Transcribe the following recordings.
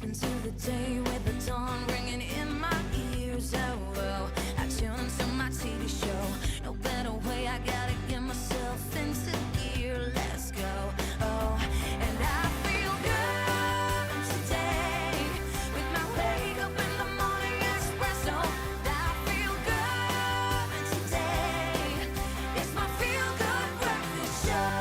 into the day with the dawn ringing in my ears. Oh, oh, I tune into my TV show. No better way, I gotta get myself into gear. Let's go. Oh, and I feel good today with my wake up in the morning espresso. I feel good today. It's my feel good breakfast show.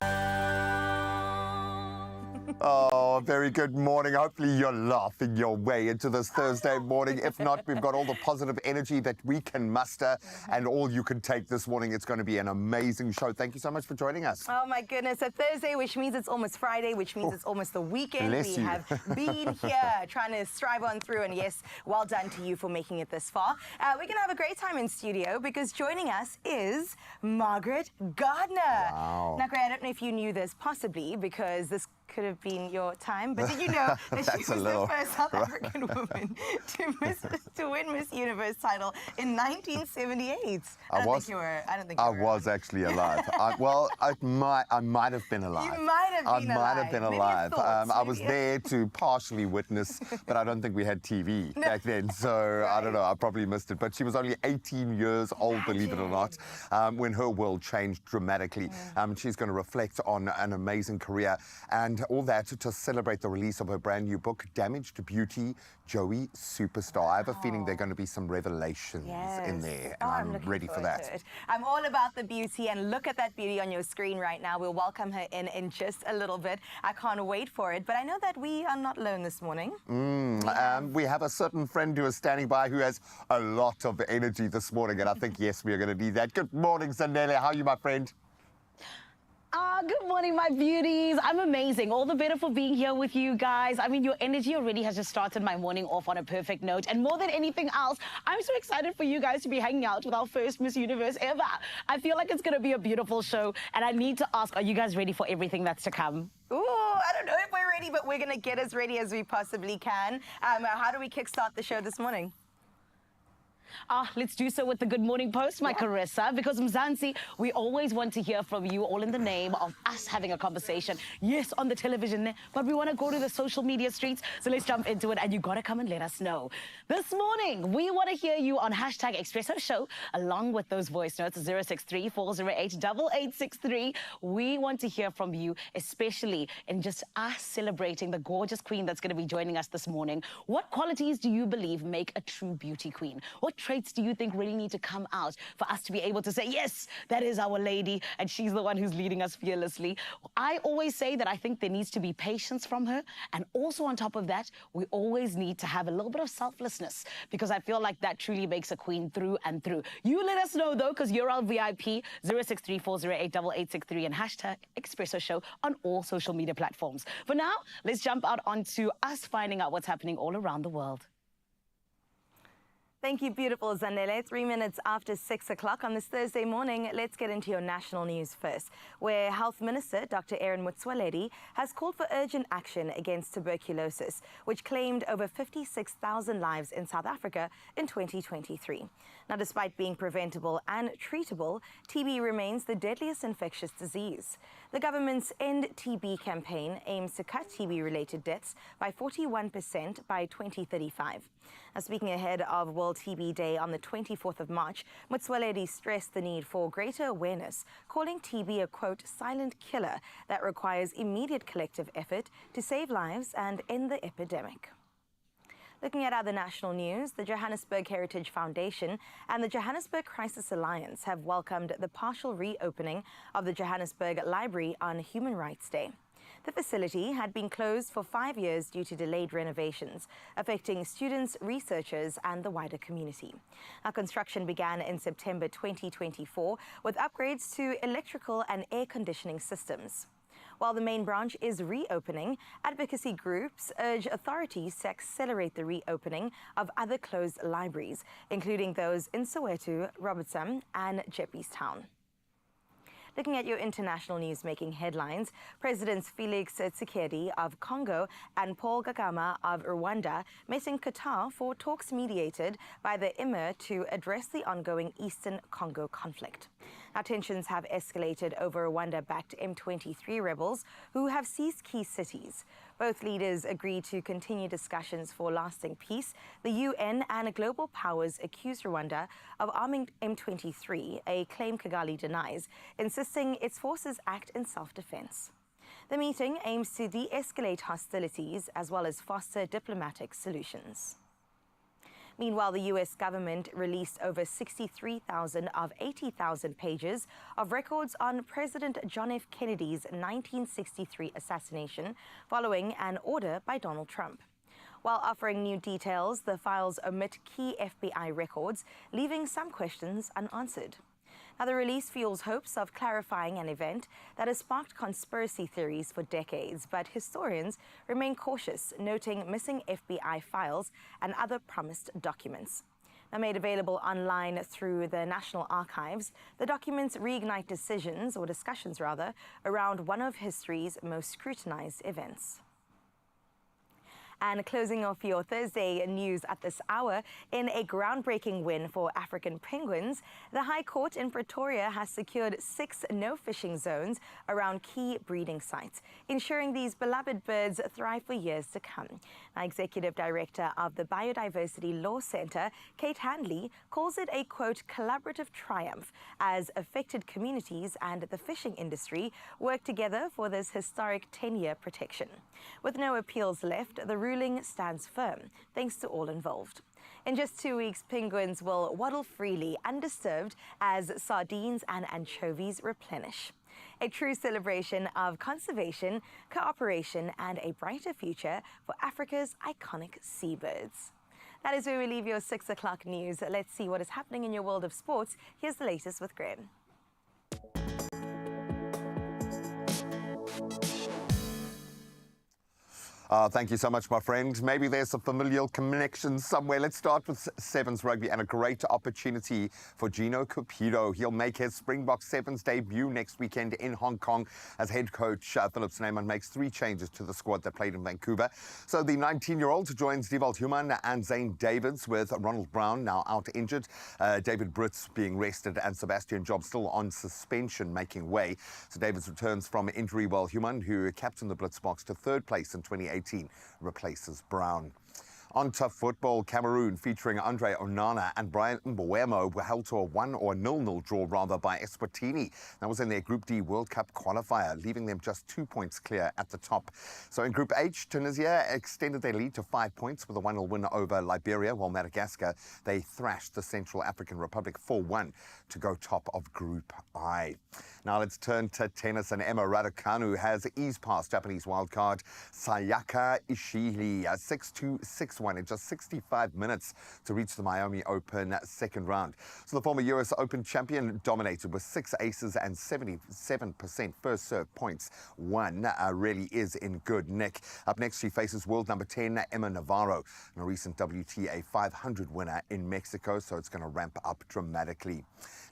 Oh, very good morning. Hopefully you're laughing your way into this Thursday morning. If not, we've got all the positive energy that we can muster and all you can take this morning. It's going to be an amazing show. Thank you so much for joining us. Oh my goodness, a Thursday, which means it's almost Friday, which means it's almost the weekend. Bless We you. have been here trying to strive on through, and yes, well done to you for making it this far. We're going to have a great time in studio because joining us is Margaret Gardiner. Wow. Now, Gray, I don't know if you knew this, possibly because this could have been your time, but did you know that she was the first South African woman to win Miss Universe title in 1978? I don't think you were. Was actually alive. I might have been alive. You might have been alive. I might have been Maybe alive. thoughts, I was there to partially witness, but I don't think we had TV back then, so I don't know. I probably missed it. But she was only 18 years old, believe it or not, when her world changed dramatically. She's going to reflect on an amazing career and all that to celebrate the release of her brand new book, Damaged Beauty, Joey Superstar. I have a feeling there are going to be some revelations in there, and I'm ready for that. I'm all about the beauty, and look at that beauty on your screen right now. We'll welcome her in just a little bit. I can't wait for it, but I know that we are not alone this morning. We have a certain friend who is standing by who has a lot of energy this morning, and I think, yes, we are going to need that. Good morning, Zanele. How are you, my friend? Good morning, my beauties. I'm amazing. All the better for being here with you guys. I mean, your energy already has just started my morning off on a perfect note. And more than anything else, I'm so excited for you guys to be hanging out with our first Miss Universe ever. I feel like it's going to be a beautiful show. And I need to ask, are you guys ready for everything that's to come? Ooh, I don't know if we're ready, but we're going to get as ready as we possibly can. How do we kickstart the show this morning? Let's do so with the Good Morning Post, my Carissa, because Mzansi, we always want to hear from you, all in the name of us having a conversation. Yes, on the television, but we want to go to the social media streets, so let's jump into it, and you got to come and let us know. This morning, we want to hear you on hashtag Expresso Show, along with those voice notes, 063-408-8863. We want to hear from you, especially in just us celebrating the gorgeous queen that's going to be joining us this morning. What qualities do you believe make a true beauty queen? What traits do you think really need to come out for us to be able to say, yes, that is our lady, and she's the one who's leading us fearlessly? I always say that I think there needs to be patience from her, and also on top of that, we always need to have a little bit of selflessness, because I feel like that truly makes a queen through and through. You let us know, though, because you're our VIP, 063-408-8863, and hashtag Expresso Show on all social media platforms. For now, let's jump out onto us finding out what's happening all around the world. Thank you, beautiful Zanele. 3 minutes after 6 o'clock on this Thursday morning, let's get into your national news first, where Health Minister Dr. Aaron Motsoaledi has called for urgent action against tuberculosis, which claimed over 56,000 lives in South Africa in 2023. Now, despite being preventable and treatable, TB remains the deadliest infectious disease. The government's End TB campaign aims to cut TB-related deaths by 41% by 2035. Now, speaking ahead of World TB Day on the 24th of March, Motsoaledi stressed the need for greater awareness, calling TB a, quote, silent killer that requires immediate collective effort to save lives and end the epidemic. Looking at other national news, the Johannesburg Heritage Foundation and the Johannesburg Crisis Alliance have welcomed the partial reopening of the Johannesburg Library on Human Rights Day. The facility had been closed for 5 years due to delayed renovations, affecting students, researchers, and the wider community. Now, construction began in September 2024 with upgrades to electrical and air conditioning systems. While the main branch is reopening, advocacy groups urge authorities to accelerate the reopening of other closed libraries, including those in Soweto, Robertson, and Jeppestown. Looking at your international news making headlines, Presidents Felix Tshisekedi of Congo and Paul Kagame of Rwanda met in Qatar for talks mediated by the Emir to address the ongoing Eastern Congo conflict. Now, tensions have escalated over Rwanda-backed M23 rebels who have seized key cities. Both leaders agreed to continue discussions for lasting peace. The UN and global powers accuse Rwanda of arming M23, a claim Kigali denies, insisting its forces act in self-defense. The meeting aims to de-escalate hostilities as well as foster diplomatic solutions. Meanwhile, the U.S. government released over 63,000 of 80,000 pages of records on President John F. Kennedy's 1963 assassination following an order by Donald Trump. While offering new details, the files omit key FBI records, leaving some questions unanswered. Now, the release fuels hopes of clarifying an event that has sparked conspiracy theories for decades, but historians remain cautious, noting missing FBI files and other promised documents. Now, made available online through the National Archives, the documents reignite discussions around one of history's most scrutinized events. And closing off your Thursday news at this hour, in a groundbreaking win for African penguins, the High Court in Pretoria has secured 6 no-fishing zones around key breeding sites, ensuring these beloved birds thrive for years to come. Now, Executive Director of the Biodiversity Law Centre, Kate Handley, calls it a, quote, collaborative triumph as affected communities and the fishing industry work together for this historic 10-year protection. With no appeals left, the ruling stands firm, thanks to all involved. In just 2 weeks, penguins will waddle freely, undisturbed, as sardines and anchovies replenish. A true celebration of conservation, cooperation, and a brighter future for Africa's iconic seabirds. That is where we leave your 6 o'clock news. Let's see what is happening in your world of sports. Here's the latest with Graham. Thank you so much, my friend. Maybe there's a familial connection somewhere. Let's start with Sevens rugby and a great opportunity for Gino Cupido. He'll make his Springbok Sevens debut next weekend in Hong Kong as head coach Philip Snyman makes 3 changes to the squad that played in Vancouver. So the 19-year-old joins Dewald Human and Zane Davids, with Ronald Brown now out injured, David Brits being rested, and Sebastian Job still on suspension, making way. So Davids returns from injury, while Human, who captained the Blitzboks to 3rd place in 2018, replaces Brown. On Tough Football, Cameroon, featuring Andre Onana and Brian Mbuemo, were held to a 1-0 draw by Eswatini. That was in their Group D World Cup qualifier, leaving them just 2 points clear at the top. So in Group H, Tunisia extended their lead to 5 points with a 1-0 win over Liberia, while Madagascar, they thrashed the Central African Republic 4-1 to go top of Group I. Now let's turn to tennis, and Emma Raducanu has eased past Japanese wildcard Sayaka Ishii 6-2, 6-1 in just 65 minutes to reach the Miami Open second round. So the former US Open champion dominated with 6 aces and 77% first serve points. One really is in good nick. Up next, she faces world number 10 Emma Navarro, and a recent WTA 500 winner in Mexico, so it's going to ramp up dramatically.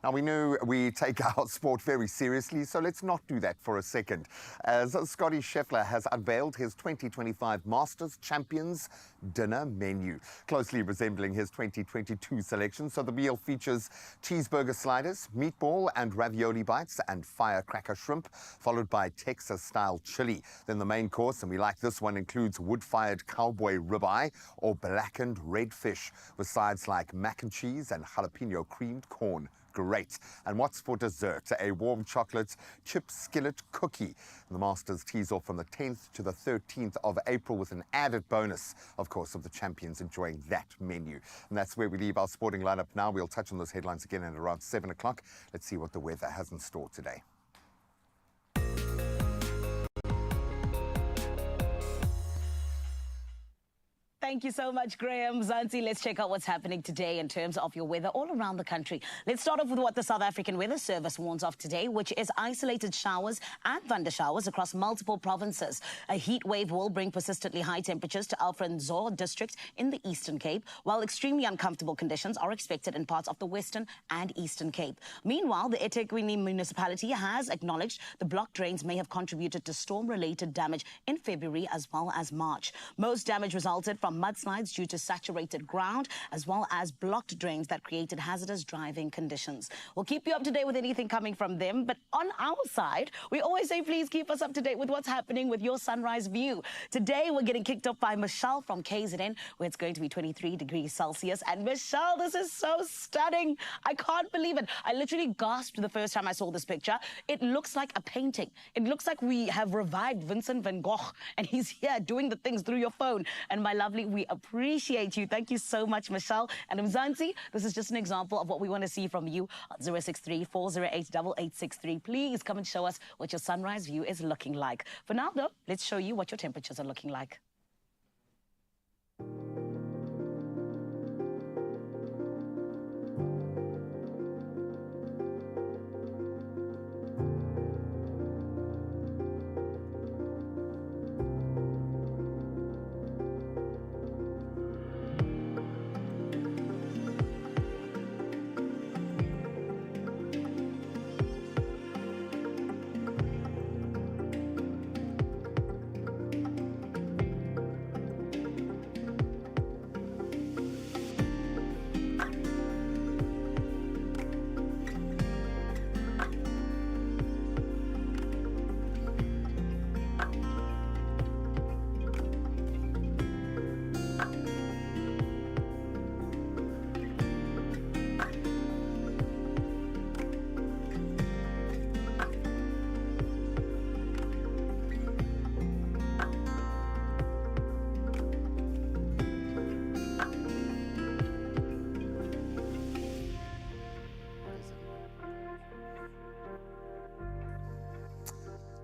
Now, we knew we take our sport very seriously, so let's not do that for a second, as Scotty Scheffler has unveiled his 2025 Masters Champions dinner menu, closely resembling his 2022 selection. So the meal features cheeseburger sliders, meatball and ravioli bites, and firecracker shrimp, followed by Texas-style chili. Then the main course, and we like this one, includes wood-fired cowboy ribeye or blackened redfish, with sides like mac and cheese and jalapeno creamed corn. Great. And what's for dessert? A warm chocolate chip skillet cookie. And the Masters tees off from the 10th to the 13th of April, with an added bonus, of course, of the champions enjoying that menu. And that's where we leave our sporting lineup now. We'll touch on those headlines again at around 7 o'clock. Let's see what the weather has in store today. Thank you so much, Graham. Zanti, let's check out what's happening today in terms of your weather all around the country. Let's start off with what the South African Weather Service warns of today, which is isolated showers and thunder showers across multiple provinces. A heat wave will bring persistently high temperatures to Alfred Nzo district in the Eastern Cape, while extremely uncomfortable conditions are expected in parts of the Western and Eastern Cape. Meanwhile, the eThekwini municipality has acknowledged the block drains may have contributed to storm-related damage in February as well as March. Most damage resulted from mudslides due to saturated ground, as well as blocked drains that created hazardous driving conditions. We'll keep you up to date with anything coming from them, but on our side, we always say please keep us up to date with what's happening with your sunrise view. Today, we're getting kicked off by Michelle from KZN, where it's going to be 23 degrees Celsius. And Michelle, this is so stunning. I can't believe it. I literally gasped the first time I saw this picture. It looks like a painting. It looks like we have revived Vincent van Gogh, and he's here doing the things through your phone. And my lovely, we appreciate you. Thank you so much, Michelle. And Mzansi, this is just an example of what we want to see from you on 063-408-8863. Please come and show us what your sunrise view is looking like. For now, though, let's show you what your temperatures are looking like.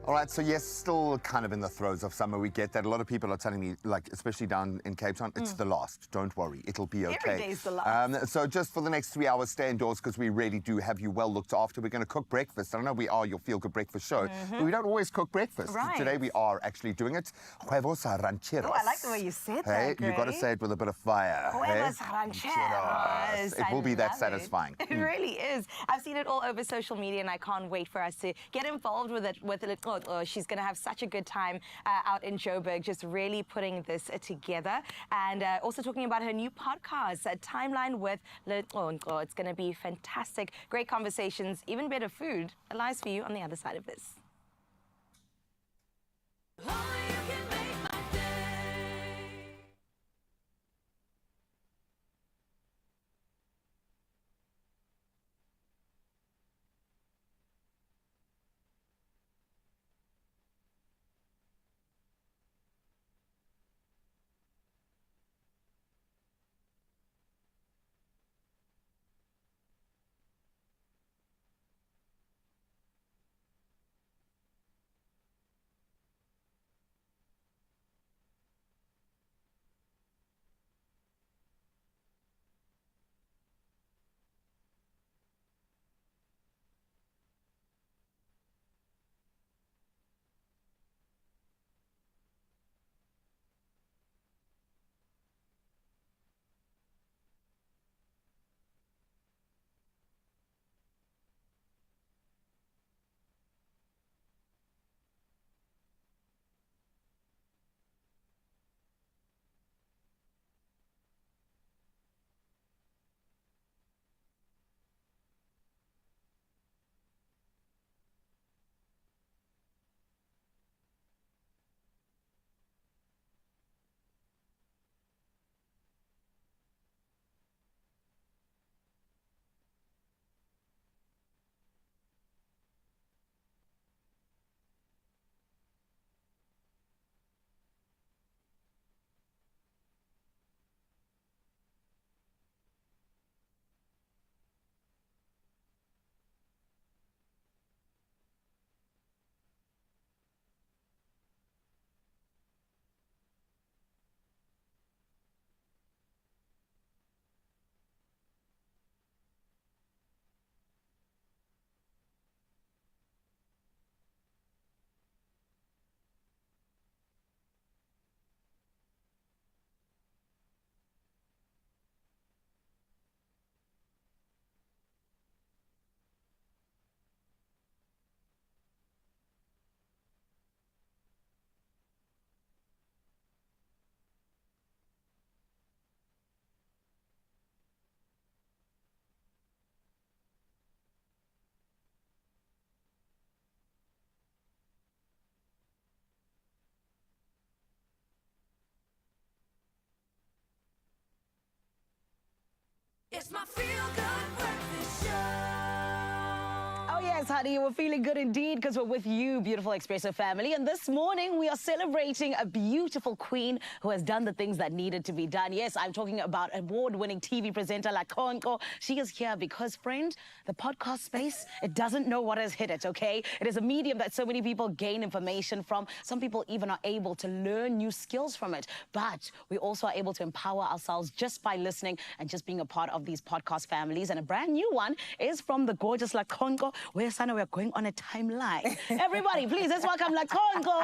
All right, so yes, still kind of in the throes of summer. We get that. A lot of people are telling me, like, especially down in Cape Town, it's the last. Don't worry, it'll be okay. Every day's the last. So just for the next 3 hours, stay indoors because we really do have you well looked after. We're going to cook breakfast. I know we are your feel-good breakfast show, but we don't always cook breakfast. Right. Today we are actually doing it. Huevos Rancheros. Oh, I like the way you said Hey, that, you got to Gray. say it with a bit of fire. Huevos hey? Rancheros. It will be that love satisfying. It really is. I've seen it all over social media, and I can't wait for us to get involved with it. She's going to have such a good time out in Joburg, just really putting this together. And also talking about her new podcast, Timeline with LaConco. It's going to be fantastic. Great conversations, even better food lies for you on the other side of this. It's my feel-good breakfast show. Oh yes, honey, we're feeling good indeed because we're with you, beautiful Expresso family. And this morning, we are celebrating a beautiful queen who has done the things that needed to be done. Yes, I'm talking about award-winning TV presenter LaConco. She is here because, friend, the podcast space, it doesn't know what has hit it, okay? It is a medium that so many people gain information from. Some people even are able to learn new skills from it. But we also are able to empower ourselves just by listening and just being a part of these podcast families. And a brand new one is from the gorgeous LaConco, where, Sana, we're going on a timeline. Everybody, please, let's welcome LaConco.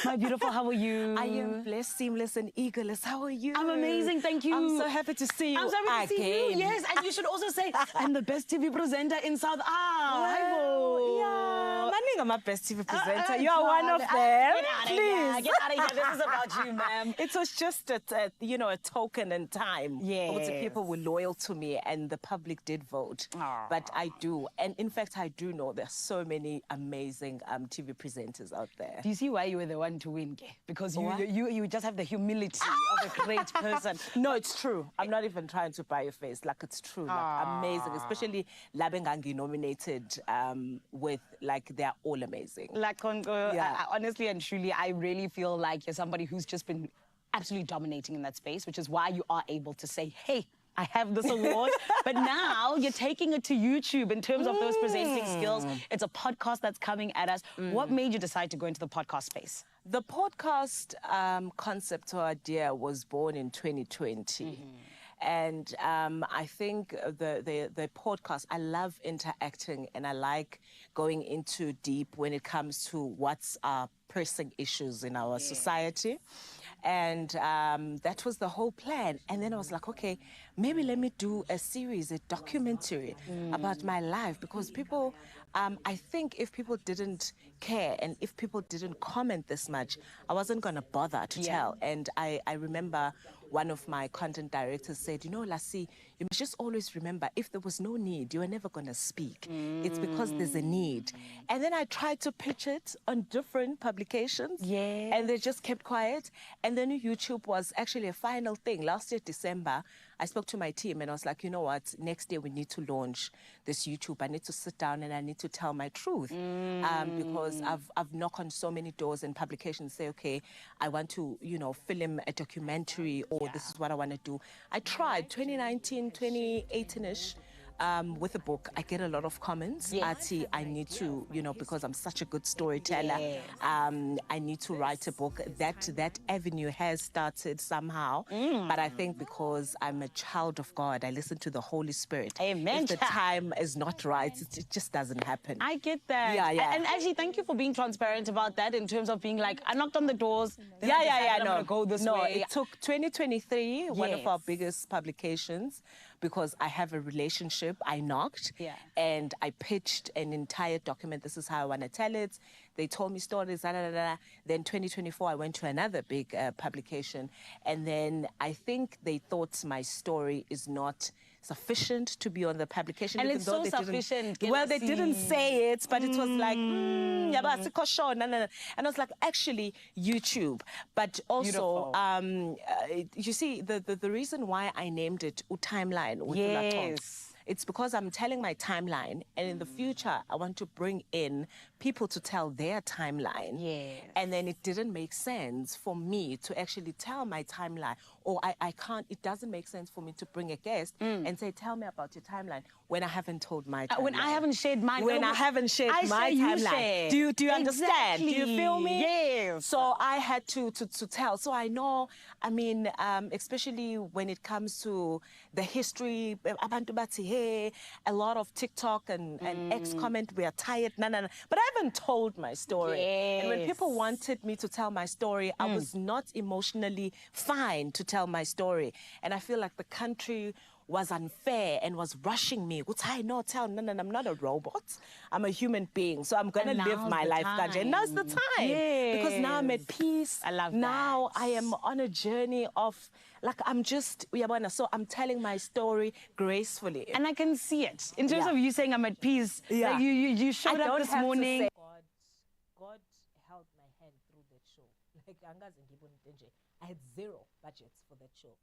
My beautiful, how are you? I am blessed, seamless, and eagerless. How are you? I'm amazing, thank you. I'm so happy to see you I'm so happy to see you, again. yes. And you should also say, I'm the best TV presenter in South Africa. Yeah, I'm my best TV presenter. You are darling. one of them. Get out of Please. here. Get out of here. This is about you, ma'am. It was just a token in time. Yes. People were loyal to me, and the public did vote. Aww. But I do, and in fact, I do know there's so many amazing TV presenters out there. Do you see why you were the one to win? Because What? you just have the humility of a great person. No, it's true. I'm not even trying to buy your face. Like, it's true. Like, amazing. Especially Labengangi nominated with, like, they're all amazing. LaConco, Yeah. honestly and truly, I really feel like you're somebody who's just been absolutely dominating in that space, which is why you are able to say, hey, I have this award. But now you're taking it to YouTube in terms of those presenting skills. It's a podcast that's coming at us. What made you decide to go into the podcast space? The podcast concept or idea was born in 2020. And I think the podcast, I love interacting and I like going into deep when it comes to what's pressing issues in our society. And that was the whole plan. And then I was like, okay, maybe let me do a series, a documentary about my life. Because people, I think if people didn't care and if people didn't comment this much, I wasn't going to bother to tell. And I remember one of my content directors said, you know, Lassie, you must just always remember, if there was no need, you are never going to speak. It's because there's a need. And then I tried to pitch it on different publications. Yes. And they just kept quiet. And then YouTube was actually a final thing. Last year, December, I spoke to my team and I was like, you know what, next year we need to launch this YouTube. I need to sit down and I need to tell my truth. Because I've knocked on so many doors and publications say, okay, I want to, film a documentary or this is what I want to do. I tried 2019, 2018-ish. With a book, I get a lot of comments. Ati, I need to, because I'm such a good storyteller, I need to write a book. That avenue has started somehow. But I think because I'm a child of God, I listen to the Holy Spirit. Amen. If the time is not right, it just doesn't happen. I get that. Yeah. And actually, thank you for being transparent about that in terms of being like, I knocked on the doors. Then I decided I'm gonna go this way. It took 2023, one of our Yes. biggest publications, because I have a relationship. I knocked and I pitched an entire document. This is how I want to tell it. They told me stories, Then 2024, I went to another big publication. And then I think they thought my story is not sufficient to be on the publication. And even it's though so they didn't- sufficient. Well, they didn't say it, but it was like, yaba, siko show, no. And I was like, actually, YouTube. But also, you see, the reason why I named it Timeline with LaConco, it's because I'm telling my timeline, and in the future, I want to bring in people to tell their timeline. And then it didn't make sense for me to actually tell my timeline, or I can't, it doesn't make sense for me to bring a guest and say, tell me about your timeline, when I haven't told my timeline. When I haven't shared mine. When I haven't shared my timeline. Do you understand? Do you feel me? Yes. So I had to tell. So I know, especially when it comes to the history, abantu bathi, hey, a lot of TikTok and X comment, we are tired, But I haven't told my story. And when people wanted me to tell my story, I was not emotionally fine to tell my story. And I feel like the country was unfair and was rushing me. I'm not a robot. I'm a human being. So I'm going to live my life. And now's the time. Because now I'm at peace. I love now that. I am on a journey of, so I'm telling my story gracefully. And I can see it. In terms of you saying I'm at peace, Yeah. like you showed I up don't this have to morning. say, God held my hand through that show. I had 0 budgets for that show.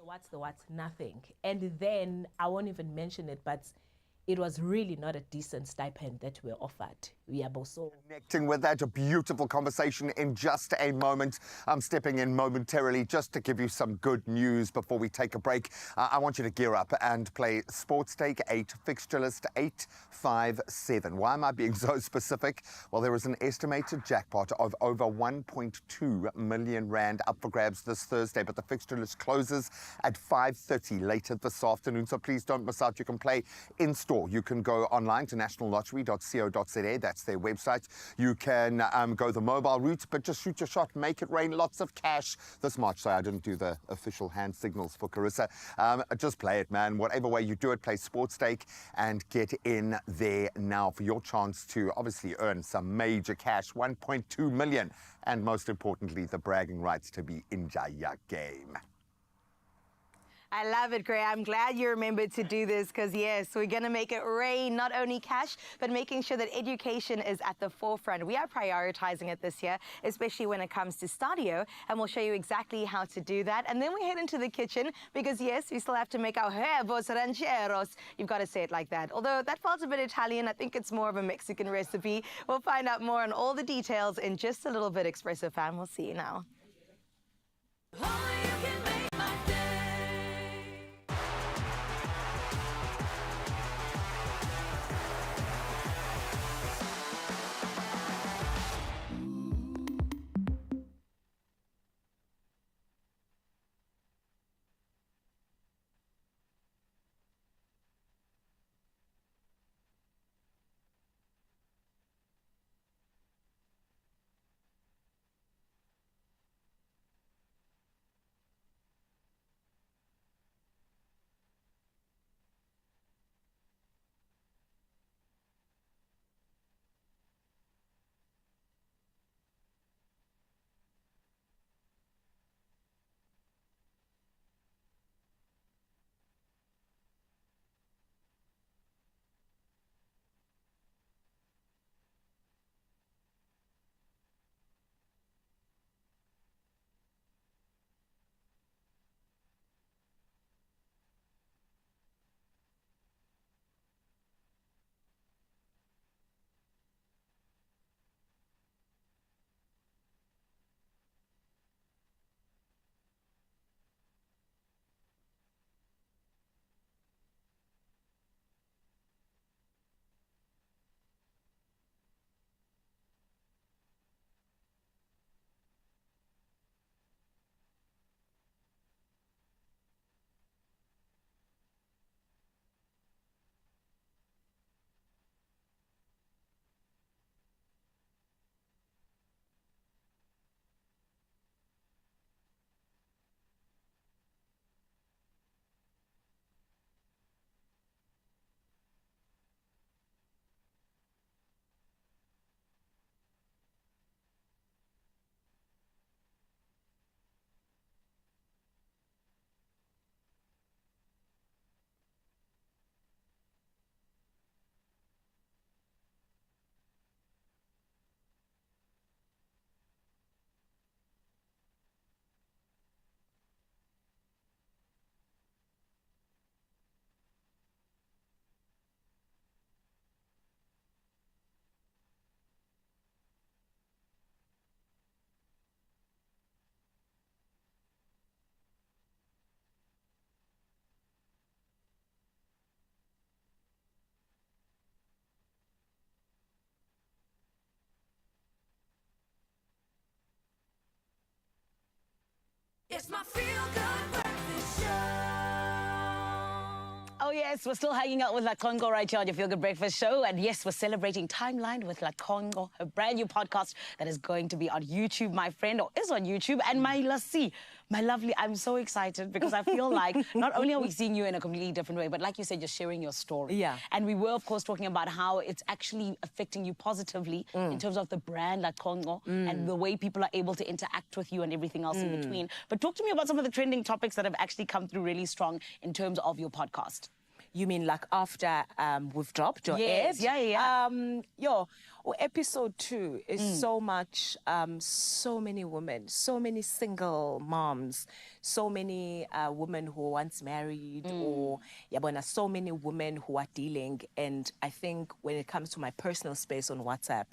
What's the what? Nothing. And then I won't even mention it, but it was really not a decent stipend that we were offered. We are both so Connecting with that, a beautiful conversation in just a moment. I'm stepping in momentarily just to give you some good news before we take a break. I want you to gear up and play Sports Stake 8, fixture list 857. Why am I being so specific? Well, there is an estimated jackpot of over 1.2 million rand up for grabs this Thursday, but the fixture list closes at 5:30 later this afternoon, so please don't miss out. You can play in store. You can go online to nationallottery.co.za. That's their website. You can go the mobile route, but just shoot your shot. Make it rain. Lots of cash this March. Sorry, I didn't do the official hand signals for Carissa. Just play it, man. Whatever way you do it, play Sports Stake and get in there now for your chance to obviously earn some major cash, 1.2 million. And most importantly, the bragging rights to be in Jaya game. I love it, Gray. I'm glad you remembered to do this because, yes, we're going to make it rain, not only cash, but making sure that education is at the forefront. We are prioritizing it this year, especially when it comes to Stadio, and we'll show you exactly how to do that. And then we head into the kitchen because, yes, we still have to make our Huevos Rancheros. You've got to say it like that. Although that felt a bit Italian, I think it's more of a Mexican recipe. We'll find out more on all the details in just a little bit, Expresso fam. We'll see you now. Only you can make my day. It's my feel-good breakfast show. Oh yes, we're still hanging out with LaConco right here on your Feel Good Breakfast Show. And yes, we're celebrating Timeline with LaConco, a brand new podcast that is going to be on YouTube, my friend, or is on YouTube. And my lassie, my lovely, I'm so excited because I feel like not only are we seeing you in a completely different way, but like you said, you're sharing your story. Yeah. And we were, of course, talking about how it's actually affecting you positively in terms of the brand LaConco and the way people are able to interact with you and everything else in between. But talk to me about some of the trending topics that have actually come through really strong in terms of your podcast. You mean like after we've dropped or Yes, aired? yeah. Episode 2 is so much, so many women, so many single moms, so many women who are once married, or so many women who are dealing. And I think when it comes to my personal space on WhatsApp,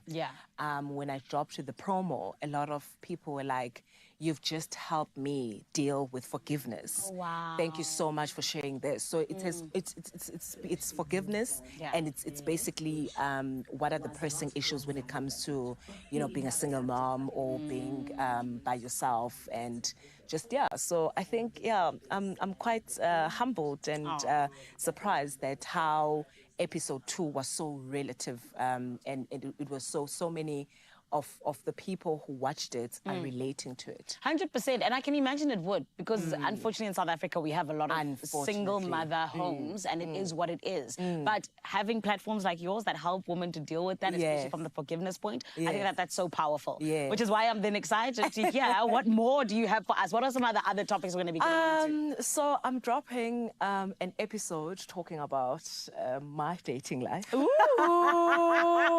when I dropped the promo, a lot of people were like, "You've just helped me deal with forgiveness. Oh, wow. Thank you so much for sharing this." So it has it's forgiveness, and it's basically what are the pressing issues when it comes to being a single mom or being by yourself, and just So I think I'm quite humbled and surprised that how episode 2 was so relative, and it was so many of the people who watched it are relating to it. 100%, and I can imagine it would, because unfortunately in South Africa we have a lot of single mother homes, and it is what it is. But having platforms like yours that help women to deal with that, especially from the forgiveness point, I think that's so powerful. Which is why I'm then excited to hear what more do you have for us? What are some other topics we're going to be getting into? So I'm dropping an episode talking about my dating life. Ooh,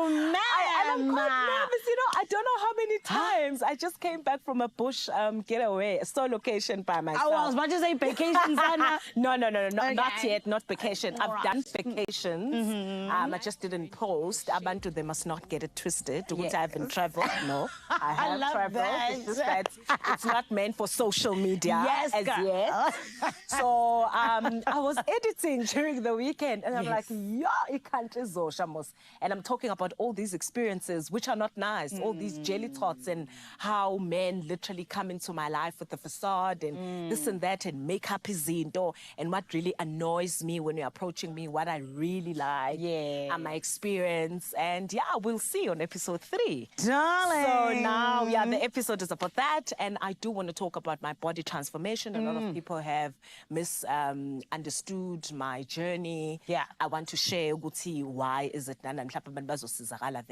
man! I'm quite nervous, I don't know how many times I just came back from a bush getaway, a solo location by myself. Oh, I was about to say vacation, Sana. No, not yet, not vacation. I've done vacations. I just didn't post. Abantu, they must not get it twisted. Which I haven't traveled. No, I have traveled. That. It's just that it's not meant for social media as girl. yet. So I was editing during the weekend, and I'm like, it can't and I'm talking about all these experiences which are not nice. All these jelly tots, and how men literally come into my life with the facade and this and that, and makeup is into, and what really annoys me when you're approaching me, what I really like, and my experience. And we'll see on episode 3. Darling. So now, the episode is about that, and I do want to talk about my body transformation. A lot of people have misunderstood my journey. I want to share why is it there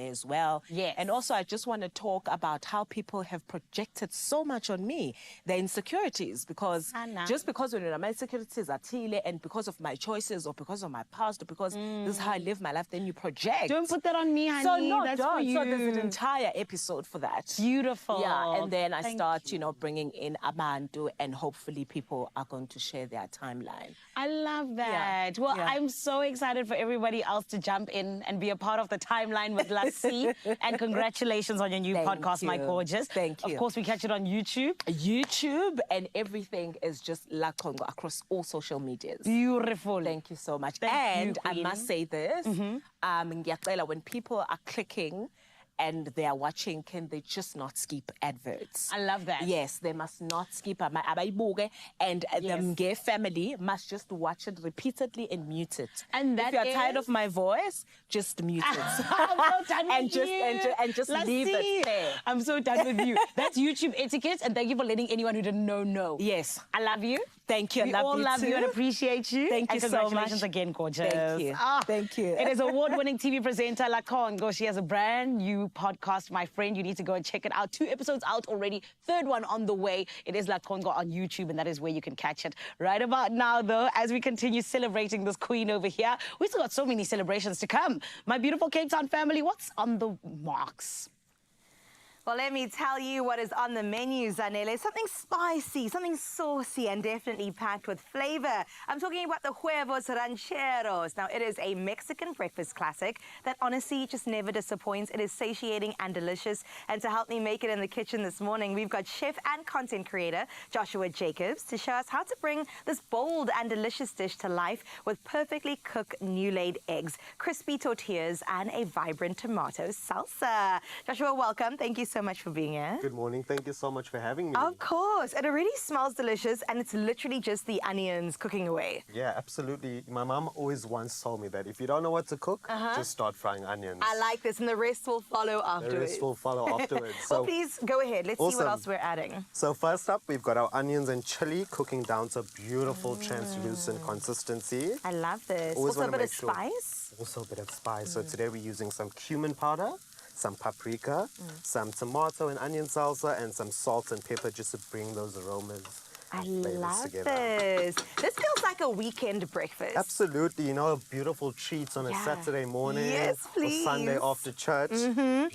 as well. And also I just want to talk about how people have projected so much on me, their insecurities, because just because when my insecurities are tile, and because of my choices, or because of my past, or because this is how I live my life, then you project. Don't put that on me, honey. So no, that's don't. For you. So there's an entire episode for that. Beautiful. And then I start, bringing in Amandu, and hopefully people are going to share their timeline. I love that. Well, I'm so excited for everybody else to jump in and be a part of the timeline with Lassie. And congratulations on your new podcast, my gorgeous. Thank you. Of course, we catch it on YouTube. And everything is just LaConco across all social medias. Beautiful. Thank you so much. Thank you, I must say this, when people are clicking and they are watching, can they just not skip adverts? I love that. Yes, they must not skip. And the gay family must just watch it repeatedly and mute it. And that if you're tired of my voice, just mute it. I'm so done with you. And just leave it there. I'm so done with you. That's YouTube etiquette, and thank you for letting anyone who didn't know. Yes. I love you. Thank you. We all love you and appreciate you. Thank you so much. Congratulations again, gorgeous. Thank you. Thank you. It is award-winning TV presenter LaConco. She has a brand new podcast, my friend. You need to go and check it out. 2 episodes out already. 3rd one on the way. It is LaConco on YouTube, and that is where you can catch it. Right about now, though, as we continue celebrating this queen over here, we still got so many celebrations to come. My beautiful Cape Town family, what's on the marks? Well, let me tell you what is on the menu, Zanele. Something spicy, something saucy, and definitely packed with flavor. I'm talking about the Huevos Rancheros. Now, it is a Mexican breakfast classic that honestly just never disappoints. It is satiating and delicious. And to help me make it in the kitchen this morning, we've got chef and content creator Joshua Jacobs to show us how to bring this bold and delicious dish to life with perfectly cooked new-laid eggs, crispy tortillas, and a vibrant tomato salsa. Joshua, welcome. Thank you so much for being here. Good morning. Thank you so much for having me. Of course. It already smells delicious, and it's literally just the onions cooking away. Yeah, absolutely. My mom always once told me that if you don't know what to cook, just start frying onions. I like this, and the rest will follow afterwards. The rest will follow afterwards. Well, please go ahead. Let's see what else we're adding. So first up, we've got our onions and chili cooking down to a beautiful translucent consistency. I love this. Always Also a wanna bit of make sure- spice. Also a bit of spice. So today we're using some cumin powder, some paprika, some tomato and onion salsa, and some salt and pepper just to bring those aromas I flavors love together. this. This feels like a weekend breakfast. Absolutely, you know, a beautiful treat on a Yeah. Saturday morning Yes, or Sunday please. after church.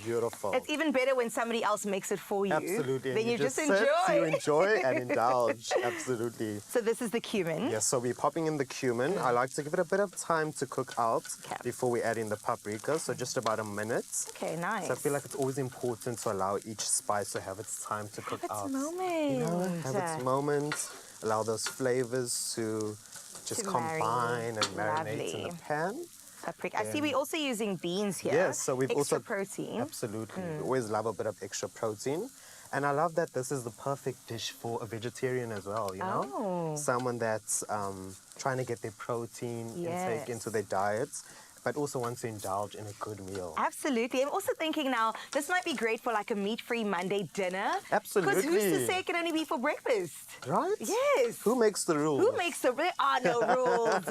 Beautiful. It's even better when somebody else makes it for you. Absolutely. and Then you just sit, enjoy. You enjoy and indulge. Absolutely. So this is the cumin. Yes, so we're popping in the cumin. I like to give it a bit of time to cook out Okay. before we add in the paprika, so just about a minute. Okay, nice. So I feel like it's always important to allow each spice to have its time to cook out. moment. You know, have its moment. Allow those flavors to just To combine and marinate in Lovely. the pan. Paprika. I see we're also using beans here. Yes, so we've extra also protein. Absolutely, we always love a bit of extra protein, and I love that this is the perfect dish for a vegetarian as well. You know, Oh. someone that's trying to get their protein intake Yes. into their diets, but also wants to indulge in a good meal. Absolutely. I'm also thinking now, this might be great for like a meat-free Monday dinner. Because who's to Absolutely. say it can only be for breakfast? Right? Yes. Who makes the rules? Who makes the... There are no rules.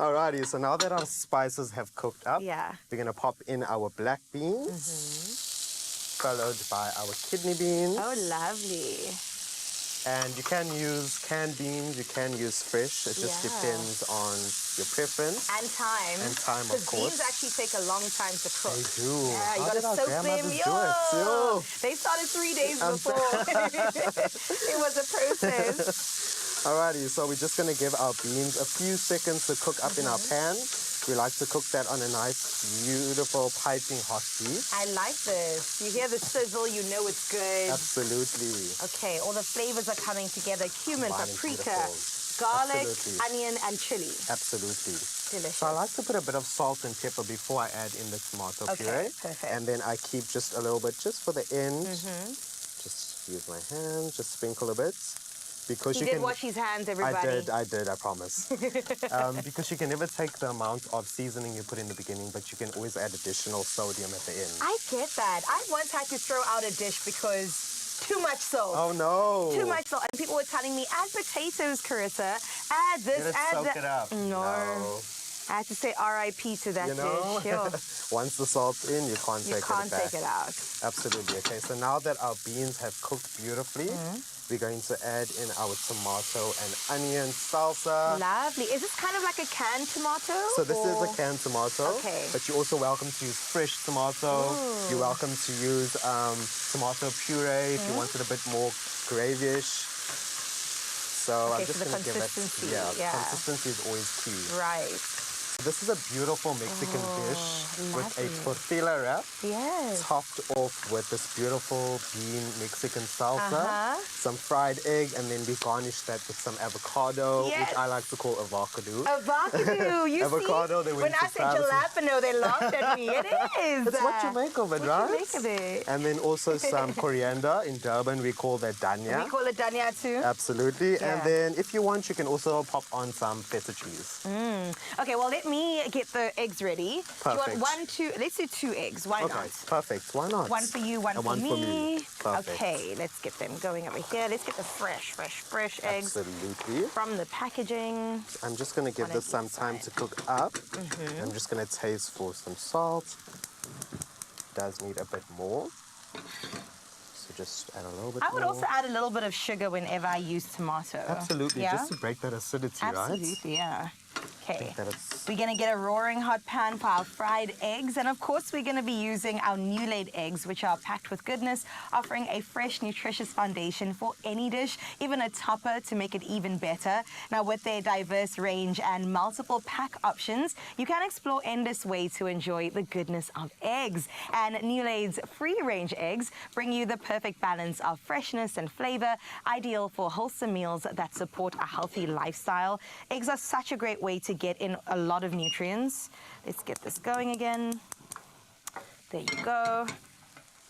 Alrighty, so now that our spices have cooked up, Yeah. we're gonna pop in our black beans, followed by our kidney beans. Oh, lovely. And you can use canned beans, you can use fresh. It just Yeah. depends on your preference. And time. And time, of Because course. beans actually take a long time to cook. They do. Yeah, you How gotta did our soak them. grandmothers Yo! do it? Yo! They started 3 days before. It was a process. Alrighty, so we're just gonna give our beans a few seconds to cook up in our pan. We like to cook that on a nice, beautiful, piping hot heat. I like this. You hear the sizzle, you know it's good. Absolutely. Okay, all the flavors are coming together. Cumin, Combining paprika, beautiful. garlic, Absolutely. onion, and chili. Absolutely. Delicious. So I like to put a bit of salt and pepper before I add in the tomato Okay, puree. perfect. And then I keep just a little bit just for the end. Just use my hand, just sprinkle a bit. Because He you did can wash his hands, everybody. I did, I promise. Because you can never take the amount of seasoning you put in the beginning, but you can always add additional sodium at the end. I get that. I once had to throw out a dish because too much salt. Oh no! Too much salt. And people were telling me, add potatoes, Carissa. Add this, Let it add soak that. it up. No. I had to say R.I.P. to that You know, dish. Yo. once the salt's in, you can't You take can't it back. take it out. Absolutely. Okay, so now that our beans have cooked beautifully, we're going to add in our tomato and onion salsa. Lovely. Is this kind of like a canned tomato? So this is or- a canned tomato, Okay. but you're also welcome to use fresh tomato. You're welcome to use tomato puree if you want it a bit more gravyish. So I'm Okay, just so the going to give it, consistency, yeah, yeah. consistency is always key. Right. This is a beautiful Mexican dish with a lovely. tortilla wrap. Yes. Topped off with this beautiful bean Mexican salsa, some fried egg, and then we garnish that with some avocado, Yes. which I like to call avocado. Avocado, you Avocado, see? they When went I to said France. jalapeno, they laughed at me. It is. It's what you make of it, What right? you make of it. And then also some coriander. In Durban, we call that dania. We call it dania too. Absolutely. Yeah. And then if you want, you can also pop on some feta cheese. Okay, well, let me get the eggs ready. Perfect. Do you want 1, 2? Let's do 2 eggs. Why Okay, not? perfect. Why not? One for you, one And for one me. for me. Perfect. Okay, let's get them going over here. Let's get the fresh eggs Absolutely. from the packaging. I'm just going to give One this on some each time side. to cook up. I'm just going to taste for some salt. Does need a bit more. So just add a little bit I would more. also add a little bit of sugar whenever I use tomato. Absolutely, Yeah? just to break that acidity, right? Absolutely, yeah. Okay. That it's We're gonna get a roaring hot pan for our fried eggs, and of course we're gonna be using our new laid eggs, which are packed with goodness, offering a fresh, nutritious foundation for any dish, even a topper to make it even better. Now, with their diverse range and multiple pack options, you can explore endless ways to enjoy the goodness of eggs. And New Laid's free-range eggs bring you the perfect balance of freshness and flavor, ideal for wholesome meals that support a healthy lifestyle. Eggs are such a great way to get in a lot of nutrients. Let's get this going again. There you go.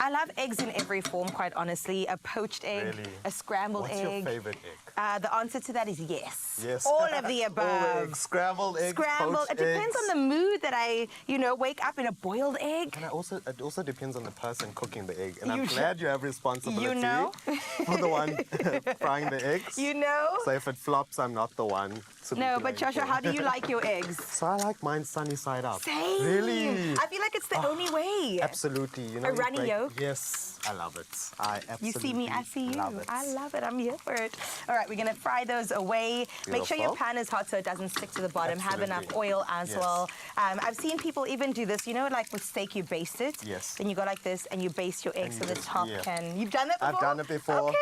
I love eggs in every form, quite honestly. A poached egg, Really? a scrambled What's egg. your favorite egg? The answer to that is yes. Yes. All of the above. All eggs, scrambled eggs, Scrambled. poached It depends eggs. on the mood that I, wake up in a boiled egg. And it also depends on the person cooking the egg. And I'm You glad you have responsibility You know? for the one frying the eggs. You know? So if it flops, I'm not the one to be No, but blamed Joshua, for. how do you like your eggs? So I like mine sunny side up. Same. Really? I feel like it's the only way. Absolutely. You know, A you runny break- yolk? Yes, I love it. I absolutely You see me, I see you. love it. I love it. I'm here for it. All right, we're going to fry those away. Make sure your Beautiful. pan is hot so it doesn't stick to the bottom. Have enough Absolutely. oil as Yes. well. I've seen people even do this. You know, like with steak, you baste it. Yes. Then you go like this and you baste your eggs so you the just- top yeah. can... You've done that before? I've done it before. Okay.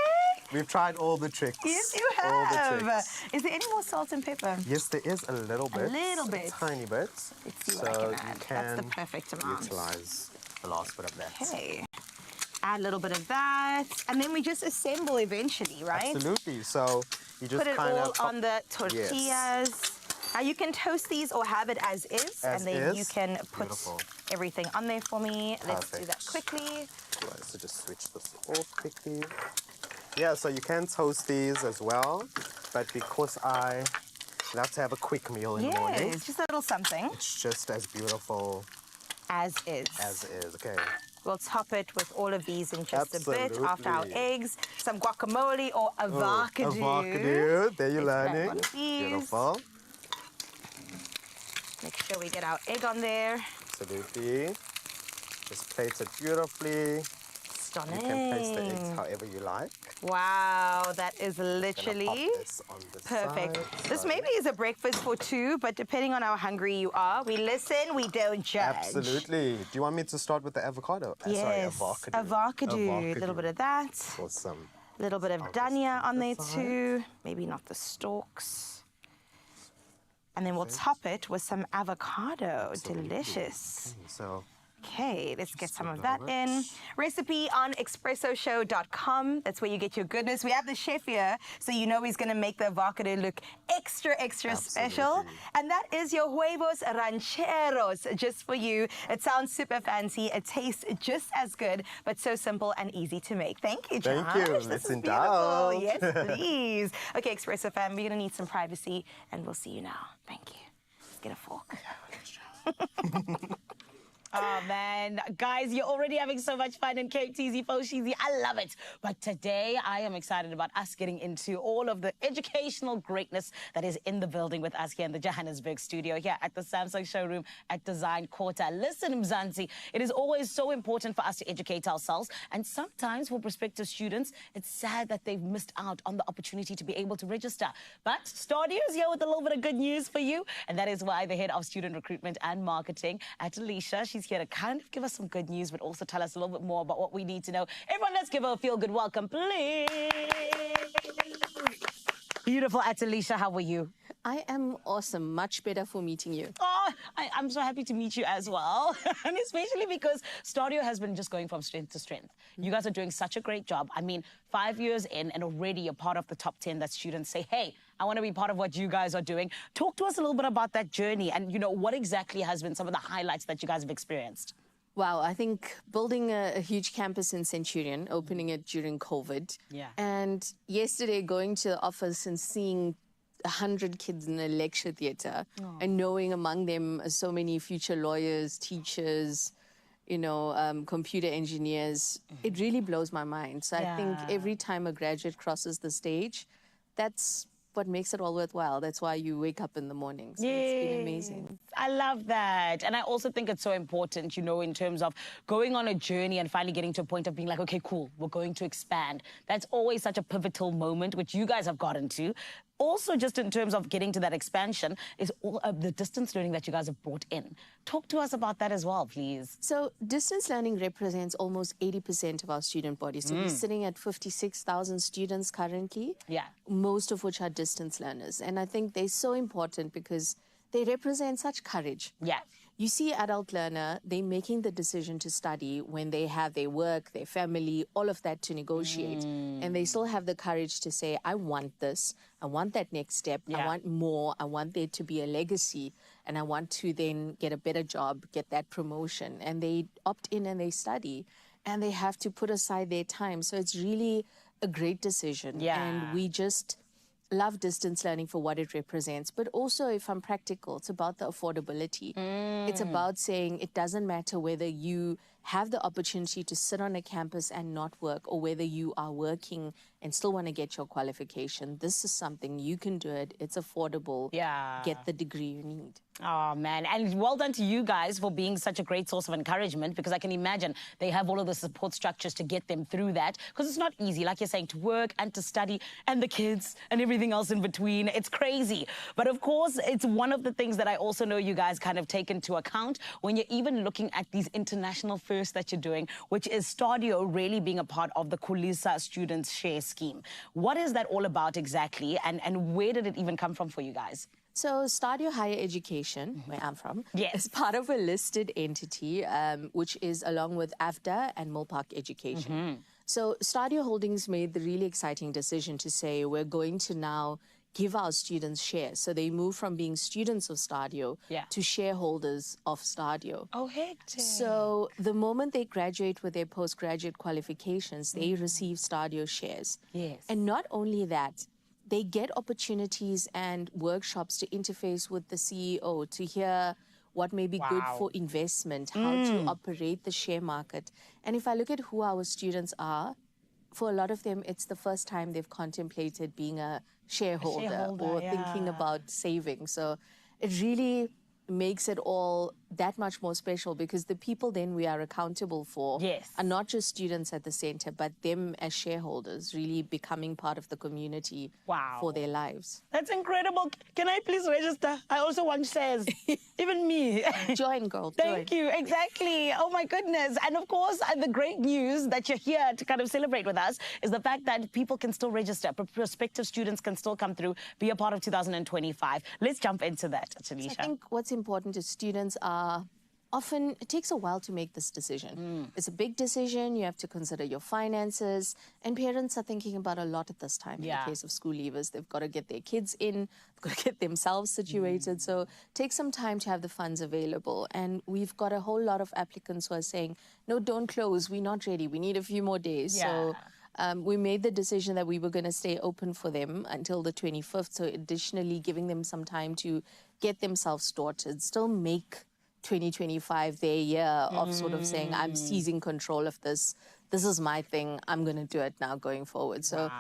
We've tried all the tricks. Yes, you All the have. tricks. Is there any more salt and pepper? Yes, there is a little bit. little bit. A tiny bit. Let's see so what I can you add. can That's the perfect amount. utilize the last bit of that. Okay. Add a little bit of that. And then we just assemble eventually, right? Absolutely. So you just Put it kind all of on the tortillas. Now you can toast these or have it as is, As and then you is. can put Beautiful. everything on there for me. Let's do that Perfect. quickly. Right, so just switch this off quickly. Yeah, so you can toast these as well, but because I love to have a quick meal in the morning, Yes, just a little something it's just as beautiful as is. as is. Okay. We'll top it with all of these in just a bit after our Absolutely. eggs, some guacamole or avocado. Avocado. There you're Let's grab learning. one of these. Beautiful. Make sure we get our egg on there. Absolutely. Just plate it beautifully. Stunning. You can place the eggs however you like. Wow, that is Gonna literally pop this on the perfect. side. This So- maybe is a breakfast for two, but depending on how hungry you are, we listen, we don't judge. Absolutely. Do you want me to start with the avocado? Sorry, Yes, avocado. avocado. A little bit of that. Awesome. A little bit of I'll just dania put on there this aside. too. Maybe not the stalks. And then we'll top it with some avocado. Delicious. Okay, so Okay, let's get some a of little that bit. in. Recipe on expressoshow.com. That's where you get your goodness. We have the chef here, so you know he's going to make the avocado look extra, extra special. Absolutely. And that is your Huevos Rancheros, just for you. It sounds super fancy. It tastes just as good, but so simple and easy to make. Thank you, Josh. Thank you. This Let's is beautiful. indulge. Yes, please. Okay, Expresso fam, we're going to need some privacy, and we'll see you now. Thank you. Let's get a fork. Oh, man. Guys, you're already having so much fun in Cape TZ Foshizi. I love it. But today, I am excited about us getting into all of the educational greatness that is in the building with us here in the Johannesburg studio, here at the Samsung showroom at Design Quarter. Listen, Mzansi, it is always so important for us to educate ourselves. And sometimes for prospective students, it's sad that they've missed out on the opportunity to be able to register. But Stadio is here with a little bit of good news for you. And that is why the head of student recruitment and marketing at Alicia, she's here to kind of give us some good news, but also tell us a little bit more about what we need to know. Everyone, let's give her a feel-good welcome, please. Beautiful, Alicia, how are you? I am awesome. Much better for meeting you. Oh, I'm so happy to meet you as well. And especially because Stadio has been just going from strength to strength. You guys are doing such a great job. I mean, 5 years in and already a part of the top 10 that students say, hey, I want to be part of what you guys are doing. Talk to us a little bit about that journey and, you know, what exactly has been some of the highlights that you guys have experienced? Wow, I think building a huge campus in Centurion, opening it during COVID. Yeah. And yesterday going to the office and seeing 100 kids in a lecture theatre and knowing among them so many future lawyers, teachers, you know, computer engineers, it really blows my mind. So I think Yeah. every time a graduate crosses the stage, that's what makes it all worthwhile. That's why you wake up in the morning. So it's been amazing. I love that. And I also think it's so important, you know, in terms of going on a journey and finally getting to a point of being like, okay, cool, we're going to expand. That's always such a pivotal moment, which you guys have gotten to. Also, just in terms of getting to that expansion, is all of the distance learning that you guys have brought in. Talk to us about that as well, please. So distance learning represents almost 80% of our student body. So we're sitting at 56,000 students currently, Yeah. most of which are distance learners. And I think they're so important because they represent such courage. Yeah. You see adult learner, they're making the decision to study when they have their work, their family, all of that to negotiate. And they still have the courage to say, I want this. I want that next step. I Yeah. want more. I want there to be a legacy. And I want to then get a better job, get that promotion. And they opt in and they study. And they have to put aside their time. So it's really a great decision. Yeah. And we just love distance learning for what it represents, but also, if I'm practical, it's about the affordability. It's about saying it doesn't matter whether you have the opportunity to sit on a campus and not work, or whether you are working and still want to get your qualification, this is something you can do it. It's affordable. Yeah. Get the degree you need. Oh, man. And well done to you guys for being such a great source of encouragement, because I can imagine they have all of the support structures to get them through that, because it's not easy, like you're saying, to work and to study and the kids and everything else in between. It's crazy. But of course, it's one of the things that I also know you guys kind of take into account when you're even looking at these international firsts that you're doing, which is Stadio really being a part of the Khulisa Students Share Scheme. What is that all about exactly, and where did it even come from for you guys? So Stadio Higher Education, where I'm from, Yes. is part of a listed entity, which is along with AFDA and Milpark Education. So Stadio Holdings made the really exciting decision to say we're going to now give our students shares. So they move from being students of Stadio to shareholders of Stadio. Oh, hectic. So the moment they graduate with their postgraduate qualifications, they receive Stadio shares. Yes. And not only that, they get opportunities and workshops to interface with the CEO to hear what may be good for investment, how to operate the share market. And if I look at who our students are, for a lot of them, it's the first time they've contemplated being a shareholder or thinking about saving. So it really makes it all that much more special, because the people then we are accountable for are not just students at the center, but them as shareholders really becoming part of the community for their lives. That's incredible. Can I please register? I also want shares. Even me. Join, girl. Thank you. Exactly. Oh, my goodness. And of course, the great news that you're here to kind of celebrate with us is the fact that people can still register. Prospective students can still come through, be a part of 2025. Let's jump into that, Tanisha. I think what's important is students are often, it takes a while to make this decision. It's a big decision. You have to consider your finances, and parents are thinking about a lot at this time. In the case of school leavers, they've got to get their kids in, they've got to get themselves situated. So take some time to have the funds available. And we've got a whole lot of applicants who are saying, no, don't close. We're not ready. We need a few more days. So we made the decision that we were going to stay open for them until the 25th. So additionally, giving them some time to get themselves started, still make 2025 their year of sort of saying, I'm seizing control of this. This is my thing. I'm going to do it now going forward. So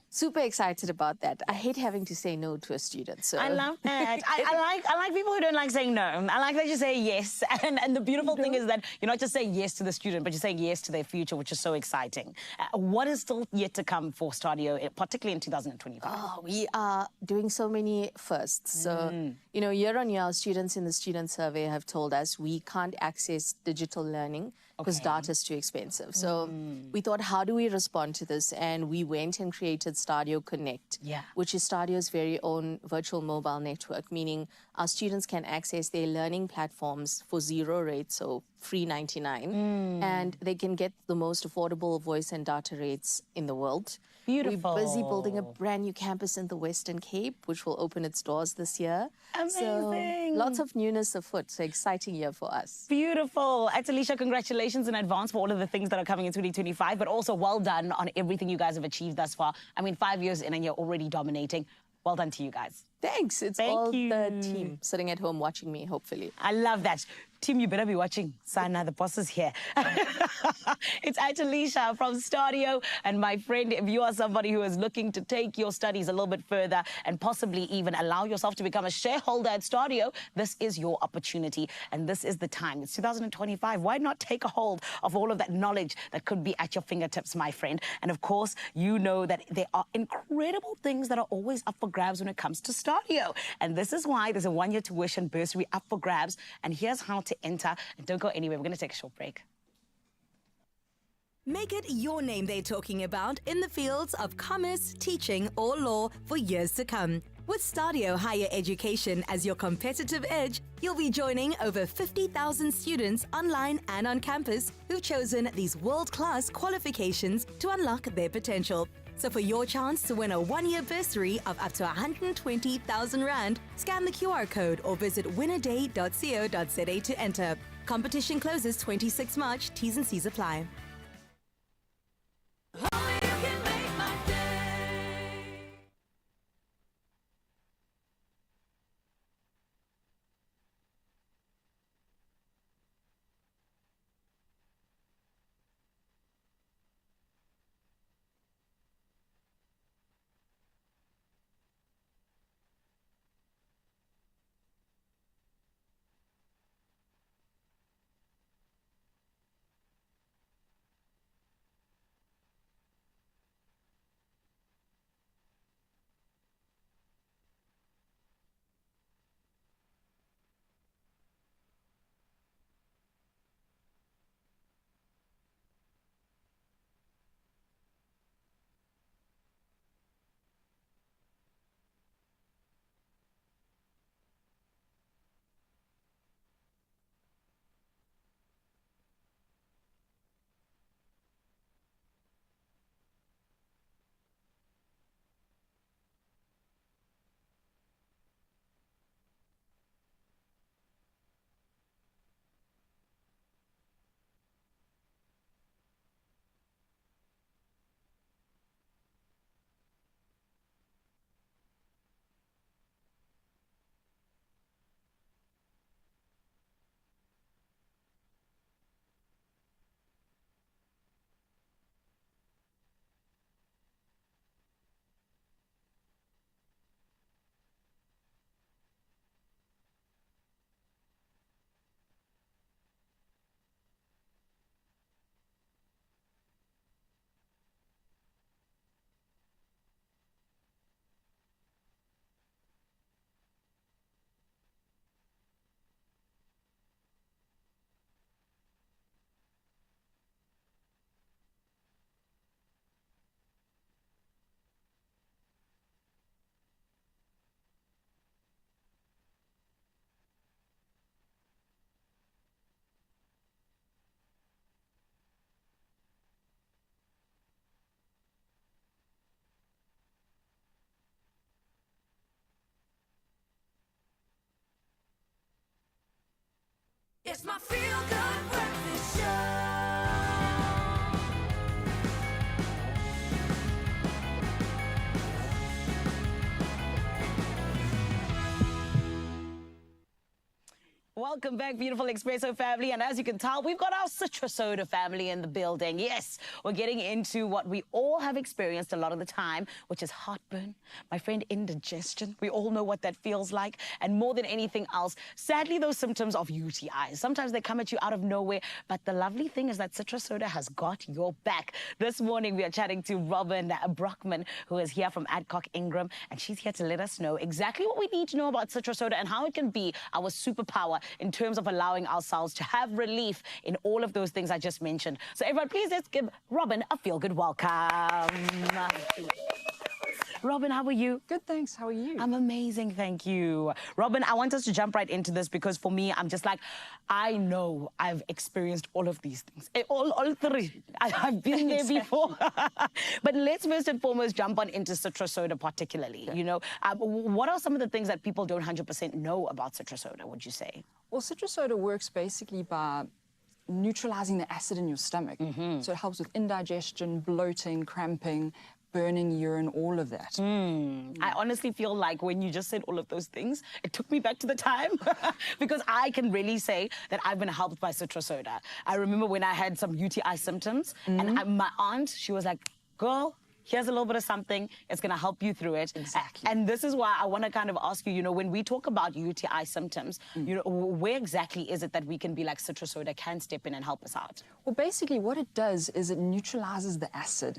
super excited about that. I hate having to say no to a student. So I love that. I like people who don't like saying no. I like that you say yes. And the beautiful thing is that you're not just saying yes to the student, but you're saying yes to their future, which is so exciting. What is still yet to come for Stadio, particularly in 2025? Oh, we are doing so many firsts. So, you know, year on year, our students in the student survey have told us we can't access digital learning because data is too expensive. So we thought, how do we respond to this? And we went and created Stadio Connect, which is Stadio's very own virtual mobile network, meaning our students can access their learning platforms for zero rates, so free 99, and they can get the most affordable voice and data rates in the world. Beautiful. We're busy building a brand new campus in the Western Cape, which will open its doors this year. Amazing. So lots of newness afoot. So exciting year for us. Beautiful. Alicia, congratulations in advance for all of the things that are coming in 2025, but also well done on everything you guys have achieved thus far. I mean, 5 years in and you're already dominating. Well done to you guys. Thanks. It's all the team sitting at home watching me, hopefully. I love that. Team, you better be watching. Sana, the boss is here. It's Alicia from Stadio. And my friend, if you are somebody who is looking to take your studies a little bit further and possibly even allow yourself to become a shareholder at Stadio, this is your opportunity. And this is the time. It's 2025. Why not take a hold of all of that knowledge that could be at your fingertips, my friend? And of course, you know that there are incredible things that are always up for grabs when it comes to Stadio. And this is why there's a one-year tuition bursary up for grabs. And here's how to enter. And don't go anywhere. We're going to take a short break. Make it your name they're talking about in the fields of commerce, teaching, or law for years to come. With Stadio Higher Education as your competitive edge, you'll be joining over 50,000 students online and on campus who've chosen these world-class qualifications to unlock their potential. So for your chance to win a one-year bursary of up to 120,000 Rand, scan the QR code or visit winnerday.co.za to enter. Competition closes 26 March. T's and C's apply. It's my feel-good breakfast show. Welcome back, beautiful Expresso family. And as you can tell, we've got our Citro-Soda family in the building. Yes, we're getting into what we all have experienced a lot of the time, which is heartburn, my friend, indigestion. We all know what that feels like. And more than anything else, sadly, those symptoms of UTIs. Sometimes they come at you out of nowhere. But the lovely thing is that Citro-Soda has got your back. This morning, we are chatting to Robin Brockman, who is here from Adcock Ingram. And she's here to let us know exactly what we need to know about Citro-Soda and how it can be our superpower in terms of allowing ourselves to have relief in all of those things I just mentioned. So everyone, please let's give Robin a feel-good welcome. Robin, how are you? Good, thanks. How are you? I'm amazing, thank you. Robin, I want us to jump right into this because for me, I'm just like, I know I've experienced all of these things. All three. I've been there before. But let's first and foremost jump on into Citro-Soda particularly. You know, what are some of the things that people don't 100% know about Citro-Soda, would you say? Well, Citro-Soda works basically by neutralizing the acid in your stomach. So it helps with indigestion, bloating, cramping, burning urine, all of that. I honestly feel like when you just said all of those things, it took me back to the time because I can really say that I've been helped by Citro-Soda. I remember when I had some UTI symptoms and my aunt, she was like, girl, here's a little bit of something. It's going to help you through it. Exactly. And this is why I want to kind of ask you, you know, when we talk about UTI symptoms, you know, where exactly is it that we can be like Citro-Soda can step in and help us out? Well, basically what it does is it neutralizes the acid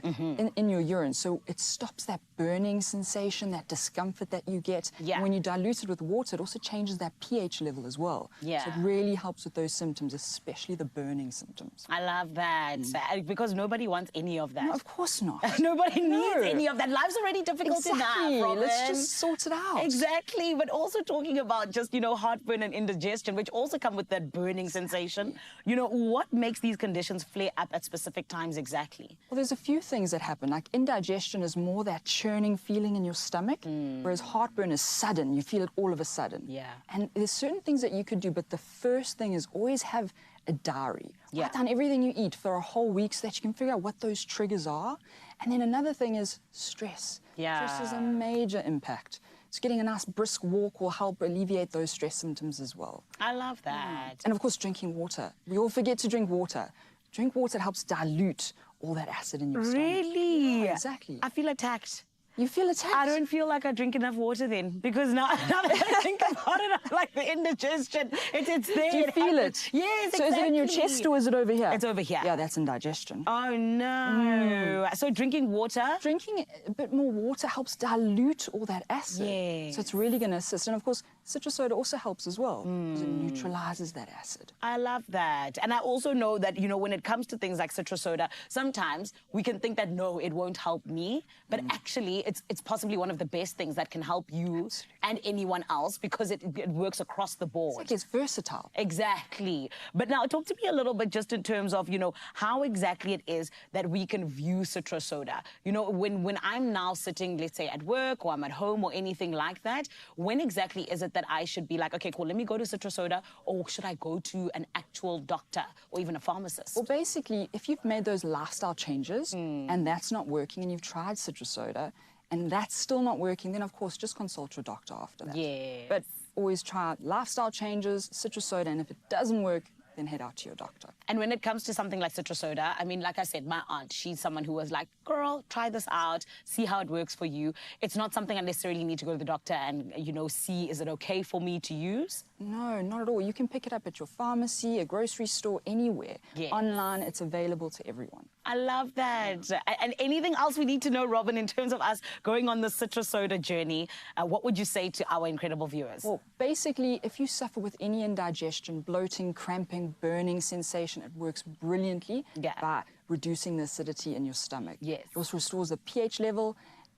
in your urine. So it stops that burning sensation, that discomfort that you get. Yeah. And when you dilute it with water, it also changes that pH level as well. Yeah. So it really helps with those symptoms, especially the burning symptoms. I love that because nobody wants any of that. No, of course not. Nobody needs No. any of that. Life's already difficult Exactly. enough, Robin. Let's just sort it out. Exactly. But also talking about just, you know, heartburn and indigestion, which also come with that burning sensation. You know, what makes these conditions flare up at specific times exactly? Well, there's a few things that happen. Like indigestion is more that churning feeling in your stomach, whereas heartburn is sudden. You feel it all of a sudden. Yeah. And there's certain things that you could do, but the first thing is always have a diary. Yeah. Write down everything you eat for a whole week so that you can figure out what those triggers are. And then another thing is stress. Yeah. Stress is a major impact. So getting a nice brisk walk will help alleviate those stress symptoms as well. I love that. And of course, drinking water. We all forget to drink water. Drink water, it helps dilute all that acid in your stomach. Really? Yeah, exactly. I feel attacked. You feel attacked? I don't feel like I drink enough water then because now that I think about it, I'm like the indigestion. It's there. Do you feel it? Yes, So exactly. is it in your chest or is it over here? It's over here. Yeah, that's indigestion. Oh, no. So drinking water? Drinking a bit more water helps dilute all that acid. Yes. So it's really going to assist. And of course, Citro-Soda also helps as well because it neutralizes that acid. I love that. And I also know that, you know, when it comes to things like Citro-Soda, sometimes we can think that, no, it won't help me. But actually, it's possibly one of the best things that can help you and anyone else because it works across the board. It's versatile. Exactly. But now talk to me a little bit just in terms of, you know, how exactly it is that we can view Citro-Soda. You know, when I'm now sitting, let's say, at work or I'm at home or anything like that, when exactly is it that I should be like, okay, cool, let me go to Citro-Soda, or should I go to an actual doctor or even a pharmacist? Well, basically, if you've made those lifestyle changes and that's not working and you've tried Citro-Soda and that's still not working, then of course just consult your doctor after that. Yes. But always try lifestyle changes, Citro-Soda, and if it doesn't work, then head out to your doctor. And when it comes to something like Citro-Soda, I mean, like I said, my aunt, she's someone who was like, girl, try this out, see how it works for you. It's not something I necessarily need to go to the doctor and, you know, see, is it okay for me to use? No, not at all. You can pick it up at your pharmacy, a grocery store, anywhere. Yes. Online, it's available to everyone. I love that. And anything else we need to know, Robin, in terms of us going on the Citro-Soda journey, what would you say to our incredible viewers? Well, basically, if you suffer with any indigestion, bloating, cramping, burning sensation, it works brilliantly by reducing the acidity in your stomach. Yes. It also restores the pH level,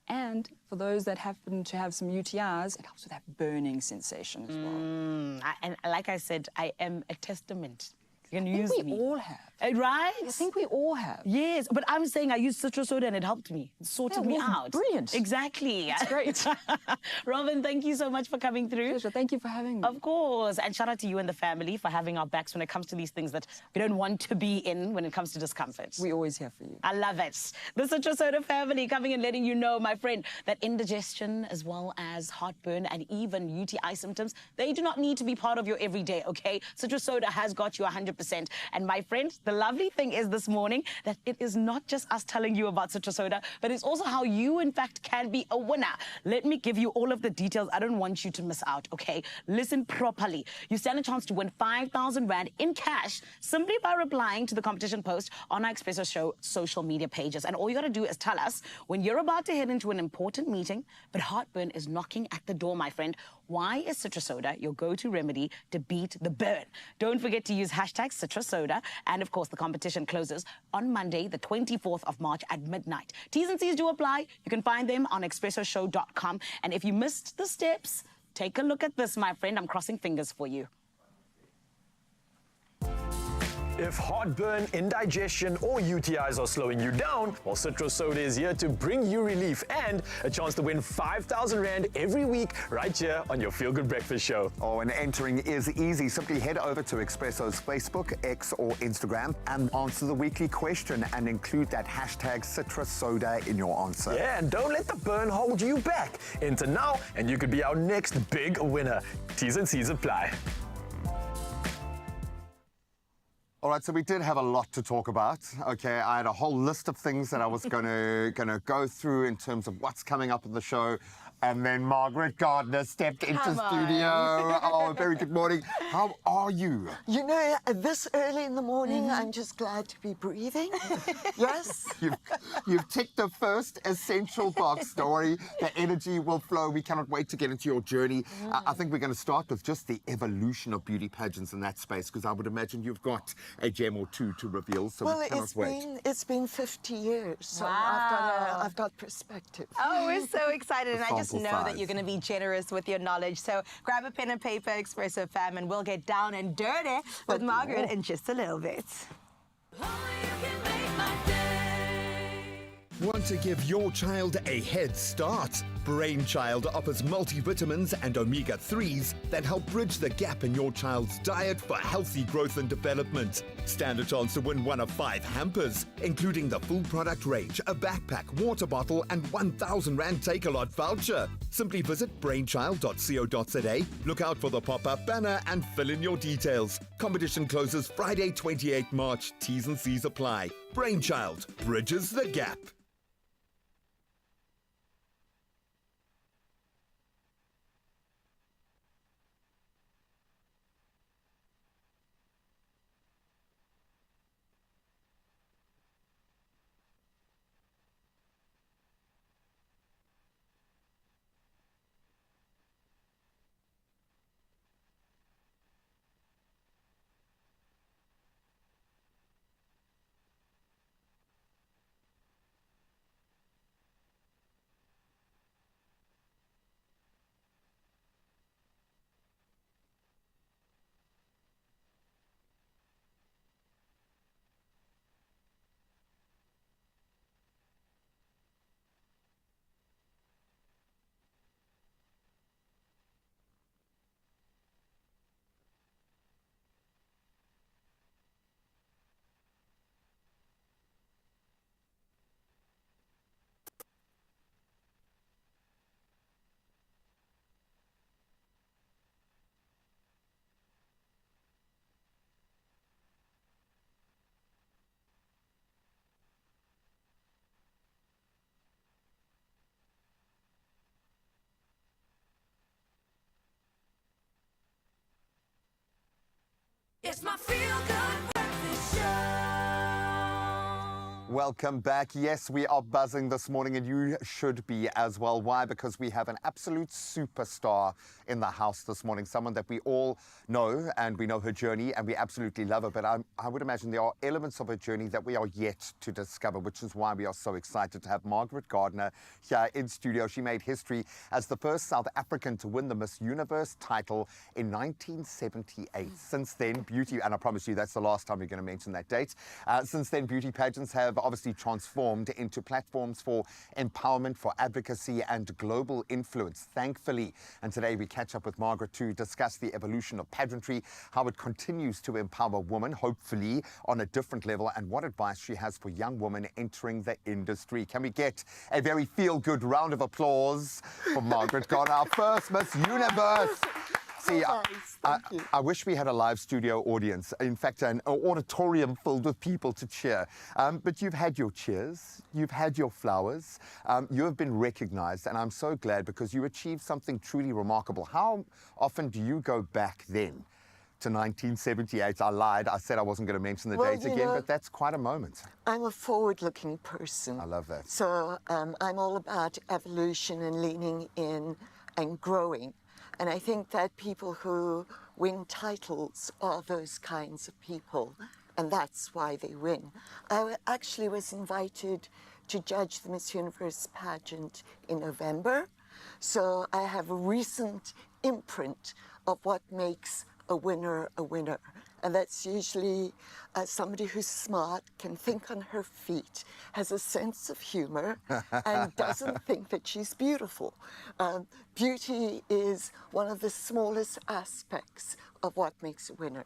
and for those that happen to have some UTIs, it helps with that burning sensation as well. And like I said, I am a testament You can I use think we me. all have. Right? I think we all have. Yes, but I'm saying I used Citro-Soda and it helped me. It sorted me well, out. brilliant. Exactly. That's great. Robin, thank you so much for coming through. Pleasure. Thank you for having me. Of course. And shout out to you and the family for having our backs when it comes to these things that we don't want to be in when it comes to discomfort. We always here for you. I love it. The Citro-Soda family coming and letting you know, my friend, that indigestion as well as heartburn and even UTI symptoms, they do not need to be part of your everyday, okay? Citro-Soda has got you 100%. And my friend, the lovely thing is this morning that it is not just us telling you about Citro-Soda, but it's also how you, in fact, can be a winner. Let me give you all of the details. I don't want you to miss out, okay? Listen properly. You stand a chance to win 5,000 Rand in cash simply by replying to the competition post on our Expresso Show social media pages. And all you got to do is tell us when you're about to head into an important meeting, but heartburn is knocking at the door, my friend. Why is Citro-Soda your go-to remedy to beat the burn? Don't forget to use hashtag Citro-Soda. And of course, the competition closes on Monday, the 24th of March at midnight. T's and C's do apply. You can find them on expressoshow.com. And if you missed the steps, take a look at this, my friend. I'm crossing fingers for you. If heartburn, indigestion, or UTIs are slowing you down, well, Citro-Soda is here to bring you relief and a chance to win 5,000 Rand every week right here on your Feel Good Breakfast Show. Oh, and entering is easy. Simply head over to Expresso's Facebook, X, or Instagram and answer the weekly question and include that hashtag Citro-Soda in your answer. Yeah, and don't let the burn hold you back. Enter now, and you could be our next big winner. T's and C's apply. All right, so we did have a lot to talk about. Okay, I had a whole list of things that I was gonna go through in terms of what's coming up in the show. And then Margaret Gardiner stepped into studio. Oh, very good morning. How are you? You know, this early in the morning, I'm just glad to be breathing. Yes? You've ticked the first essential box. Don't worry, the energy will flow. We cannot wait to get into your journey. I think we're going to start with just the evolution of beauty pageants in that space, because I would imagine you've got a gem or two to reveal, so Well, we cannot wait. it's been 50 years, so I've got perspective. Oh, we're so excited, and I just know Sample that you're size. going to be generous with your knowledge. So grab a pen and paper, Expresso fam, and we'll get down and dirty with Margaret in just a little bit. Want to give your child a head start? Brainchild offers multivitamins and omega-3s that help bridge the gap in your child's diet for healthy growth and development. Stand a chance to win one of 5 hampers, including the full product range, a backpack, water bottle, and 1,000 Rand Take-A-Lot voucher. Simply visit brainchild.co.za, look out for the pop-up banner, and fill in your details. Competition closes Friday, 28 March. T's and C's apply. Brainchild bridges the gap. It's my feel good breakfast show. Welcome back. Yes, we are buzzing this morning, and you should be as well. Why? Because we have an absolute superstar in the house this morning, someone that we all know, and we know her journey, and we absolutely love her. But I would imagine there are elements of her journey that we are yet to discover, which is why we are so excited to have Margaret Gardiner here in studio. She made history as the first South African to win the Miss Universe title in 1978. Since then, beauty, and I promise you that's the last time you're going to mention that date. Since then, beauty pageants have obviously transformed into platforms for empowerment, for advocacy and global influence, thankfully. And today we catch up with Margaret to discuss the evolution of pageantry, how it continues to empower women, hopefully on a different level, and what advice she has for young women entering the industry. Can we get a very feel-good round of applause for Margaret Gardiner, our first Miss Universe? See, I wish we had a live studio audience, in fact, an auditorium filled with people to cheer. But you've had your cheers, you've had your flowers, you have been recognized, and I'm so glad because you achieved something truly remarkable. How often do you go back then to 1978? I lied, I said I wasn't going to mention the date again, but that's quite a moment. I'm a forward-looking person. I love that. So I'm all about evolution and leaning in and growing. And I think that people who win titles are those kinds of people, and that's why they win. I actually was invited to judge the Miss Universe pageant in November, so I have a recent imprint of what makes a winner a winner. And that's usually somebody who's smart, can think on her feet, has a sense of humor, and doesn't think that she's beautiful. Beauty is one of the smallest aspects of what makes a winner.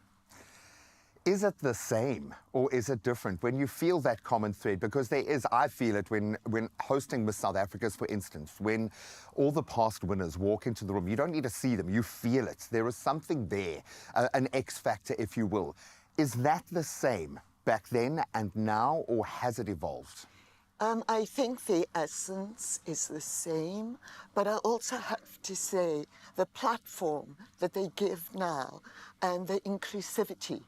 Is it the same or is it different when you feel that common thread? Because there is, I feel it when hosting Miss South Africa's, for instance, when all the past winners walk into the room, you don't need to see them, you feel it. There is something there, an X factor, if you will. Is that the same back then and now, or has it evolved? I think the essence is the same, but I also have to say the platform that they give now and the inclusivity.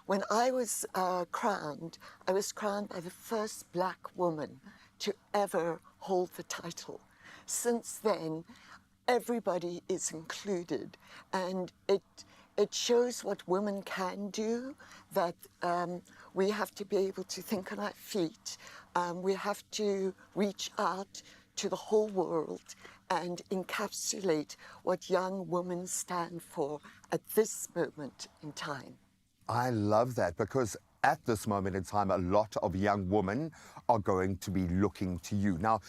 When I was crowned by the first black woman to ever hold the title. Since then, everybody is included, and it shows what women can do, that we have to be able to think on our feet. We have to reach out to the whole world and encapsulate what young women stand for at this moment in time. I love that, because at this moment in time, a lot of young women are going to be looking to you. Now,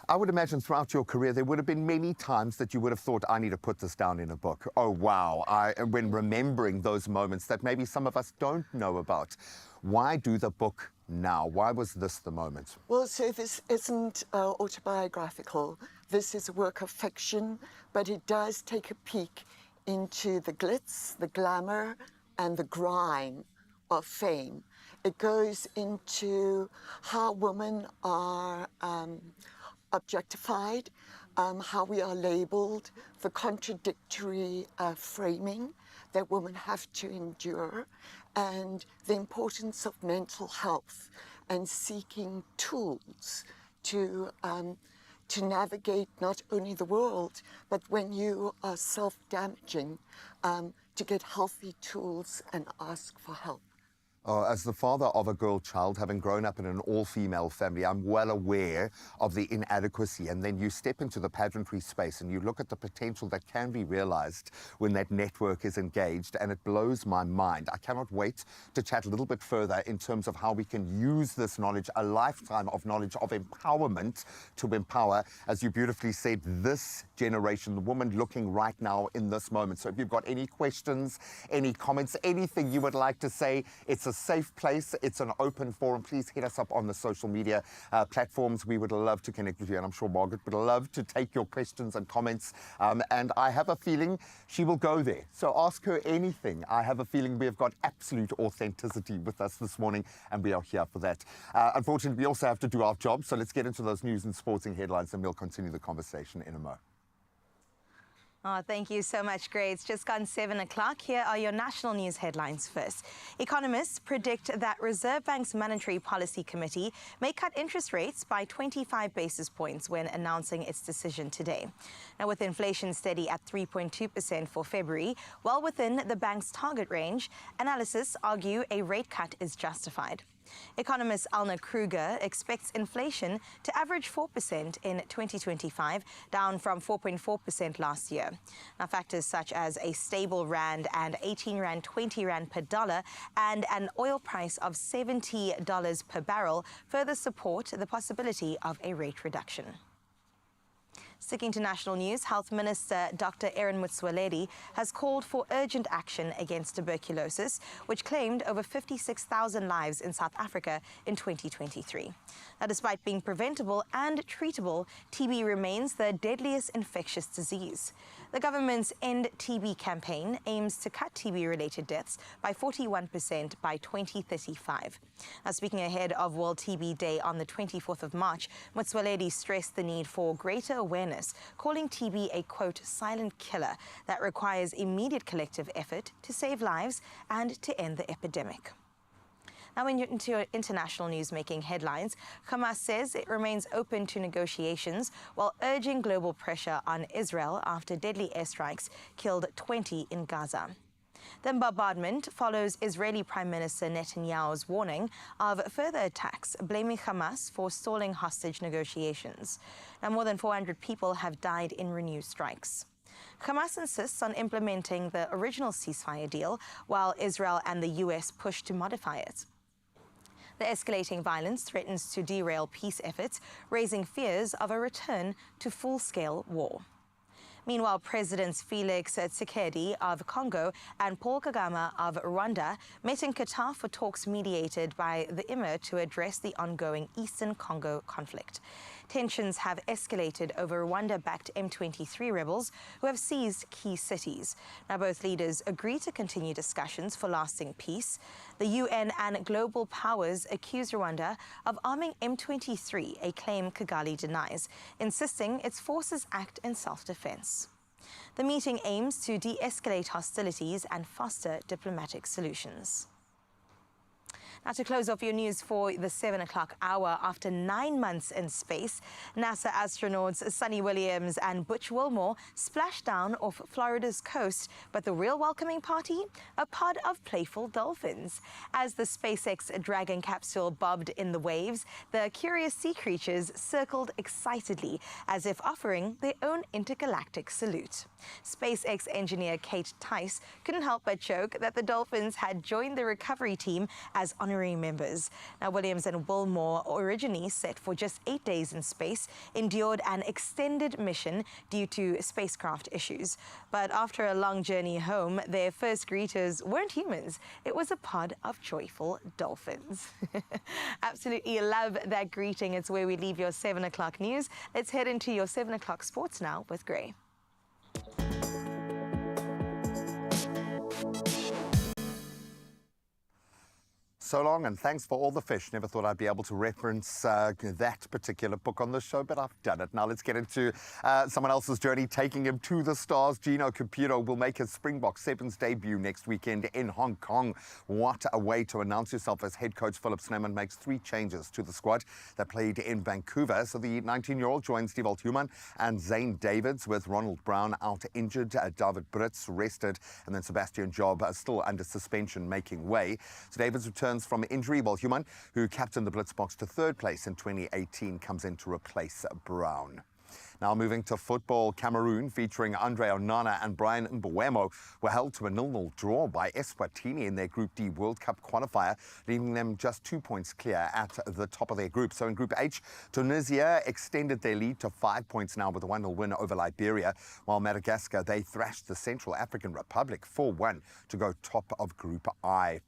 I would imagine throughout your career, there would have been many times that you would have thought, I need to put this down in a book. Oh, wow. When remembering those moments that maybe some of us don't know about. Why do the book now? Why was this the moment? Well, so this isn't autobiographical. This is a work of fiction, but it does take a peek into the glitz, the glamour, and the grime of fame. It goes into how women are objectified, how we are labeled, the contradictory framing that women have to endure, and the importance of mental health and seeking tools to navigate not only the world, but when you are self-damaging, to get healthy tools and ask for help. As the father of a girl child, having grown up in an all-female family, I'm well aware of the inadequacy. And then you step into the pageantry space and you look at the potential that can be realized when that network is engaged, and it blows my mind. I cannot wait to chat a little bit further in terms of how we can use this knowledge, a lifetime of knowledge of empowerment, to empower, as you beautifully said, this generation, the woman looking right now in this moment. So if you've got any questions, any comments, anything you would like to say, it's a safe place, it's an open forum. Please hit us up on the social media platforms. We would love to connect with you, and I'm sure Margaret would love to take your questions and comments. And I have a feeling she will go there. So ask her anything. I have a feeling we have got absolute authenticity with us this morning, and we are here for that. Unfortunately, we also have to do our job, so let's get into those news and sporting headlines, and we'll continue the conversation in a mo. Oh, thank you so much, Gray. It's just gone 7 o'clock. Here are your national news headlines first. Economists predict that Reserve Bank's Monetary Policy Committee may cut interest rates by 25 basis points when announcing its decision today. Now, with inflation steady at 3.2% for February, well within the bank's target range, analysts argue a rate cut is justified. Economist Alna Kruger expects inflation to average 4% in 2025, down from 4.4% last year. Now, factors such as a stable rand and 18 rand, 20 rand per dollar and an oil price of $70 per barrel further support the possibility of a rate reduction. Sticking to national news, Health Minister Dr. Aaron Motsoaledi has called for urgent action against tuberculosis, which claimed over 56,000 lives in South Africa in 2023. Now, despite being preventable and treatable, TB remains the deadliest infectious disease. The government's End TB campaign aims to cut TB-related deaths by 41% by 2035. Now, speaking ahead of World TB Day on the 24th of March, Motsoaledi stressed the need for greater awareness, calling TB a, quote, silent killer that requires immediate collective effort to save lives and to end the epidemic. Now, into your international news making headlines, Hamas says it remains open to negotiations while urging global pressure on Israel after deadly airstrikes killed 20 in Gaza. The bombardment follows Israeli Prime Minister Netanyahu's warning of further attacks, blaming Hamas for stalling hostage negotiations. Now, more than 400 people have died in renewed strikes. Hamas insists on implementing the original ceasefire deal, while Israel and the U.S. push to modify it. The escalating violence threatens to derail peace efforts, raising fears of a return to full-scale war. Meanwhile, Presidents Felix Tshisekedi of Congo and Paul Kagame of Rwanda met in Qatar for talks mediated by the Emir to address the ongoing Eastern Congo conflict. Tensions have escalated over Rwanda-backed M23 rebels who have seized key cities. Now, both leaders agree to continue discussions for lasting peace. The UN and global powers accuse Rwanda of arming M23, a claim Kigali denies, insisting its forces act in self-defense. The meeting aims to de-escalate hostilities and foster diplomatic solutions. Now, to close off your news for the 7 o'clock hour, after 9 months in space, NASA astronauts Sunny Williams and Butch Wilmore splashed down off Florida's coast, but the real welcoming party? A pod of playful dolphins. As the SpaceX Dragon capsule bobbed in the waves, the curious sea creatures circled excitedly, as if offering their own intergalactic salute. SpaceX engineer Kate Tice couldn't help but joke that the dolphins had joined the recovery team as honorary members. Now, Williams and Wilmore, originally set for just 8 days in space, endured an extended mission due to spacecraft issues. But after a long journey home, their first greeters weren't humans. It was a pod of joyful dolphins. Absolutely love that greeting. It's where we leave your 7 o'clock news. Let's head into your 7 o'clock sports now with Gray. So long, and thanks for all the fish. Never thought I'd be able to reference that particular book on the show, but I've done it. Now let's get into someone else's journey, taking him to the stars. Gino Caputo will make his Springbok Sevens debut next weekend in Hong Kong. What a way to announce yourself, as head coach Philip Snyman makes 3 changes to the squad that played in Vancouver. So the 19-year-old joins Steve Althuman and Zane Davids, with Ronald Brown out injured, David Brits rested, and then Sebastian Job still under suspension, making way. So Davids returns from injury, while Human, who captained the Blitzboks to 3rd place in 2018, comes in to replace Brown. Now moving to football, Cameroon, featuring Andre Onana and Brian Mbuemo, were held to a 0-0 draw by Eswatini in their Group D World Cup qualifier, leaving them just 2 points clear at the top of their group. So in Group H, Tunisia extended their lead to 5 points now with a 1-0 win over Liberia, while Madagascar, they thrashed the Central African Republic 4-1 to go top of Group I.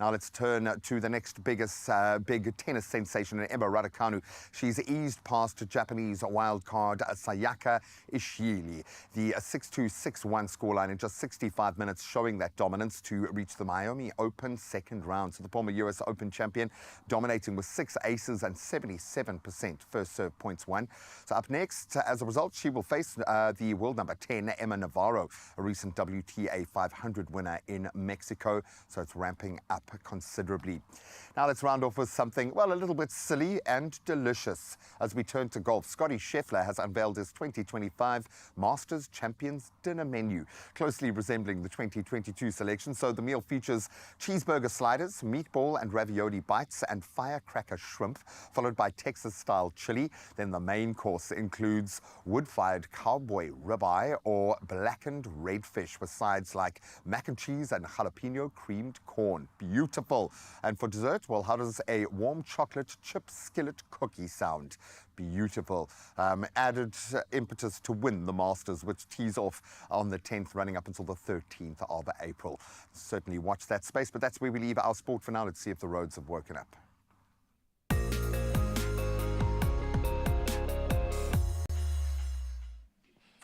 Now let's turn to the next biggest big tennis sensation, Emma Raducanu. She's eased past Japanese wildcard Sayaka Ishii. The 6-2, 6-1 scoreline in just 65 minutes, showing that dominance to reach the Miami Open second round. So the former US Open champion dominating with 6 aces and 77% first serve points won. So up next, as a result, she will face the world number 10, Emma Navarro, a recent WTA 500 winner in Mexico. So it's ramping up considerably. Now let's round off with something, well, a little bit silly and delicious as we turn to golf. Scotty Scheffler has unveiled his 2025 Masters Champions dinner menu, closely resembling the 2022 selection. So the meal features cheeseburger sliders, meatball and ravioli bites, and firecracker shrimp, followed by Texas-style chili. Then the main course includes wood-fired cowboy ribeye or blackened redfish with sides like mac and cheese and jalapeno creamed corn. Beautiful. And for dessert, well, how does a warm chocolate chip skillet cookie sound? Beautiful. Added impetus to win the Masters, which tees off on the 10th, running up until the 13th of April. Certainly watch that space, but that's where we leave our sport for now. Let's see if the roads have woken up.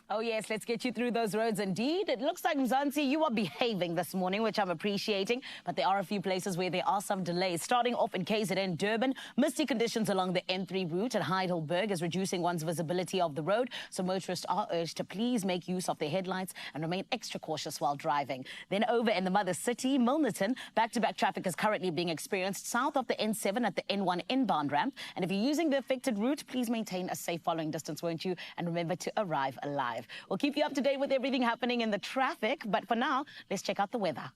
Oh yes, let's get you through those roads indeed. It looks like, Mzansi, you are behaving this morning, which I'm appreciating, but there are a few places where there are some delays. Starting off in KZN, Durban, misty conditions along the N3 route at Heidelberg is reducing one's visibility of the road, so motorists are urged to please make use of their headlights and remain extra cautious while driving. Then over in the mother city, Milnerton, back-to-back traffic is currently being experienced south of the N7 at the N1 inbound ramp, and if you're using the affected route, please maintain a safe following distance, won't you? And remember to arrive alive. We'll keep you up to date with everything happening in the traffic, but for now, let's check out the weather.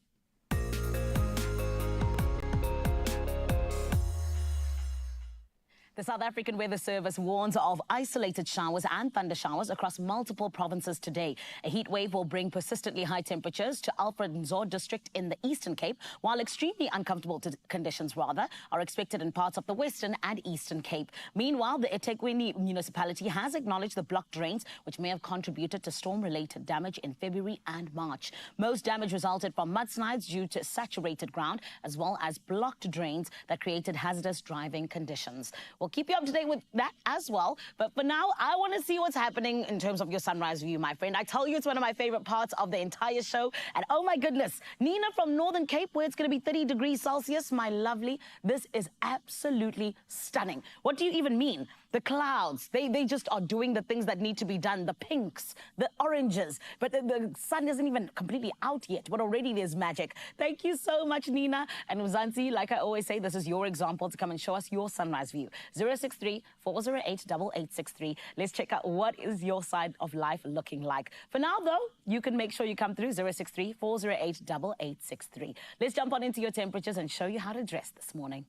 The South African Weather Service warns of isolated showers and thunder showers across multiple provinces today. A heat wave will bring persistently high temperatures to Alfred Nzo district in the Eastern Cape, while extremely uncomfortable conditions, are expected in parts of the Western and Eastern Cape. Meanwhile, the eThekwini municipality has acknowledged the blocked drains, which may have contributed to storm-related damage in February and March. Most damage resulted from mudslides due to saturated ground, as well as blocked drains that created hazardous driving conditions. We'll keep you up to date with that as well. But for now, I want to see what's happening in terms of your sunrise view, my friend. I tell you, it's one of my favorite parts of the entire show. And oh my goodness, Nina from Northern Cape, where it's going to be 30 degrees Celsius, my lovely, this is absolutely stunning. What do you even mean? The clouds, they just are doing the things that need to be done. The pinks, the oranges, but the sun isn't even completely out yet, but already there's magic. Thank you so much, Nina. And Mzansi, like I always say, this is your example to come and show us your sunrise view. 063-408-8863. Let's check out what is your side of life looking like. For now, though, you can make sure you come through 063-408-8863. Let's jump on into your temperatures and show you how to dress this morning.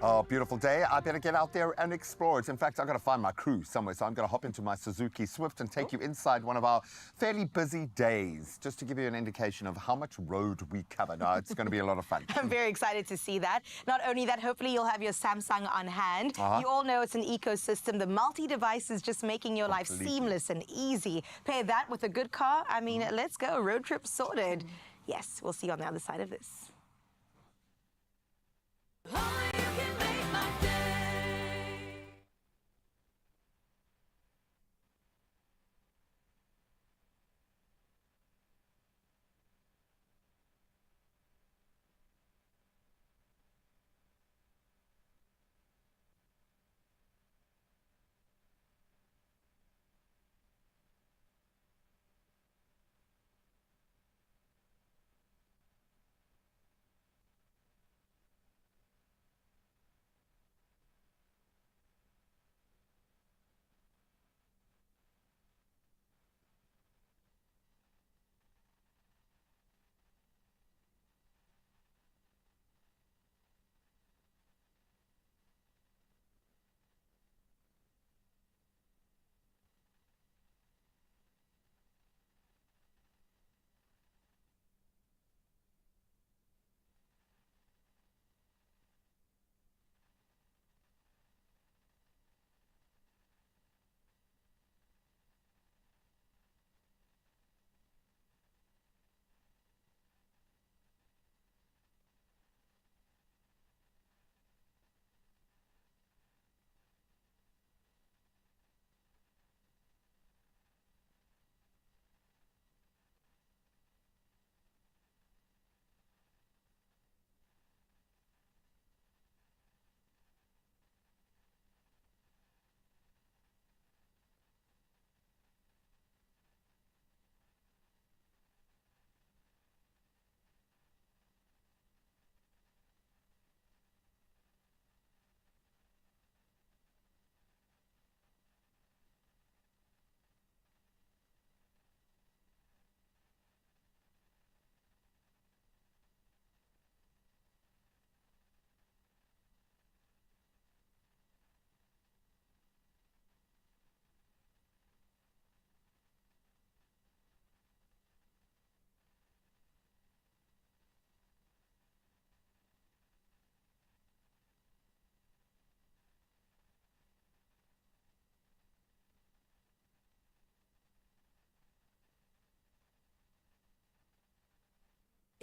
Oh, beautiful day. I better get out there and explore it. In fact, I've got to find my crew somewhere, so I'm going to hop into my Suzuki Swift and take you inside one of our fairly busy days, just to give you an indication of how much road we cover. Now, it's going to be a lot of fun. I'm very excited to see that. Not only that, hopefully you'll have your Samsung on hand. You all know it's an ecosystem. The multi-device is just making your life seamless and easy. Pair that with a good car. I mean, let's go. Road trip sorted. Yes, we'll see you on the other side of this. All you can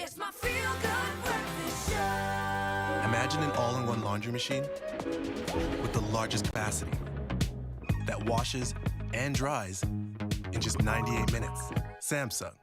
It's my feel-good breakfast show. Imagine an all-in-one laundry machine with the largest capacity that washes and dries in just 98 minutes. Samsung.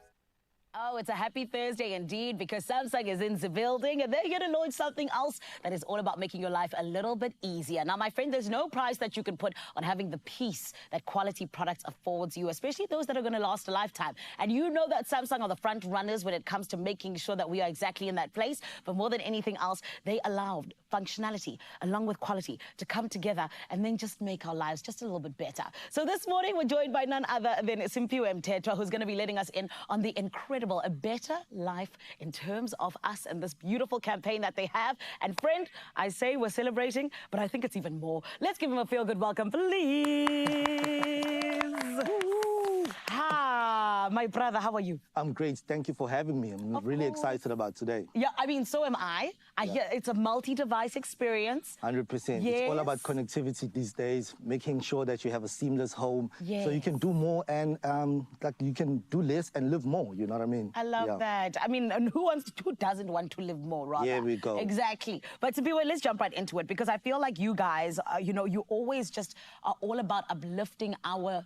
Oh, it's a happy Thursday indeed, because Samsung is in the building and they're here to launch something else that is all about making your life a little bit easier. Now, my friend, there's no price that you can put on having the peace that quality products affords you, especially those that are going to last a lifetime. And you know that Samsung are the front runners when it comes to making sure that we are exactly in that place. But more than anything else, they allowed functionality along with quality to come together and then just make our lives just a little bit better. So this morning, we're joined by none other than Simpiwe Mthethwa, who's going to be letting us in on the incredible A Better Life in terms of us and this beautiful campaign that they have. And friend, I say we're celebrating, but I think it's even more. Let's give him a feel-good welcome, please. My brother, how are you? I'm great. Thank you for having me. I'm really excited about today. Yeah, I mean, so am I. I hear it's a multi-device experience. 100%. Yes. It's all about connectivity these days, making sure that you have a seamless home. Yes. So you can do more and like you can do less and live more, you know what I mean? I love that. I mean, and who doesn't want to live more, rather? Here we go. Exactly. But Simpiwe, let's jump right into it, because I feel like you guys, you know, you always just are all about uplifting our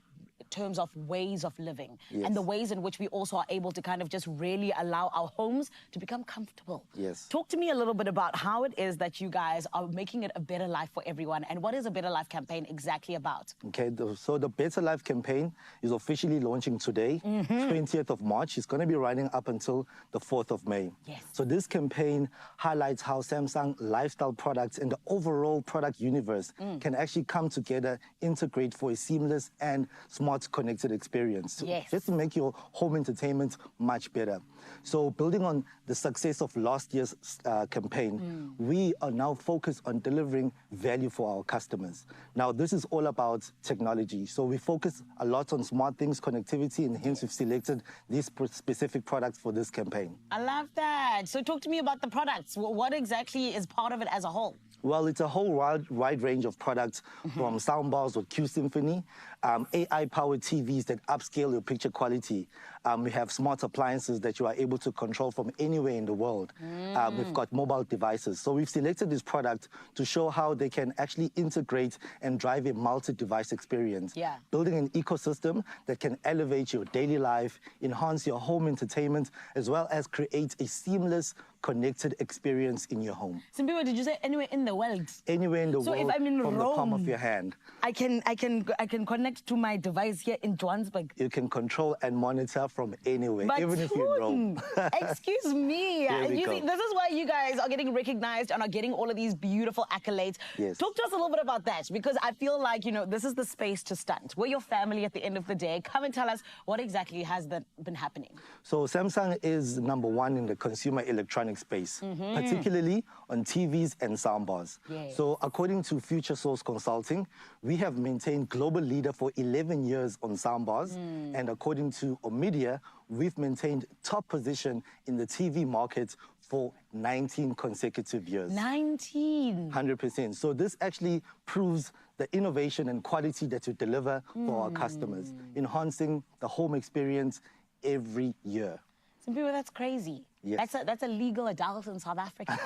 terms of ways of living, Yes. and the ways in which we also are able to kind of just really allow our homes to become comfortable. Yes. Talk to me a little bit about how it is that you guys are making it a better life for everyone, and what is a Better Life campaign exactly about? Okay, so the Better Life campaign is officially launching today, 20th of March. It's going to be running up until the 4th of May. Yes. So this campaign highlights how Samsung lifestyle products and the overall product universe can actually come together, integrate for a seamless and smart connected experience. Yes. Just to make your home entertainment much better. So building on the success of last year's campaign, we are now focused on delivering value for our customers. Now, this is all about technology. So we focus a lot on smart things, connectivity, and hence we've selected these specific products for this campaign. I love that. So talk to me about the products. What exactly is part of it as a whole? Well, it's a whole wide range of products, from soundbars with Q Symphony, AI-powered TVs that upscale your picture quality. We have smart appliances that you are able to control from anywhere in the world. We've got mobile devices. So we've selected this product to show how they can actually integrate and drive a multi-device experience. Yeah. Building an ecosystem that can elevate your daily life, enhance your home entertainment, as well as create a seamless, connected experience in your home. Simpiwe, did you say anywhere in the world? Anywhere in the So world, if I'm in from the palm of Rome, your hand. I can connect to my device here in Johannesburg. You can control and monitor from anywhere, even if you're in Rome. Excuse me. Here we You go. see, this is why you guys are getting recognized and are getting all of these beautiful accolades. Yes. Talk to us a little bit about that, because I feel like, you know, this is the space to stunt. We're your family at the end of the day. Come and tell us what exactly has been happening. So Samsung is #1 in the consumer electronics space, particularly on TVs and soundbars. Yes. So according to Future Source Consulting, we have maintained global leader for 11 years on soundbars. And according to Omidia, we've maintained top position in the TV market for 19 consecutive years. 19. 100%. So this actually proves the innovation and quality that we deliver for our customers, enhancing the home experience every year. Simpiwe, that's crazy. Yes. That's a legal adult in South Africa.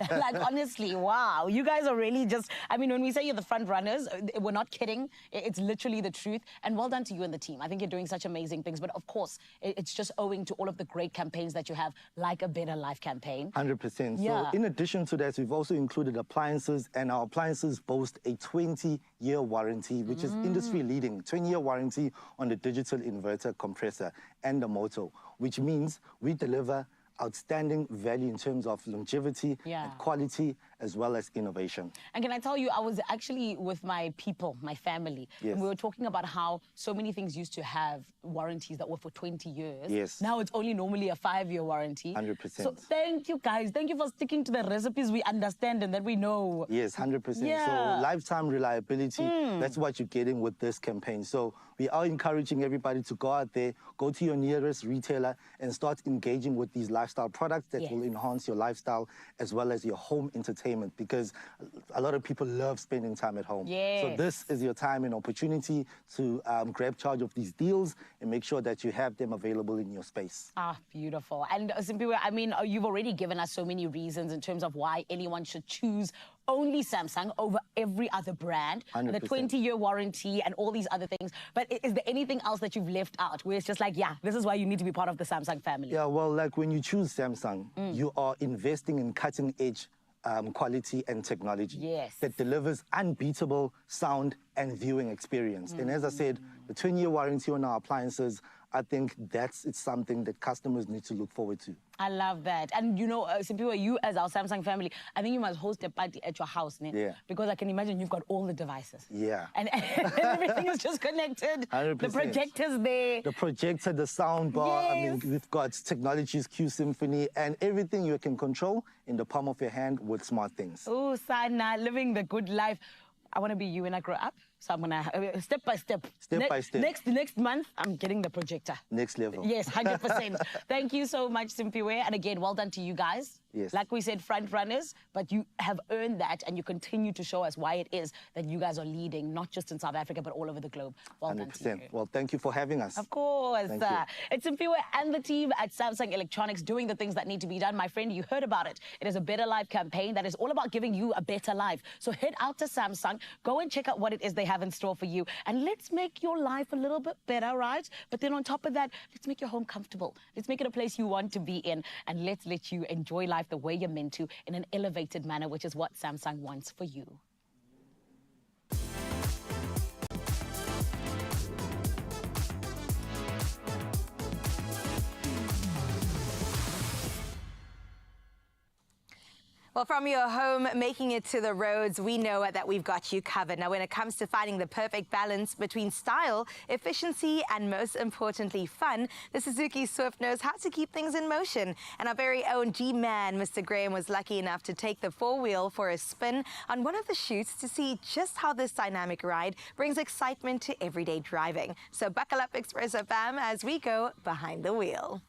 Like, honestly, wow. You guys are really just, I mean, when we say you're the front runners, we're not kidding. It's literally the truth. And well done to you and the team. I think you're doing such amazing things. But of course, it's just owing to all of the great campaigns that you have, like a Better Life campaign. 100%. Yeah. So in addition to that, we've also included appliances, and our appliances boast a 20-year warranty, which is industry leading. 20-year warranty on the digital inverter, compressor, and the motor, which means we deliver outstanding value in terms of longevity, Yeah. and quality, as well as innovation. And can I tell you, I was actually with my people, my family, Yes. and we were talking about how so many things used to have warranties that were for 20 years. Yes. Now it's only normally a 5-year warranty. 100%. So thank you, guys. Thank you for sticking to the recipes we understand and that we know. Yes, 100%. Yeah. So lifetime reliability, that's what you're getting with this campaign. So we are encouraging everybody to go out there, go to your nearest retailer and start engaging with these lifestyle products that Yes. will enhance your lifestyle as well as your home entertainment entertainment, because a lot of people love spending time at home. Yes. So this is your time and opportunity to grab charge of these deals and make sure that you have them available in your space. Ah, beautiful. And Simpiwe, I mean, you've already given us so many reasons in terms of why anyone should choose only Samsung over every other brand, 100%. the 20-year warranty and all these other things. But is there anything else that you've left out where it's just like, yeah, this is why you need to be part of the Samsung family? Yeah, well, like when you choose Samsung, you are investing in cutting-edge quality and technology that delivers unbeatable sound and viewing experience. And as I said, the 20-year warranty on our appliances, I think it's something that customers need to look forward to. I love that. And you know, Simpiwe, you as our Samsung family, I think you must host a party at your house, né? Yeah. Because I can imagine you've got all the devices. Yeah. And everything is just connected. 100%. The projector's there. The projector, the sound bar. I mean, we've got technologies, Q Symphony, and everything you can control in the palm of your hand with smart things. Oh, Sana, living the good life. I want to be you when I grow up. So I'm going to, step by step. Step by step. Next month, I'm getting the projector. Next level. Yes, 100%. Thank you so much, Simpiwe. And again, well done to you guys. Yes. Like we said, front runners, but you have earned that, and you continue to show us why it is that you guys are leading, not just in South Africa, but all over the globe. Well 100%. done to you. Well, thank you for having us. Of course. Thank you. It's Simpiwe and the team at Samsung Electronics doing the things that need to be done. My friend, you heard about it. It is a Better Life campaign that is all about giving you a better life. So head out to Samsung, go and check out what it is they have in store for you, and let's make your life a little bit better, right? But then on top of that, let's make your home comfortable. Let's make it a place you want to be in, and let's let you enjoy life the way you're meant to, in an elevated manner, which is what Samsung wants for you. Well, from your home, making it to the roads, we know that we've got you covered. Now, when it comes to finding the perfect balance between style, efficiency, and most importantly, fun, the Suzuki Swift knows how to keep things in motion. And our very own G-Man, Mr. Graham, was lucky enough to take the four-wheel for a spin on one of the shoots to see just how this dynamic ride brings excitement to everyday driving. So buckle up, Expresso fam, as we go behind the wheel.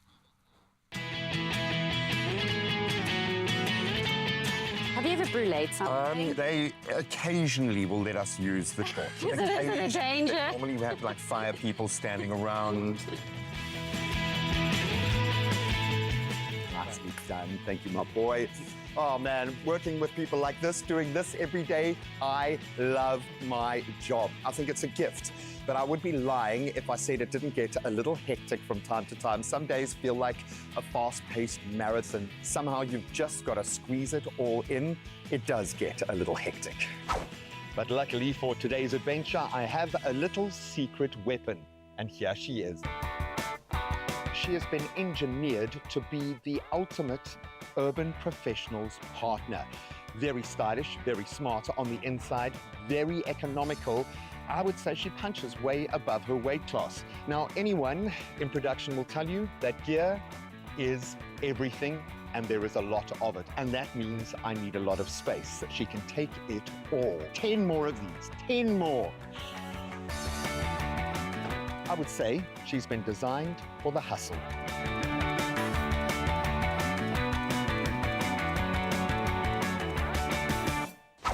Have you ever bruleed something? They occasionally will let us use the torch. Is it a danger? Normally we have like fire people standing around. Nicely done. Thank you, my boy. Oh man, working with people like this, doing this every day, I love my job. I think it's a gift. But I would be lying if I said it didn't get a little hectic from time to time. Some days feel like a fast-paced marathon. Somehow you've just got to squeeze it all in. It does get a little hectic. But luckily for today's adventure, I have a little secret weapon. And here she is. She has been engineered to be the ultimate urban professional's partner. Very stylish, very smart on the inside, very economical. I would say she punches way above her weight class. Now, anyone in production will tell you that gear is everything, and there is a lot of it. And that means I need a lot of space. She can take it all. 10 more of these, 10 more. I would say she's been designed for the hustle.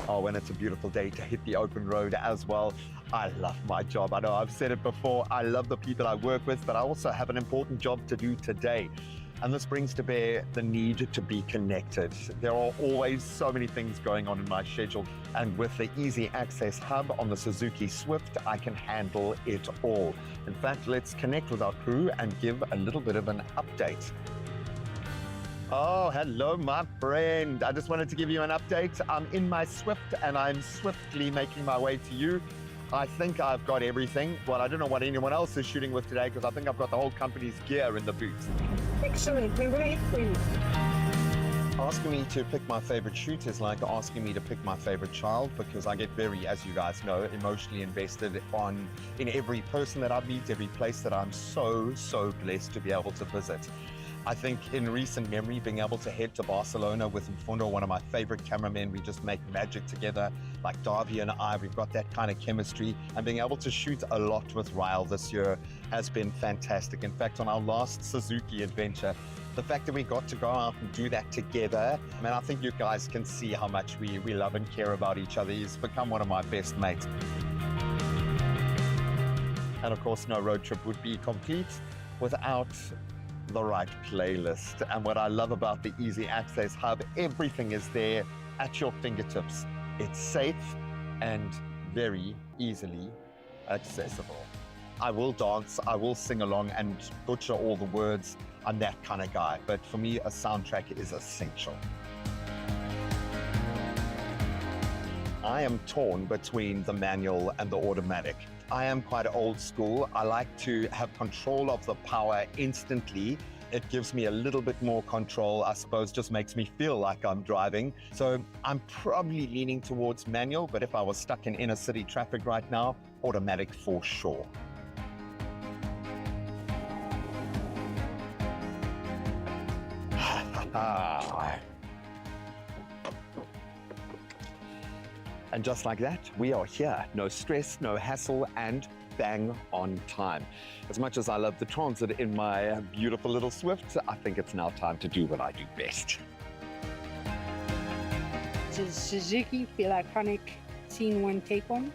Oh, and it's a beautiful day to hit the open road as well. I love my job. I know I've said it before. I love the people I work with, but I also have an important job to do today. And this brings to bear the need to be connected. There are always so many things going on in my schedule. And with the Easy Access Hub on the Suzuki Swift, I can handle it all. In fact, let's connect with our crew and give a little bit of an update. Oh, hello, my friend. I just wanted to give you an update. I'm in my Swift and I'm swiftly making my way to you. I think I've got everything. Well, I don't know what anyone else is shooting with today because I think I've got the whole company's gear in the boots. Excellent, we're ready for you. Asking me to pick my favorite shoot is like asking me to pick my favorite child because I get very, as you guys know, emotionally invested in every person that I meet, every place that I'm so blessed to be able to visit. I think in recent memory, being able to head to Barcelona with Mfundo, one of my favorite cameramen, we just make magic together. Like Darby and I, we've got that kind of chemistry. And being able to shoot a lot with Ryle this year has been fantastic. In fact, on our last Suzuki adventure, the fact that we got to go out and do that together, I think you guys can see how much we love and care about each other. He's become one of my best mates. And of course, no road trip would be complete without the right playlist. And what I love about the Easy Access Hub, everything is there at your fingertips. It's safe and very easily accessible. I will dance, I will sing along and butcher all the words. I'm that kind of guy, but for me, a soundtrack is essential. I am torn between the manual and the automatic. I am quite old school. I like to have control of the power instantly. It gives me a little bit more control, I suppose, just makes me feel like I'm driving. So I'm probably leaning towards manual, but if I was stuck in inner city traffic right now, automatic for sure. And just like that, we are here. No stress, no hassle, and bang on time. As much as I love the transit in my beautiful little Swift, I think it's now time to do what I do best. Does Suzuki feel iconic? Scene one, take one?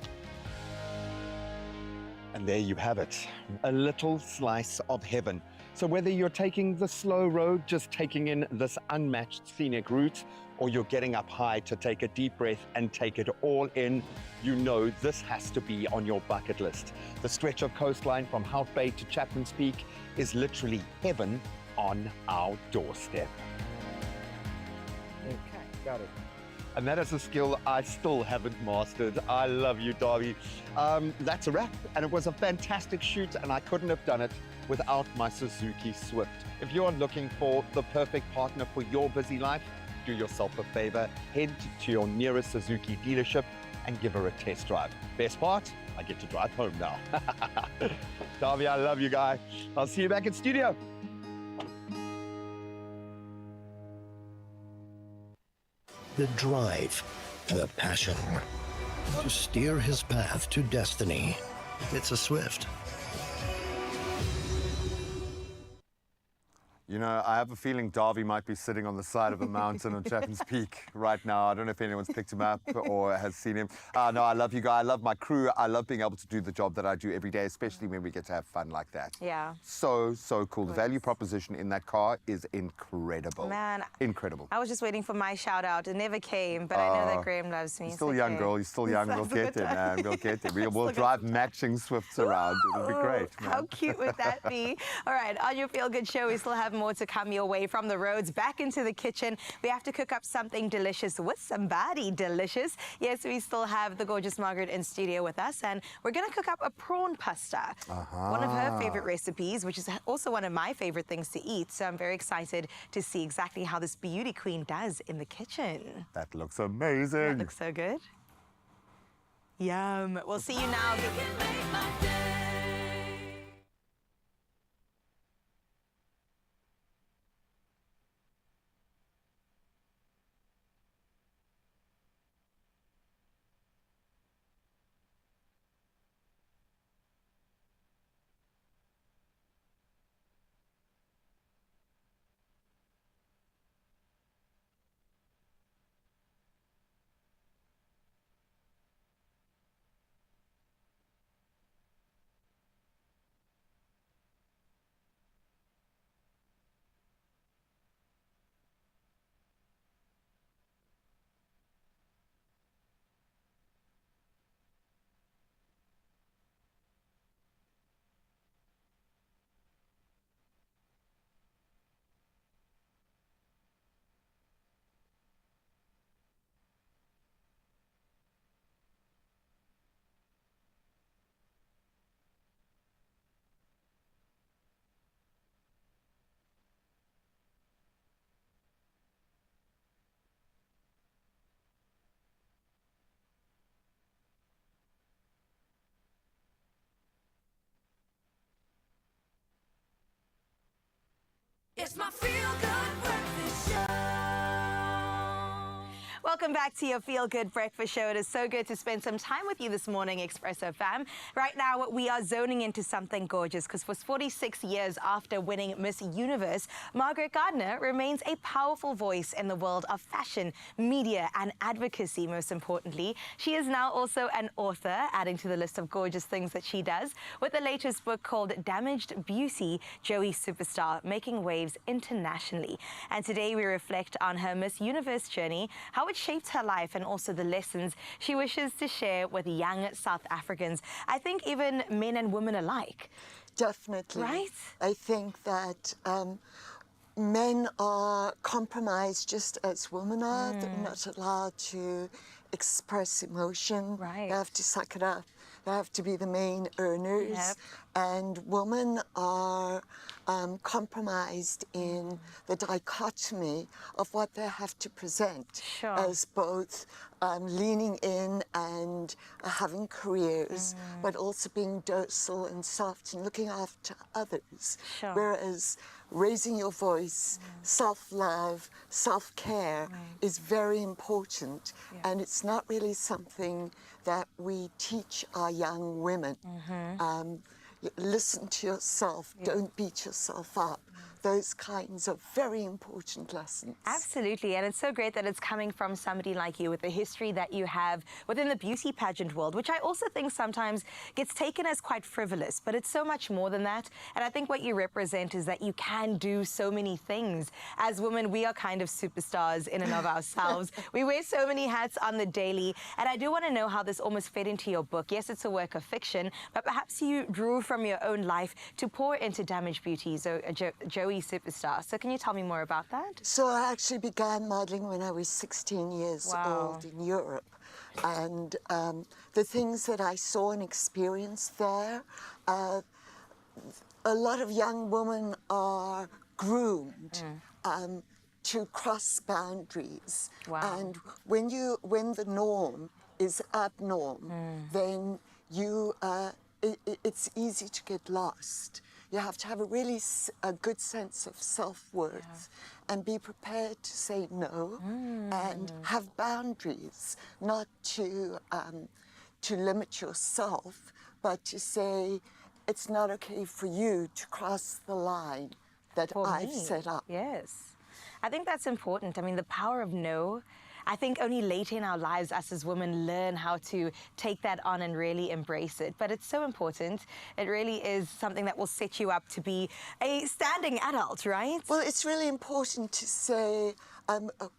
And there you have it, a little slice of heaven. So whether you're taking the slow road, just taking in this unmatched scenic route, or you're getting up high to take a deep breath and take it all in, you know this has to be on your bucket list. The stretch of coastline from Hout Bay to Chapman's Peak is literally heaven on our doorstep. Okay, got it. And that is a skill I still haven't mastered. I love you, Darby. That's a wrap, and it was a fantastic shoot, and I couldn't have done it without my Suzuki Swift. If you're looking for the perfect partner for your busy life, do yourself a favor, head to your nearest Suzuki dealership and give her a test drive. Best part, I get to drive home now. Darby, I love you, guy. I'll see you back in studio. The drive, the passion, to steer his path to destiny. It's a Swift. You know, I have a feeling Darby might be sitting on the side of a mountain on Chapman's Peak right now. I don't know if anyone's picked him up or has seen him. No, I love you guys. I love my crew. I love being able to do the job that I do every day, especially when we get to have fun like that. Yeah. So cool. The value proposition in that car is incredible. Man. Incredible. I was just waiting for my shout out. It never came, but I know that Graham loves me. You're still young, girl. You're still young. We'll get there, man. We'll get there. We'll drive matching Swifts around. It'll be great, man. How cute would that be? All right, on your Feel Good show, we still have more to come your way from the roads back into the kitchen. We have to cook up something delicious with somebody delicious. Yes, we still have the gorgeous Margaret in studio with us, and we're going to cook up a prawn pasta. One of her favorite recipes, which is also one of my favorite things to eat. So I'm very excited to see exactly how this beauty queen does in the kitchen. That looks amazing. That looks so good. Yum. We'll see you now. It's my feel-good breakfast show. Welcome back to your Feel Good Breakfast Show. It is so good to spend some time with you this morning, Expresso fam. Right now, we are zoning into something gorgeous because for 46 years after winning Miss Universe, Margaret Gardiner remains a powerful voice in the world of fashion, media, and advocacy, most importantly. She is now also an author, adding to the list of gorgeous things that she does, with the latest book called Damaged Beauty, Joey Superstar, making waves internationally. And today we reflect on her Miss Universe journey, how it shaped her life, and also the lessons she wishes to share with young South Africans. I think even men and women alike. Definitely. Right? I think that men are compromised just as women are. They're not allowed to express emotion. Right. They have to suck it up. They have to be the main earners. Yep. And women are compromised in the dichotomy of what they have to present as both leaning in and having careers, but also being docile and soft and looking after others. Whereas raising your voice, self-love, self-care is very important, and it's not really something that we teach our young women. Listen to yourself, don't beat yourself up. Those kinds of very important lessons. Absolutely, and it's so great that it's coming from somebody like you with the history that you have within the beauty pageant world, which I also think sometimes gets taken as quite frivolous, but it's so much more than that. And I think what you represent is that you can do so many things. As women, we are kind of superstars in and of ourselves. We wear so many hats on the daily, and I do want to know how this almost fed into your book. Yes, it's a work of fiction, but perhaps you drew from your own life to pour into Damaged Beauty, so Joey Superstar. So can you tell me more about that? So I actually began modeling when I was 16 years old in Europe. And the things that I saw and experienced there, a lot of young women are groomed to cross boundaries. And when the norm is abnorm, then it's easy to get lost. You have to have a good sense of self-worth and be prepared to say no and have boundaries, not to limit yourself, but to say it's not okay for you to cross the line that I've set up. Yes. I think that's important. I mean, the power of no. I think only later in our lives, us as women learn how to take that on and really embrace it. But it's so important. It really is something that will set you up to be a standing adult, right? Well, it's really important to say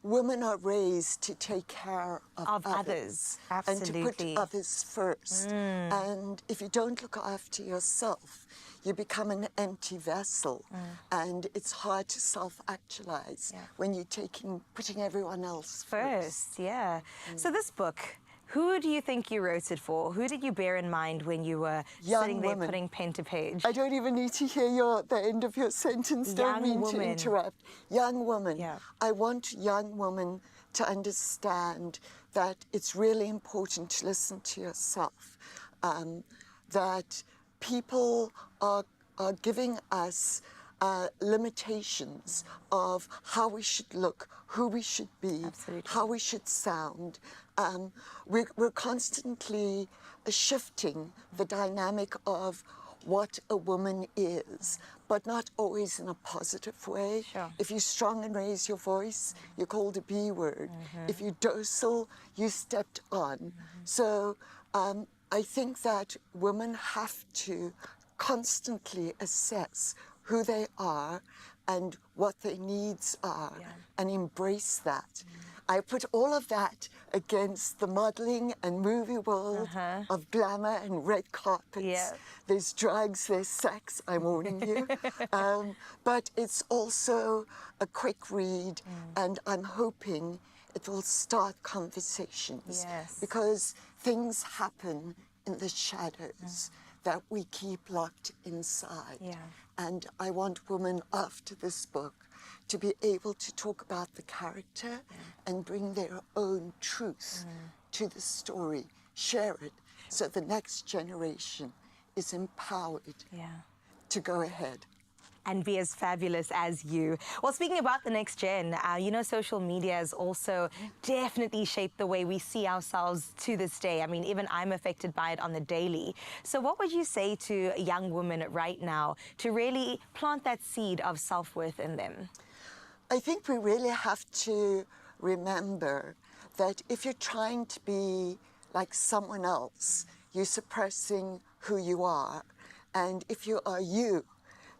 women are raised to take care of others. Absolutely. And to put others first. And if you don't look after yourself, you become an empty vessel, and it's hard to self-actualize when you're putting everyone else first. So this book, who do you think you wrote it for? Who did you bear in mind when you were sitting there putting pen to page? I don't even need to hear the end of your sentence. Don't mean to interrupt. Young woman. I want young women to understand that it's really important to listen to yourself, that people are giving us limitations of how we should look, who we should be, how we should sound. We're constantly shifting the dynamic of what a woman is, but not always in a positive way. If you're strong and raise your voice, you're called a B word. If you're docile, you stepped on. So I think that women have to constantly assess who they are and what their needs are and embrace that. I put all of that against the modeling and movie world of glamour and red carpets. There's drugs, there's sex, I'm warning you. But it's also a quick read, and I'm hoping it will start conversations. Because things happen in the shadows that we keep locked inside. And I want women after this book to be able to talk about the character and bring their own truth to the story, share it, so the next generation is empowered to go ahead. and be as fabulous as you. Well, speaking about the next gen, you know, social media has also definitely shaped the way we see ourselves to this day. I mean, even I'm affected by it on the daily. So what would you say to young women right now to really plant that seed of self-worth in them? I think we really have to remember that if you're trying to be like someone else, you're suppressing who you are. And if you are you,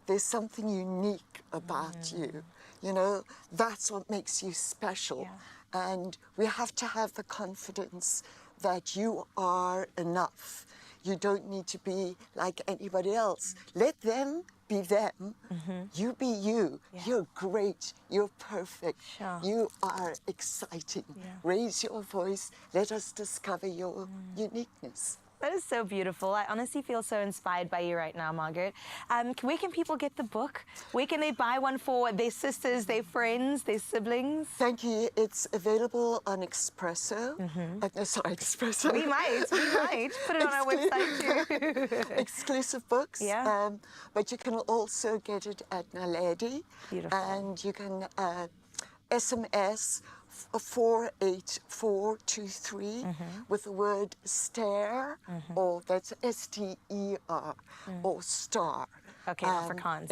there's something unique about you. You know, that's what makes you special. And we have to have the confidence that you are enough. You don't need to be like anybody else. Let them be them. You be you. You're great. You're perfect. You are exciting. Raise your voice. Let us discover your uniqueness. That is so beautiful. I honestly feel so inspired by you right now, Margaret. Where can people get the book? Where can they buy one for their sisters, their friends, their siblings? Thank you. It's available on Expresso. Sorry, Expresso. We might put it on our website too. Exclusive books. But you can also get it at Naledi. Beautiful. And you can SMS 48423 with the word stare, or that's S-T-E-R, or star. Okay, Afrikaans,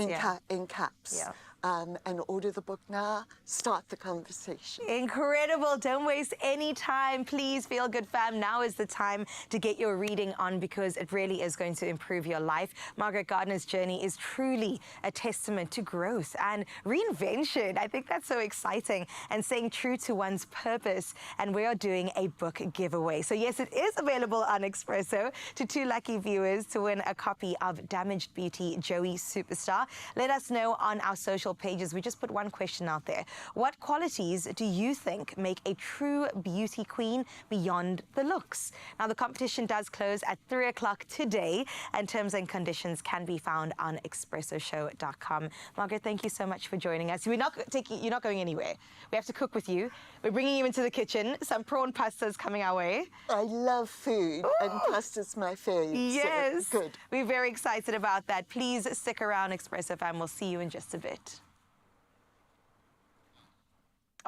in caps. And order the book now. Start the conversation. Incredible. Don't waste any time. Please, Feel Good Fam, now is the time to get your reading on, because it really is going to improve your life. Margaret Gardiner's journey is truly a testament to growth and reinvention. I think that's so exciting, and staying true to one's purpose. And we are doing a book giveaway. So yes, it is available on Expresso to 2 lucky viewers to win a copy of Damaged Beauty Joey Superstar. Let us know on our social pages. We just put one question out there. What qualities do you think make a true beauty queen beyond the looks? Now, the competition does close at 3 o'clock today, and terms and conditions can be found on expressoshow.com. Margaret, thank you so much for joining us. You're not going anywhere. We have to cook with you. We're bringing you into the kitchen. Some prawn pasta is coming our way. I love food, and pasta's my favorite. Yes. So good. We're very excited about that. Please stick around, Expresso fam. We'll see you in just a bit.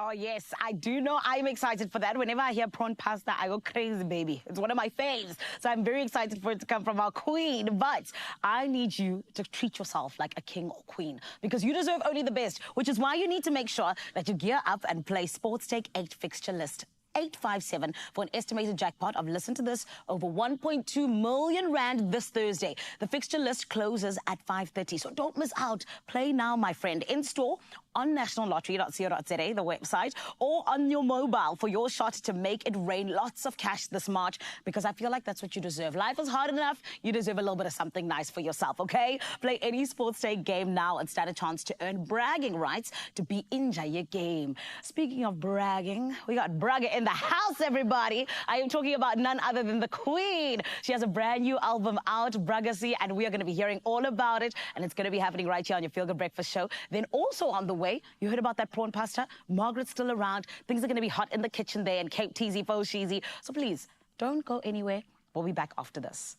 Oh, yes, I do know I'm excited for that. Whenever I hear prawn pasta, I go crazy, baby. It's one of my faves. So I'm very excited for it to come from our queen. But I need you to treat yourself like a king or queen, because you deserve only the best, which is why you need to make sure that you gear up and play Sports Take 8 fixture list 857 for an estimated jackpot of, listen to this, over 1.2 million rand this Thursday. The fixture list closes at 5:30, so don't miss out. Play now, my friend, in store, on nationallottery.co.za, the website, or on your mobile for your shot to make it rain lots of cash this March, because I feel like that's what you deserve. Life is hard enough. You deserve a little bit of something nice for yourself, okay? Play any Sports Day game now and stand a chance to earn bragging rights to be in your game. Speaking of bragging, we got Bragger in the house, everybody. I am talking about none other than the Queen. She has a brand new album out, Bragacy, and we are going to be hearing all about it, and it's going to be happening right here on your Feel Good Breakfast show. Then also on the way, you heard about that prawn pasta? Margaret's still around. Things are going to be hot in the kitchen there in Cape Teasy, Faux Sheezy. So please, don't go anywhere. We'll be back after this.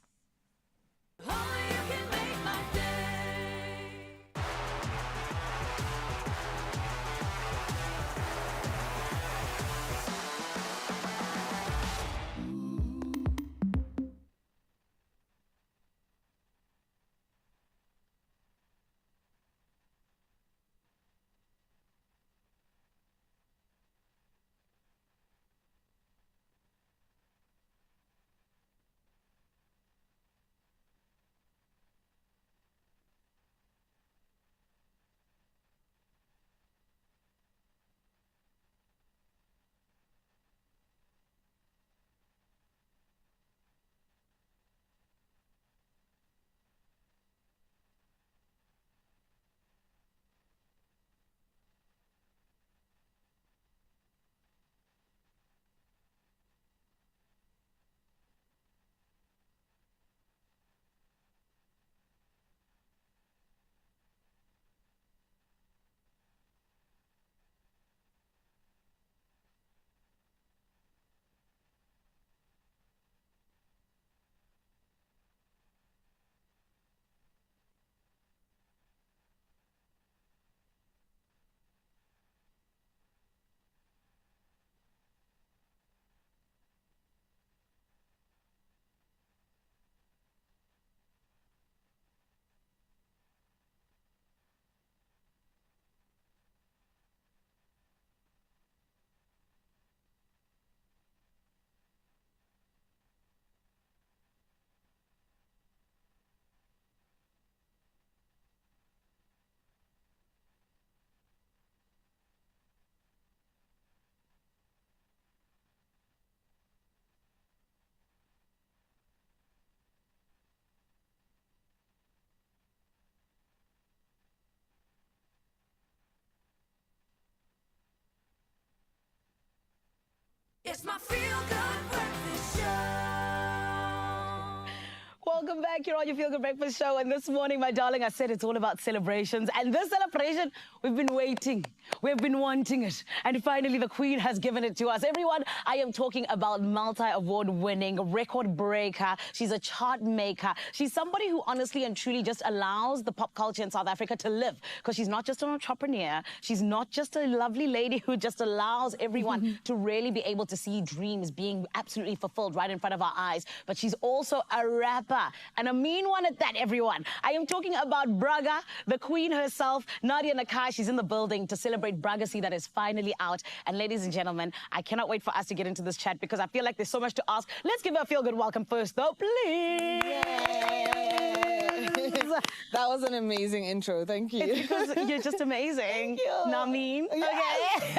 It's my feel-good breakfast show. Welcome back here on your Feel Good Breakfast Show. And this morning, my darling, I said it's all about celebrations. And this celebration, we've been waiting. We've been wanting it. And finally, the Queen has given it to us. Everyone, I am talking about multi-award winning, record breaker. She's a chart maker. She's somebody who honestly and truly just allows the pop culture in South Africa to live. Because she's not just an entrepreneur. She's not just a lovely lady who just allows everyone to really be able to see dreams being absolutely fulfilled right in front of our eyes. But she's also a rapper. And a mean one at that, everyone. I am talking about Braga, the Queen herself, Nadia Nakai. She's in the building to celebrate Bragacy that is finally out. And ladies and gentlemen, I cannot wait for us to get into this chat because I feel like there's so much to ask. Let's give her a feel-good welcome first, though, please. That was an amazing intro. Thank you. It's because you're just amazing. Thank you. Namin. Yes.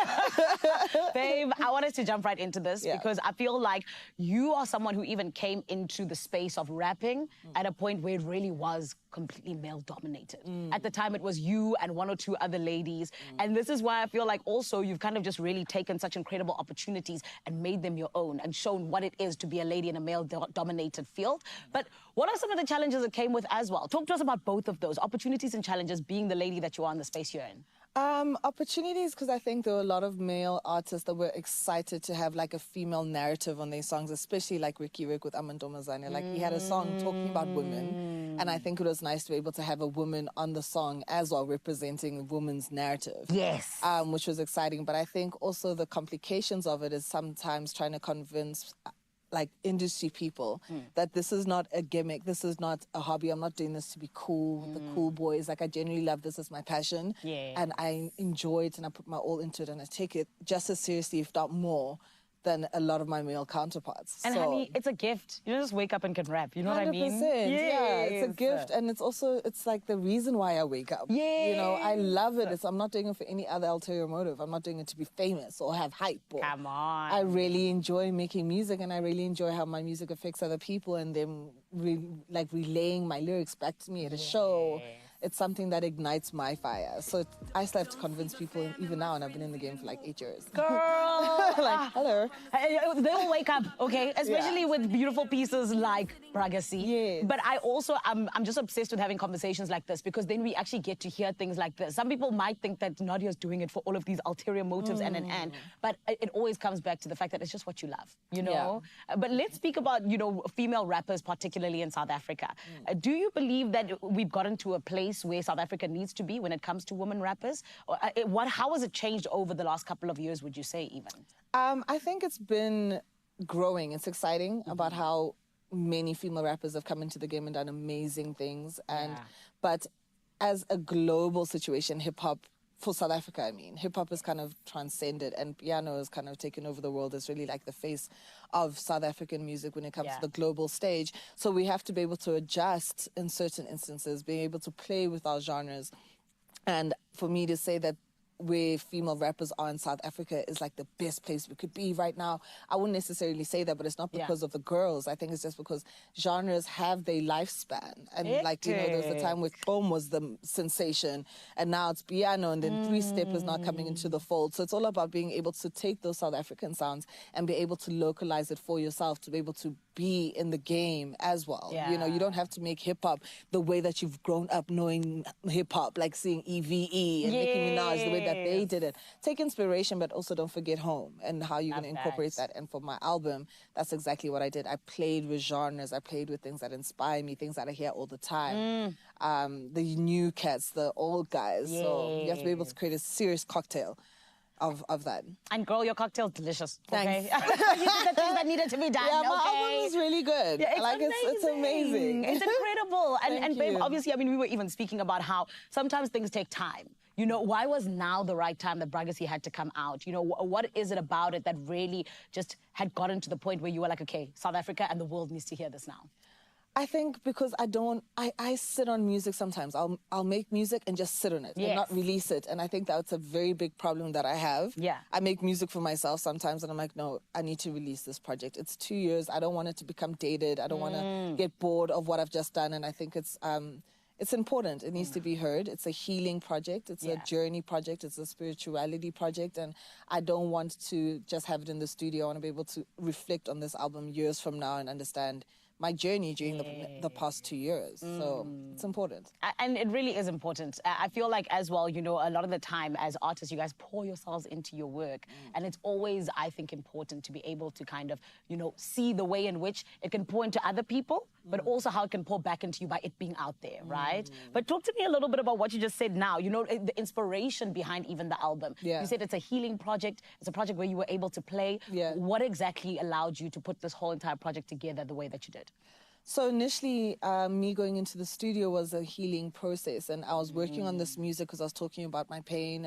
Okay. Babe, I want us to jump right into this because I feel like you are someone who even came into the space of rapping at a point where it really was completely male-dominated. At the time, it was you and one or two other ladies. And this is why I feel like also you've kind of just really taken such incredible opportunities and made them your own and shown what it is to be a lady in a male-dominated field. But what are some of the challenges that came with as well? Talk to us about both of those, opportunities and challenges, being the lady that you are in the space you're in. Opportunities, because I think there were a lot of male artists that were excited to have like a female narrative on their songs, especially like Ricky Rick with Amantombazane. Like he had a song talking about women, and I think it was nice to be able to have a woman on the song as well, representing a woman's narrative. Yes. Which was exciting. But I think also the complications of it is sometimes trying to convince like industry people that this is not a gimmick, this is not a hobby. I'm not doing this to be cool, the cool boys. Like I genuinely love this as my passion, and I enjoy it and I put my all into it and I take it just as seriously, if not more, than a lot of my male counterparts. And honey, it's a gift. You don't just wake up and can rap, you know what I mean? 100%, yeah, it's a gift, and it's like the reason why I wake up. You know, I love it. I'm not doing it for any other ulterior motive. I'm not doing it to be famous or have hype. Come on. I really enjoy making music, and I really enjoy how my music affects other people and them relaying my lyrics back to me at a show. It's something that ignites my fire. So I still have to convince people even now, and I've been in the game for like 8 years. Girl! Like, hello. They'll wake up, okay? Especially with beautiful pieces like Bragacy. Yes. But I also, I'm just obsessed with having conversations like this because then we actually get to hear things like this. Some people might think that Nadia's doing it for all of these ulterior motives and. But it always comes back to the fact that it's just what you love, you know? But let's speak about, you know, female rappers, particularly in South Africa. Do you believe that we've gotten to a place where South Africa needs to be when it comes to women rappers? Or, how has it changed over the last couple of years, would you say, even? I think it's been growing. It's exciting about how many female rappers have come into the game and done amazing things. But as a global situation, hip-hop, for South Africa, I mean, hip-hop has kind of transcended, and piano has kind of taken over the world. It's really like the face of South African music when it comes to the global stage. So we have to be able to adjust in certain instances, being able to play with our genres. And for me to say that where female rappers are in South Africa is like the best place we could be right now, I wouldn't necessarily say that, but it's not because of the girls. I think it's just because genres have their lifespan. And like, you know, there was a time where boom was the sensation, and now it's piano, and then three-step is now coming into the fold. So it's all about being able to take those South African sounds and be able to localize it for yourself, to be able to be in the game as well. You know, you don't have to make hip-hop the way that you've grown up knowing hip-hop, like seeing EVE and Nicki Minaj, the way that they did it. Take inspiration, but also don't forget home and how you're going to incorporate that. And for my album, that's exactly what I did. I played with genres. I played with things that inspire me, things that I hear all the time. The new cats, the old guys. So you have to be able to create a serious cocktail of that. And girl, your cocktail's delicious. Thanks. Okay? You did the things that needed to be done. Yeah, my album is really good. Yeah, it's amazing. It's incredible. And babe, you. obviously, I mean, we were even speaking about how sometimes things take time. You know, why was now the right time that Bragacy had to come out? You know, what is it about it that really just had gotten to the point where you were like, okay, South Africa and the world needs to hear this now? I think because I sit on music sometimes. I'll make music and just sit on it and not release it. And I think that's a very big problem that I have. I make music for myself sometimes and I'm like, no, I need to release this project. It's 2 years. I don't want it to become dated. I don't want to get bored of what I've just done. And I think it's it's important. It needs to be heard. It's a healing project. It's a journey project. It's a spirituality project. And I don't want to just have it in the studio. I want to be able to reflect on this album years from now and understand my journey during the past 2 years. So it's important. And it really is important. I feel like as well, you know, a lot of the time as artists, you guys pour yourselves into your work. And it's always, I think, important to be able to kind of, you know, see the way in which it can pour into other people, but also how it can pour back into you by it being out there, right? But talk to me a little bit about what you just said now, you know, the inspiration behind even the album. You said it's a healing project. It's a project where you were able to play. What exactly allowed you to put this whole entire project together the way that you did? So initially, me going into the studio was a healing process, and I was working on this music because I was talking about my pain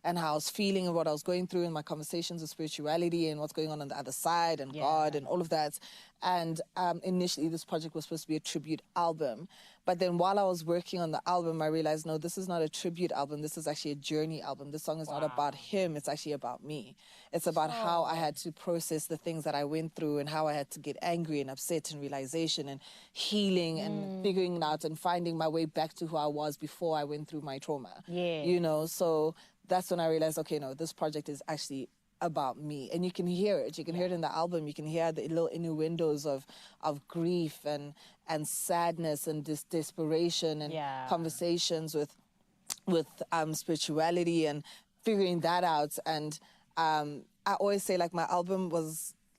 and how I was feeling and what I was going through in my conversations with spirituality and what's going on the other side and God and all of that. And initially, this project was supposed to be a tribute album. But then while I was working on the album, I realized, no, this is not a tribute album. This is actually a journey album. This song is not about him. It's actually about me. It's about how I had to process the things that I went through and how I had to get angry and upset and realization and healing and figuring it out and finding my way back to who I was before I went through my trauma. You know, so that's when I realized, okay, no, this project is actually about me. And you can hear it. You can hear it in the album. You can hear the little innuendos of grief and sadness and desperation and conversations with spirituality and figuring that out. And I always say, like, my album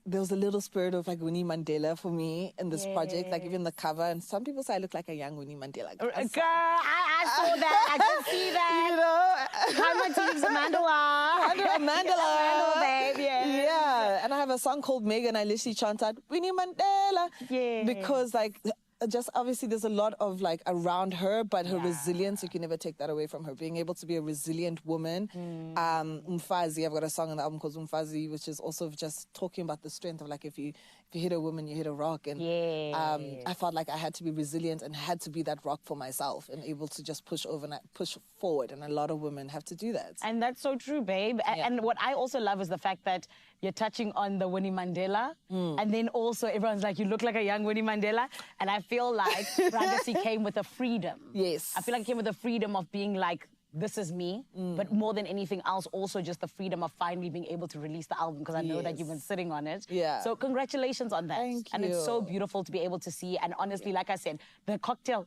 there was a little spirit of like Winnie Mandela for me in this project, like even the cover. And some people say I look like a young Winnie Mandela. Girl, I saw that. I can see that. You know? Hi, my team's Mandela, babe. Yeah. And I have a song called Megan. I literally chant out Winnie Mandela. Because like, just obviously there's a lot of like around her, but her resilience, you can never take that away from her. Being able to be a resilient woman. Umfazi, I've got a song on the album called Umfazi, which is also just talking about the strength of like, if you hit a woman, you hit a rock. And I felt like I had to be resilient and had to be that rock for myself and able to just push over and push forward. And a lot of women have to do that. And that's so true, babe. And what I also love is the fact that you're touching on the Winnie Mandela. And then also everyone's like, you look like a young Winnie Mandela. And I feel like Ragasi came with a freedom. Yes. I feel like it came with the freedom of being like, this is me, but more than anything else, also just the freedom of finally being able to release the album, because I know that you've been sitting on it. So congratulations on that. Thank and you. it's so beautiful to be able to see. And honestly, like I said, the cocktail,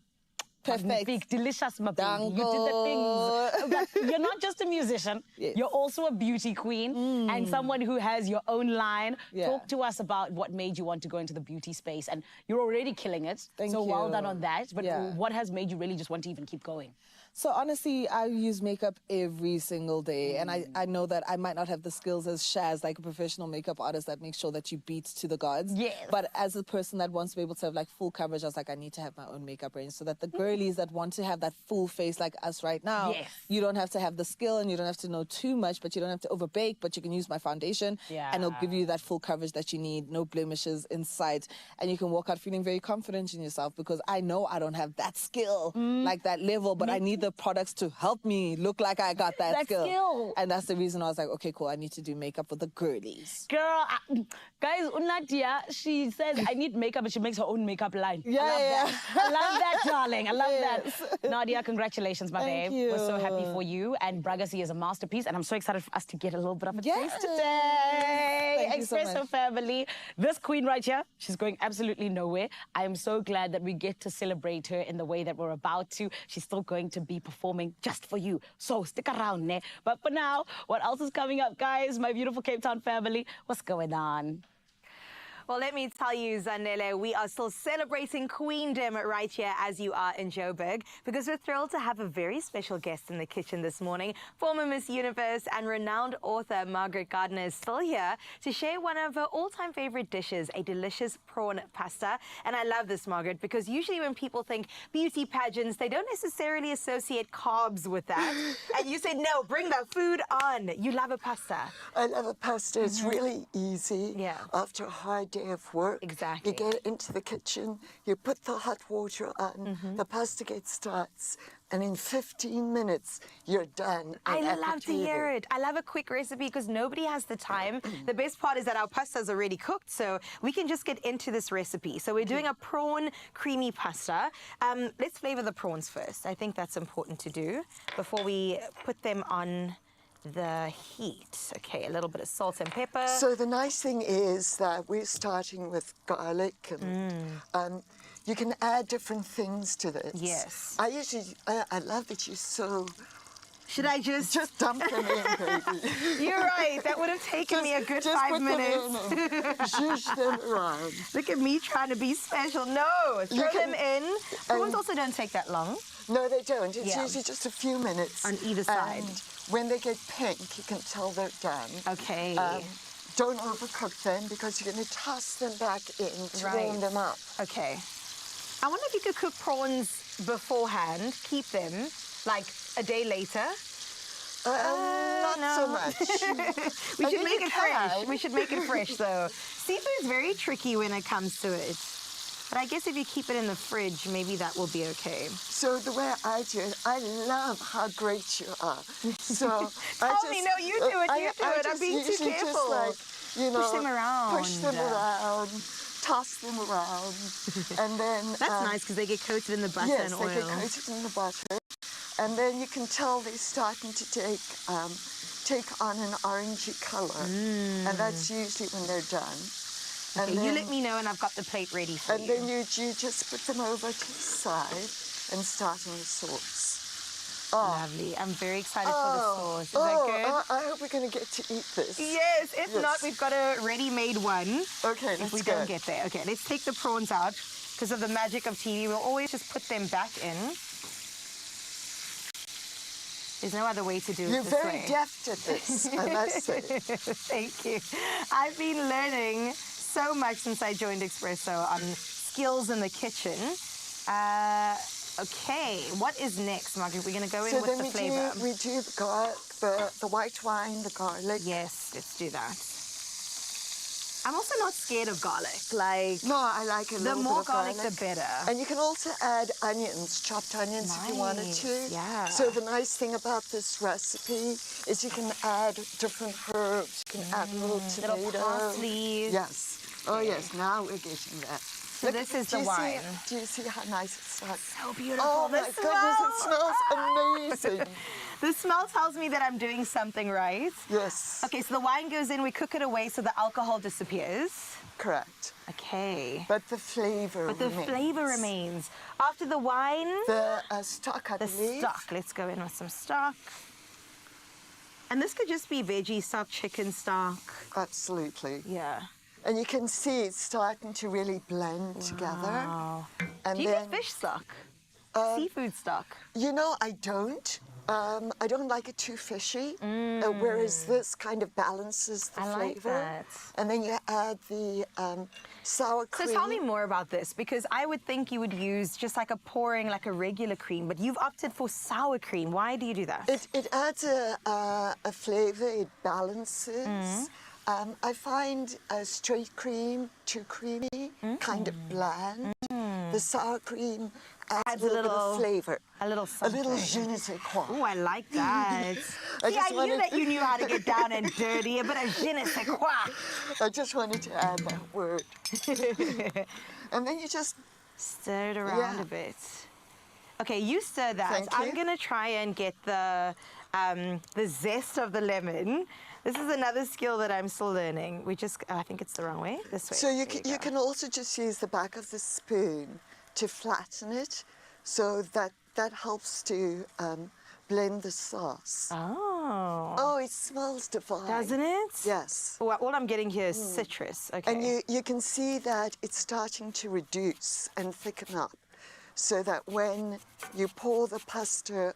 perfect, delicious, my baby. You did the things. But you're not just a musician. You're also a beauty queen and someone who has your own line. Talk to us about what made you want to go into the beauty space. And you're already killing it. Thank so you. well done on that. But what has made you really just want to even keep going? So honestly, I use makeup every single day. And I know that I might not have the skills as Shaz, like a professional makeup artist that makes sure that you beat to the gods. But as a person that wants to be able to have like full coverage, I was like, I need to have my own makeup range so that the girlies that want to have that full face like us right now, you don't have to have the skill and you don't have to know too much, but you don't have to overbake, but you can use my foundation and it'll give you that full coverage that you need, no blemishes in sight. And you can walk out feeling very confident in yourself, because I know I don't have that skill, like that level, but I need the products to help me look like I got that skill. And that's the reason I was like, okay, cool, I need to do makeup for the girlies. Girl, guys, Nadia, she says, I need makeup, and she makes her own makeup line. I love that, darling. I love that. Nadia, congratulations, my babe. you. We're so happy for you. And Bragasi is a masterpiece, and I'm so excited for us to get a little bit of a taste today. Thank you so Expresso much. family. This queen right here, she's going absolutely nowhere. I am so glad that we get to celebrate her in the way that we're about to. She's still going to be performing just for you. So stick around, ne? But for now, what else is coming up, guys? My beautiful Cape Town family, what's going on? Well, let me tell you, Zanele, we are still celebrating Queendom right here as you are in Joburg, because we're thrilled to have a very special guest in the kitchen this morning. Former Miss Universe and renowned author Margaret Gardiner is still here to share one of her all-time favorite dishes, a delicious prawn pasta. And I love this, Margaret, because usually when people think beauty pageants, they don't necessarily associate carbs with that. And you said, no, bring the food on. You love a pasta. I love a pasta. It's really easy. Yeah. After a hard day day of work. Exactly. You get into the kitchen, you put the hot water on, the pasta gate starts, and in 15 minutes, you're done. I and at the love to hear table. it. I love a quick recipe because nobody has the time. The best part is that our pasta is already cooked, so we can just get into this recipe. So we're doing a prawn creamy pasta. Let's flavor the prawns first. I think that's important to do before we put them on the heat. Okay, a little bit of salt and pepper. So the nice thing is that we're starting with garlic and you can add different things to this. Yes. I love that you're so... Should I just dump them in, baby? You're right. That would have taken me a good 5 minutes. Zhuzh them around. Look at me trying to be special. No, throw them in. Prawns also don't take that long. No, they don't. It's usually just a few minutes. On either side. And when they get pink, you can tell they're done. Okay. Don't overcook them because you're going to toss them back in to warm them up. Okay. I wonder if you could cook prawns beforehand, keep them like a day later. Not so much. We should make it fresh. We should make it fresh, though. Seafood is very tricky when it comes to it. But I guess if you keep it in the fridge, maybe that will be okay. So the way I do it, I love how great you are. So Tell me, no, you do it, you do it. I'm being too careful. Just like, you know, push them around. Push them around, toss them around, and then... That's nice because they get coated in the butter and oil. Yes, they get coated in the butter. And then you can tell they're starting to take on an orangey colour. And that's usually when they're done. Okay, you let me know and I've got the plate ready for you. And then you just put them over to the side and start on the sauce. Lovely. I'm very excited for the sauce. Is that good? I hope we're going to get to eat this. Yes, if not, we've got a ready-made one. Okay, if we don't get there. Okay, let's take the prawns out. Because of the magic of TV, we'll always just put them back in. There's no other way to do it You're this very way. deft at this, I must say. Thank you. I've been learning so much since I joined Expresso on skills in the kitchen. Okay, what is next, Margaret? We're going to go in with the flavour. We do the white wine, the garlic. Yes, let's do that. I'm also not scared of garlic. Like, no, I like a little the more bit of garlic, the better. And you can also add onions, chopped onions, if you wanted to. Yeah. So the nice thing about this recipe is you can add different herbs. You can add a little tomato. Little parsley. Yes. Oh yes. Now we're getting that. So this is the wine. Do you see how nice it starts? So beautiful. Oh my goodness, it smells amazing. The smell tells me that I'm doing something right. Yes. Okay, so the wine goes in, we cook it away so the alcohol disappears. Correct. Okay. But the flavour remains. But the flavour remains. After the wine... The stock, I believe. The stock. Let's go in with some stock. And this could just be veggie stock, chicken stock. Absolutely. Yeah. And you can see it's starting to really blend together. And do you get fish stock? Seafood stock? You know, I don't. I don't like it too fishy, whereas this kind of balances the flavour. Like that. And then you add the sour cream. So tell me more about this, because I would think you would use just like a pouring, like a regular cream, but you've opted for sour cream. Why do you do that? It adds a flavour, it balances. I find straight cream too creamy, kind of bland. The sour cream adds a little bit of flavour. A little something. A little je ne sais quoi. Oh, I like that. I knew that you knew how to get down and dirty, a bit of je ne sais quoi. I just wanted to add that word. And then you just... Stir it around a bit. Okay, you stir that. Thank you. I'm going to try and get the zest of the lemon. This is another skill that I'm still learning. I think it's the wrong way. This way. So you can also just use the back of the spoon to flatten it, so that helps to blend the sauce. Oh. Oh, it smells divine. Doesn't it? Yes. Well, all I'm getting here is citrus. Okay. And you can see that it's starting to reduce and thicken up, so that when you pour the pasta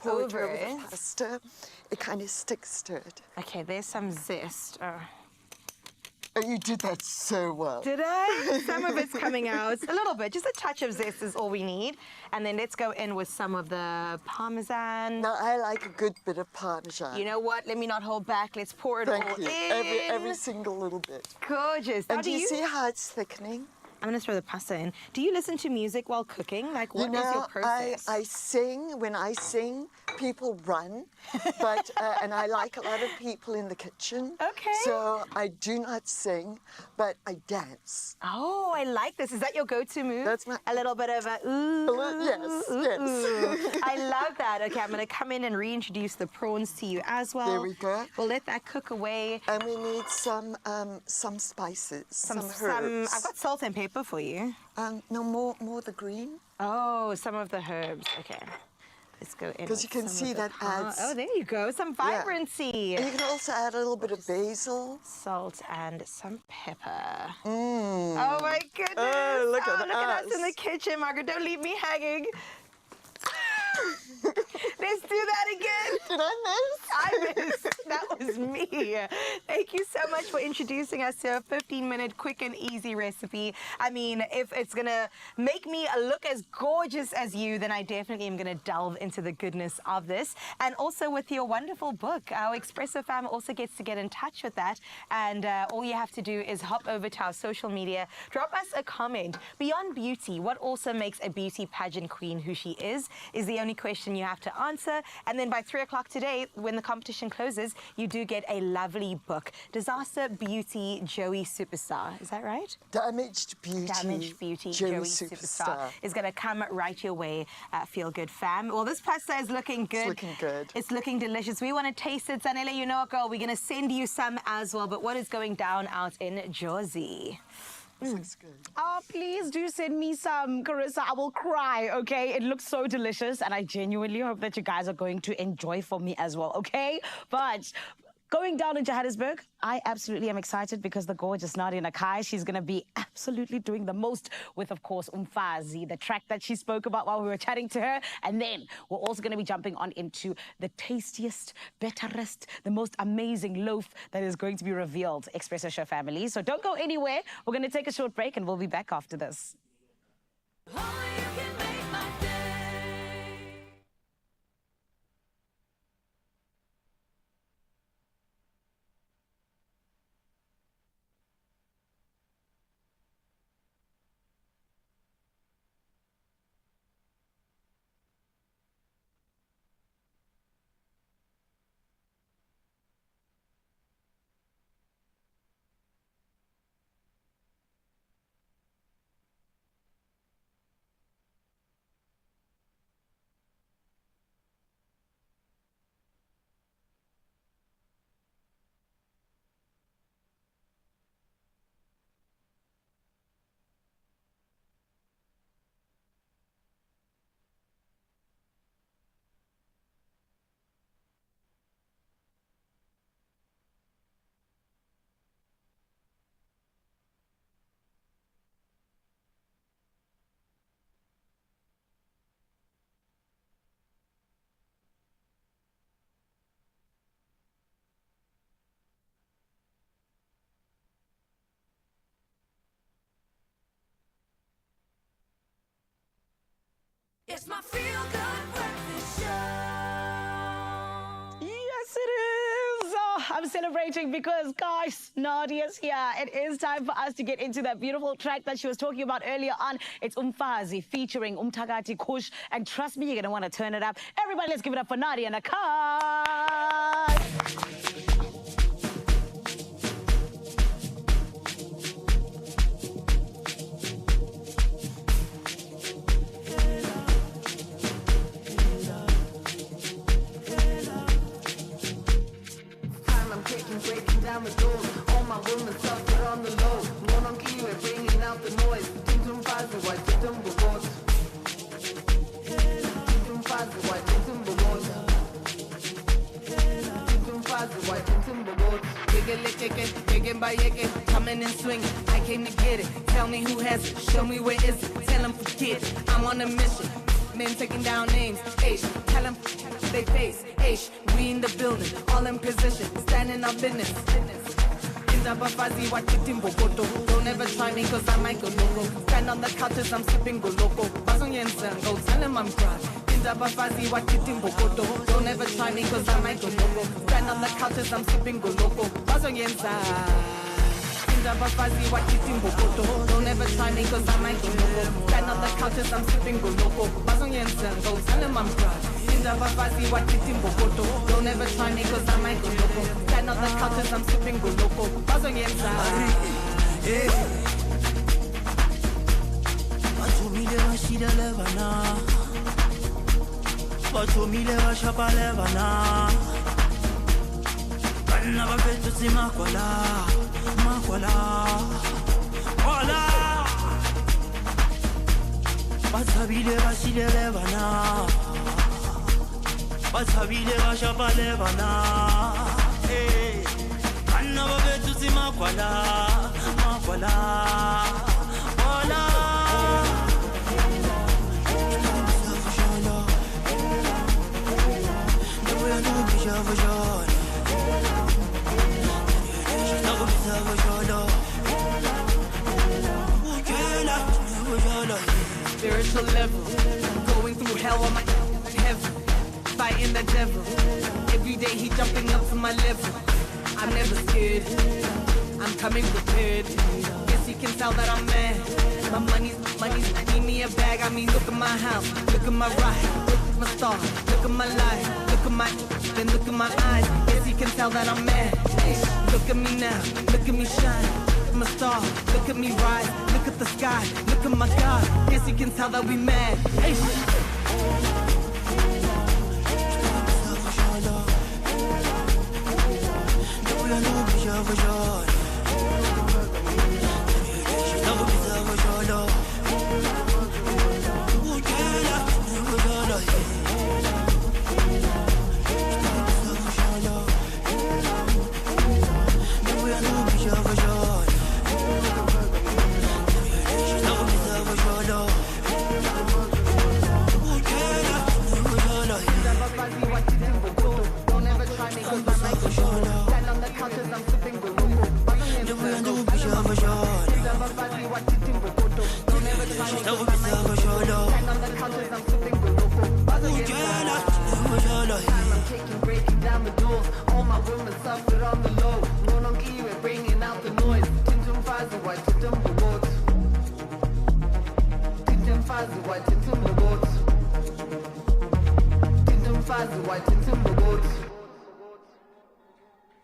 over the pasta, it kind of sticks to it. Okay, there's some zest. Oh. Oh, you did that so well. Did I? Some of it's coming out. A little bit. Just a touch of zest is all we need. And then let's go in with some of the Parmesan. Now, I like a good bit of Parmesan. You know what? Let me not hold back. Let's pour it Thank all you. in. Every single little bit. Gorgeous. Now, And do you see how it's thickening? I'm going to throw the pasta in. Do you listen to music while cooking? Like, what is your process? I sing. When I sing, people run. But, and I like a lot of people in the kitchen. Okay. So I do not sing, but I dance. Oh, I like this. Is that your go-to move? That's my... A little bit of a ooh. Yes, yes. I love that. Okay, I'm going to come in and reintroduce the prawns to you as well. There we go. We'll let that cook away. And we need some spices, some herbs. I've got salt and pepper for you. No, more the green. Oh, some of the herbs. Okay. Let's go in. Because you can see that adds... Oh, there you go. Some vibrancy. Yeah. And you can also add a little bit of basil. Salt and some pepper. Mm. Oh, my goodness. Oh, look at us in the kitchen, Margaret. Don't leave me hanging. Let's do that again. Did I miss? I missed. That was me. Thank you so much for introducing us to a 15-minute quick and easy recipe. I mean, if it's going to make me look as gorgeous as you, then I definitely am going to delve into the goodness of this. And also with your wonderful book, our Expresso fam also gets to get in touch with that. And all you have to do is hop over to our social media, drop us a comment. Beyond beauty, what also makes a beauty pageant queen who she is the only question you have to answer. And then by 3 o'clock today, when the competition closes, you do get a lovely book. Disaster Beauty Joey Superstar. Is that right? Damaged Beauty. Damaged Beauty Joey Superstar is going to come right your way. Feel good, fam. Well, this pasta is looking good. It's looking good. It's looking delicious. We want to taste it. Zanele, you know what, girl? We're going to send you some as well. But what is going down out in Jersey? This looks good. Oh, please do send me some, Carissa. I will cry, okay? It looks so delicious, and I genuinely hope that you guys are going to enjoy for me as well, okay? But going down in Johannesburg, I absolutely am excited because the gorgeous Nadia Nakai, she's going to be absolutely doing the most with, of course, Umfazi, the track that she spoke about while we were chatting to her. And then we're also going to be jumping on into the tastiest, betterest, the most amazing loaf that is going to be revealed, Expresso Show family. So don't go anywhere. We're going to take a short break and we'll be back after this. It's my feel-good breakfast show. Yes, it is. Oh, I'm celebrating because, guys, Nadia's here. It is time for us to get into that beautiful track that she was talking about earlier on. It's Umfazi featuring Umthakathi Kush. And trust me, you're going to want to turn it up. Everybody, let's give it up for Nadia Nakai. Breaking down the doors, all my women suffer on the low. One on key, we're bringing out the noise. Tintum fazi, white tintum bogos. Tintum fazi, white tintum bogos. Tintum fazi, white tintum bogos. Kicking by yeke, coming and swinging. I came to get it. Tell me who has it. Show me where is it. Tell them forget it. I'm on a mission. Men taking down names. Ish, tell them they face. Ish, we in the building, all in position, standing on business. Bafazi, what you think, Bogoto? Don't ever try me, cause I might go loco. Stand on the couches, I'm sipping go loco. Bazon Yensen, go tell him I'm proud. Bafazi, what you think, Bogoto? Don't ever try me, cause I might go loco. Stand on the couches, I'm sipping go loco. Bazon Yensen. Bafazi, what you think, Bogoto? Don't ever try me, cause I might go loco. Stand on the couches, I'm sipping go loco. Bazon Yensen, go tell him I'm proud. Bafazi, what you think, Bogoto? Don't ever try me, cause I might go loco. Stand on the couches, I'm sipping go loco. Bazon Yensen. Batumile washida levana, batumile washapa levana. Kana babetu si makwala, makwala. Batabile washida levana, batabile washapa levana. Kana babetu si makwala, makwala. Spiritual level, going through hell on my heaven, fighting the devil. Every day he jumping up to my level. I'm never scared, I'm coming prepared. Guess he can tell that I'm mad. My money's, I need me a bag. I mean, look at my house, look at my ride, look at my star, look at my life, look at my, then look at my eyes. Guess he can tell that I'm mad. Look at me now, look at me shine, look at my star, look at me rise, look at the sky, look at my God. Guess he can tell that we mad. Hey.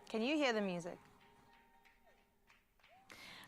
Can you hear the music?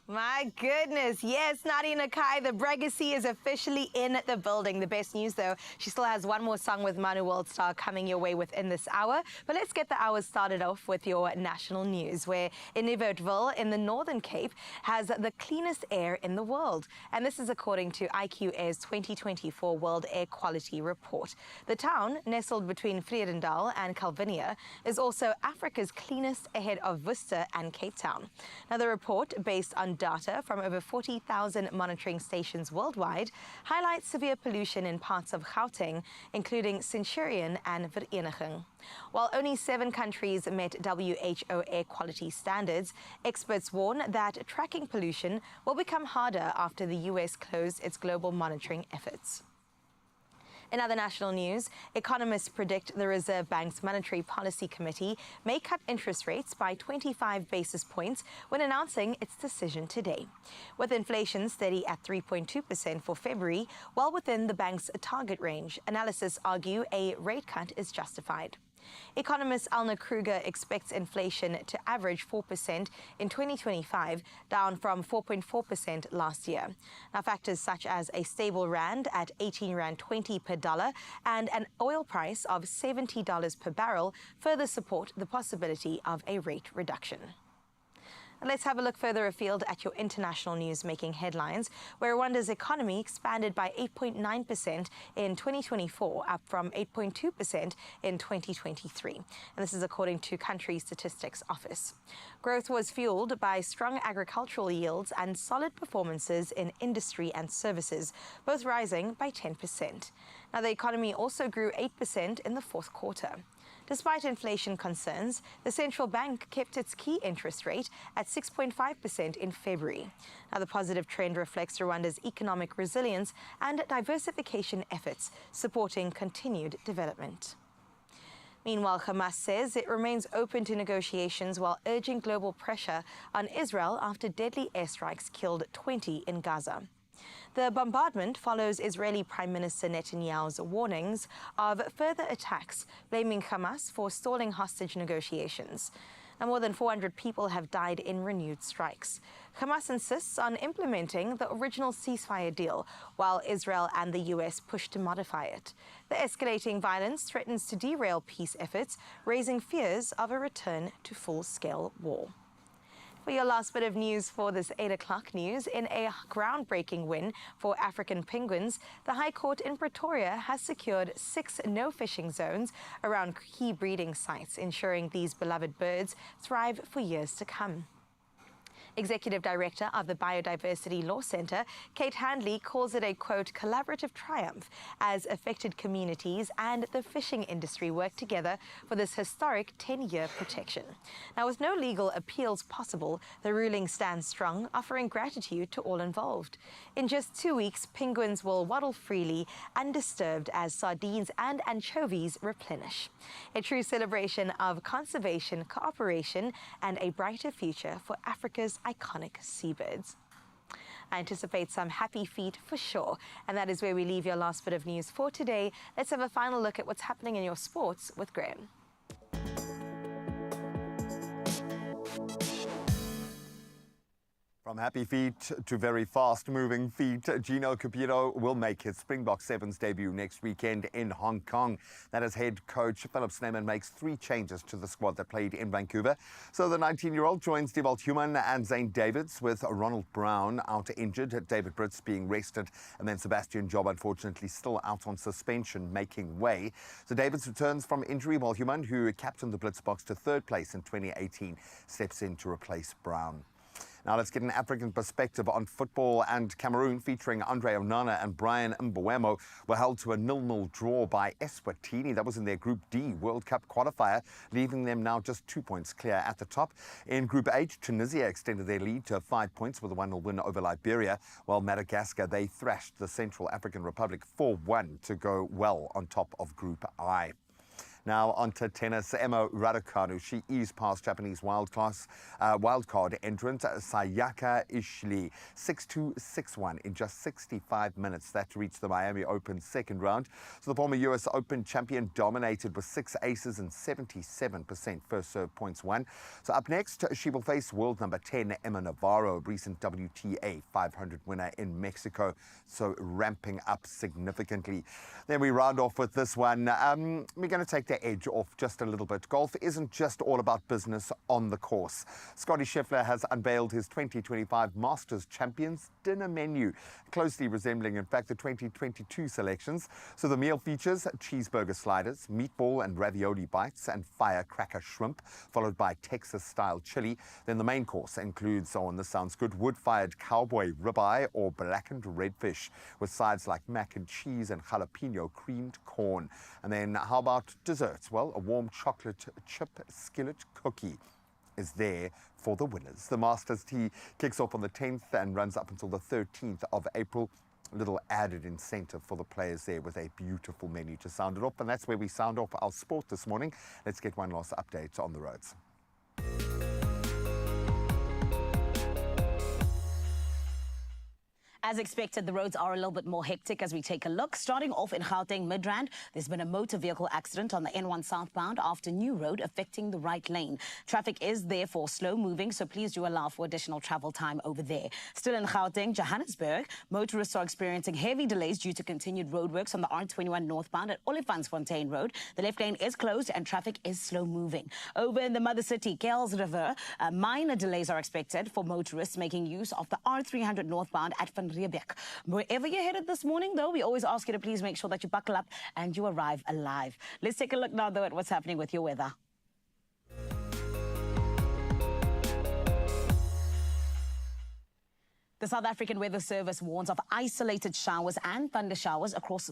My goodness, yes, Nadia Nakai, the Bregacy is officially in the building. The best news, though, she still has one more song with Manu Worldstar coming your way within this hour. But let's get the hour started off with your national news, where Invertville in the Northern Cape has the cleanest air in the world. And this is according to IQ Air's 2024 World Air Quality Report. The town, nestled between Vredendal and Calvinia, is also Africa's cleanest ahead of Worcester and Cape Town. Now, the report, based on data from over 40,000 monitoring stations worldwide, highlights severe pollution in parts of Gauteng, including Centurion and Vereniging. While only 7 countries met WHO air quality standards, experts warn that tracking pollution will become harder after the US closed its global monitoring efforts. In other national news, economists predict the Reserve Bank's Monetary Policy Committee may cut interest rates by 25 basis points when announcing its decision today. With inflation steady at 3.2% for February, well within the bank's target range, analysts argue a rate cut is justified. Economist Alna Kruger expects inflation to average 4% in 2025, down from 4.4% last year. Now, factors such as a stable rand at 18.20 Rand per dollar and an oil price of $70 per barrel further support the possibility of a rate reduction. Let's have a look further afield at your international news making headlines, where Rwanda's economy expanded by 8.9% in 2024, up from 8.2% in 2023. And this is according to Country Statistics Office. Growth was fueled by strong agricultural yields and solid performances in industry and services, both rising by 10%. Now, the economy also grew 8% in the fourth quarter. Despite inflation concerns, the central bank kept its key interest rate at 6.5% in February. Now, the positive trend reflects Rwanda's economic resilience and diversification efforts, supporting continued development. Meanwhile, Hamas says it remains open to negotiations while urging global pressure on Israel after deadly airstrikes killed 20 in Gaza. The bombardment follows Israeli Prime Minister Netanyahu's warnings of further attacks, blaming Hamas for stalling hostage negotiations. Now, more than 400 people have died in renewed strikes. Hamas insists on implementing the original ceasefire deal, while Israel and the U.S. push to modify it. The escalating violence threatens to derail peace efforts, raising fears of a return to full-scale war. For your last bit of news for this 8 o'clock news, in a groundbreaking win for African penguins, the High Court in Pretoria has secured 6 no-fishing zones around key breeding sites, ensuring these beloved birds thrive for years to come. Executive Director of the Biodiversity Law Centre, Kate Handley, calls it a, quote, collaborative triumph as affected communities and the fishing industry work together for this historic 10-year protection. Now, with no legal appeals possible, the ruling stands strong, offering gratitude to all involved. In just 2 weeks, penguins will waddle freely, undisturbed as sardines and anchovies replenish. A true celebration of conservation, cooperation, and a brighter future for Africa's iconic seabirds. I anticipate some happy feet for sure. And that is where we leave your last bit of news for today. Let's have a final look at what's happening in your sports with Graham. From happy feet to very fast-moving feet, Gino Capito will make his Springbok Sevens debut next weekend in Hong Kong. That as head coach Philip Snyman makes 3 changes to the squad that played in Vancouver. So the 19-year-old joins Dewald Human and Zane Davids, with Ronald Brown out injured, David Brits being rested, and then Sebastian Job unfortunately still out on suspension, making way. So Davids returns from injury, while Human, who captained the Blitzboks to 3rd place in 2018, steps in to replace Brown. Now let's get an African perspective on football, and Cameroon, featuring Andre Onana and Brian Mbeumo, were held to a 0-0 draw by Eswatini. That was in their Group D World Cup qualifier, leaving them now just 2 points clear at the top. In Group H, Tunisia extended their lead to 5 points with a 1-0 win over Liberia, while Madagascar, they thrashed the Central African Republic 4-1 to go well on top of Group I. Now on to tennis. Emma Raducanu, she eased past Japanese wildcard entrant Sayaka Ishii 6-2, 6-1 in just 65 minutes. That to reach the Miami Open second round. So the former US Open champion dominated with 6 aces and 77% first serve points won. So up next, she will face world number 10 Emma Navarro, recent WTA 500 winner in Mexico. So ramping up significantly. Then we round off with this one. We're going to take the edge off just a little bit. Golf isn't just all about business on the course. Scotty Scheffler has unveiled his 2025 Masters Champions dinner menu, closely resembling, in fact, the 2022 selections. So the meal features cheeseburger sliders, meatball and ravioli bites, and firecracker shrimp, followed by Texas-style chili. Then the main course includes, oh, and this sounds good, wood-fired cowboy ribeye or blackened redfish, with sides like mac and cheese and jalapeno creamed corn. And then how about desserts? Well, a warm chocolate chip skillet cookie is there for the winners. The Masters Tea kicks off on the 10th and runs up until the 13th of April. A little added incentive for the players there with a beautiful menu to sound it off. And that's where we sound off our sport this morning. Let's get one last update on the roads. As expected, the roads are a little bit more hectic as we take a look. Starting off in Gauteng Midrand, there's been a motor vehicle accident on the N1 southbound after New Road affecting the right lane. Traffic is therefore slow moving, so please do allow for additional travel time over there. Still in Gauteng, Johannesburg, motorists are experiencing heavy delays due to continued roadworks on the R21 northbound at Olifantsfontein Road. The left lane is closed and traffic is slow moving. Over in the mother city, Kells River, minor delays are expected for motorists making use of the R300 northbound at Van Riebeek. Wherever you're headed this morning, though, we always ask you to please make sure that you buckle up and you arrive alive. Let's take a look now, though, at what's happening with your weather. The South African Weather Service warns of isolated showers and thunder showers across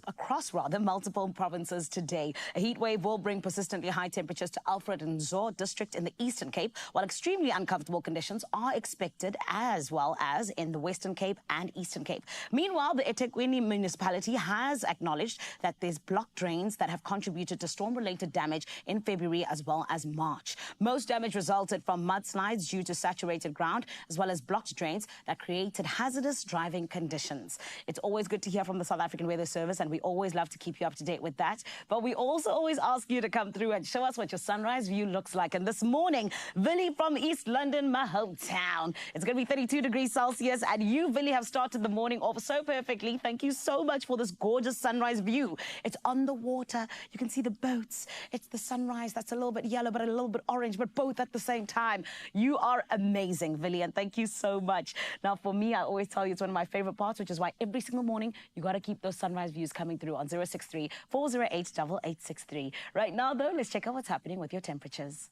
multiple provinces today. A heat wave will bring persistently high temperatures to Alfred and Zor district in the Eastern Cape, while extremely uncomfortable conditions are expected as well as in the Western Cape and Eastern Cape. Meanwhile, the eThekwini municipality has acknowledged that there's blocked drains that have contributed to storm-related damage in February as well as March. Most damage resulted from mudslides due to saturated ground, as well as blocked drains that created hazardous driving conditions. It's always good to hear from the South African Weather Service, and we always love to keep you up to date with that. But we also always ask you to come through and show us what your sunrise view looks like. And this morning, Villy from East London, my hometown. It's going to be 32 degrees Celsius, and you, Villy, have started the morning off so perfectly. Thank you so much for this gorgeous sunrise view. It's on the water. You can see the boats. It's the sunrise that's a little bit yellow, but a little bit orange, but both at the same time. You are amazing, Villy, and thank you so much. Now, for me, I always tell you it's one of my favorite parts, which is why every single morning you got to keep those sunrise views coming through on 063 408 8863. Right now, though, let's check out what's happening with your temperatures.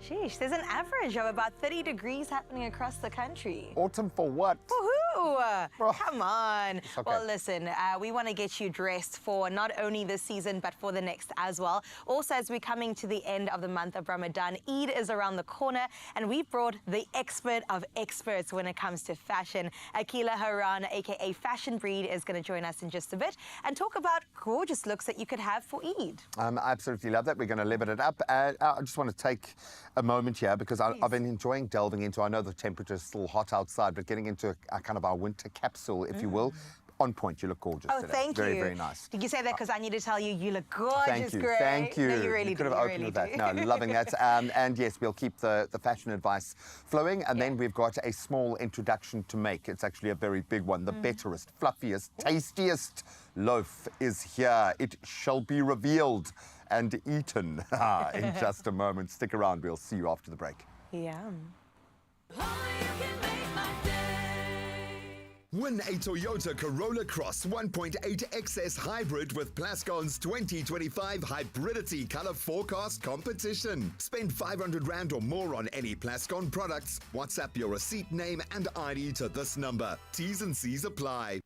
Sheesh, there's an average of about 30 degrees happening across the country. Autumn for what? Woohoo! Come on. Okay. Well, listen, we want to get you dressed for not only this season, but for the next as well. Also, as we're coming to the end of the month of Ramadan, Eid is around the corner, and we brought the expert of experts when it comes to fashion. Akila Haran, aka Fashion Breed, is going to join us in just a bit and talk about gorgeous looks that you could have for Eid. I absolutely love that. We're going to level it up. I just want to take a moment here because I've been enjoying delving into, I know the temperature is still hot outside, but getting into a kind of our winter capsule, if you will. On point, you look gorgeous Oh, today. thank you. Very, very nice. Did you say that because I need to tell you you look gorgeous, Thank you. Grey? Thank you. No, you really you could do. have You opened really with that. do. No, loving that. And yes, we'll keep the fashion advice flowing. And then we've got a small introduction to make. It's actually a very big one. The betterest, fluffiest, tastiest loaf is here. It shall be revealed and eaten in just a moment. Stick around. We'll see you after the break. Yum. Win a Toyota Corolla Cross 1.8 XS Hybrid with Plascon's 2025 Hybridity Color Forecast Competition. Spend 500 Rand or more on any Plascon products. WhatsApp your receipt name and ID to this number. T's and C's apply.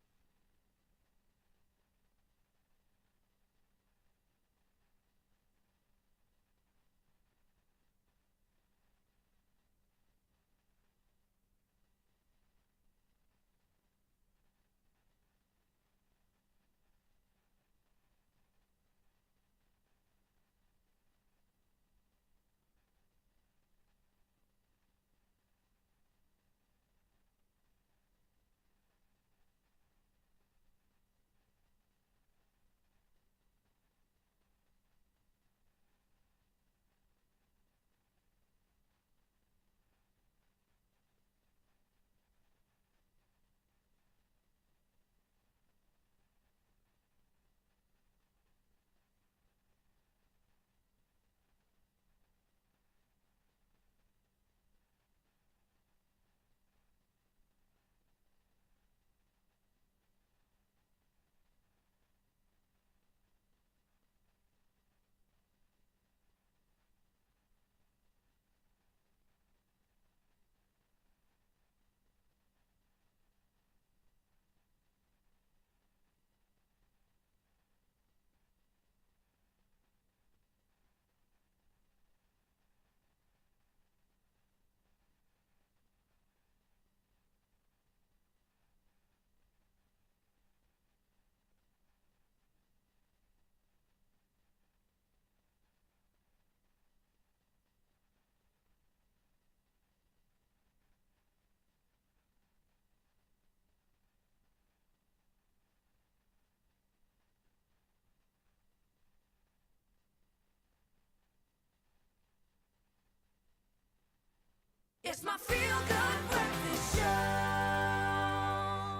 It's my feel-good breakfast show.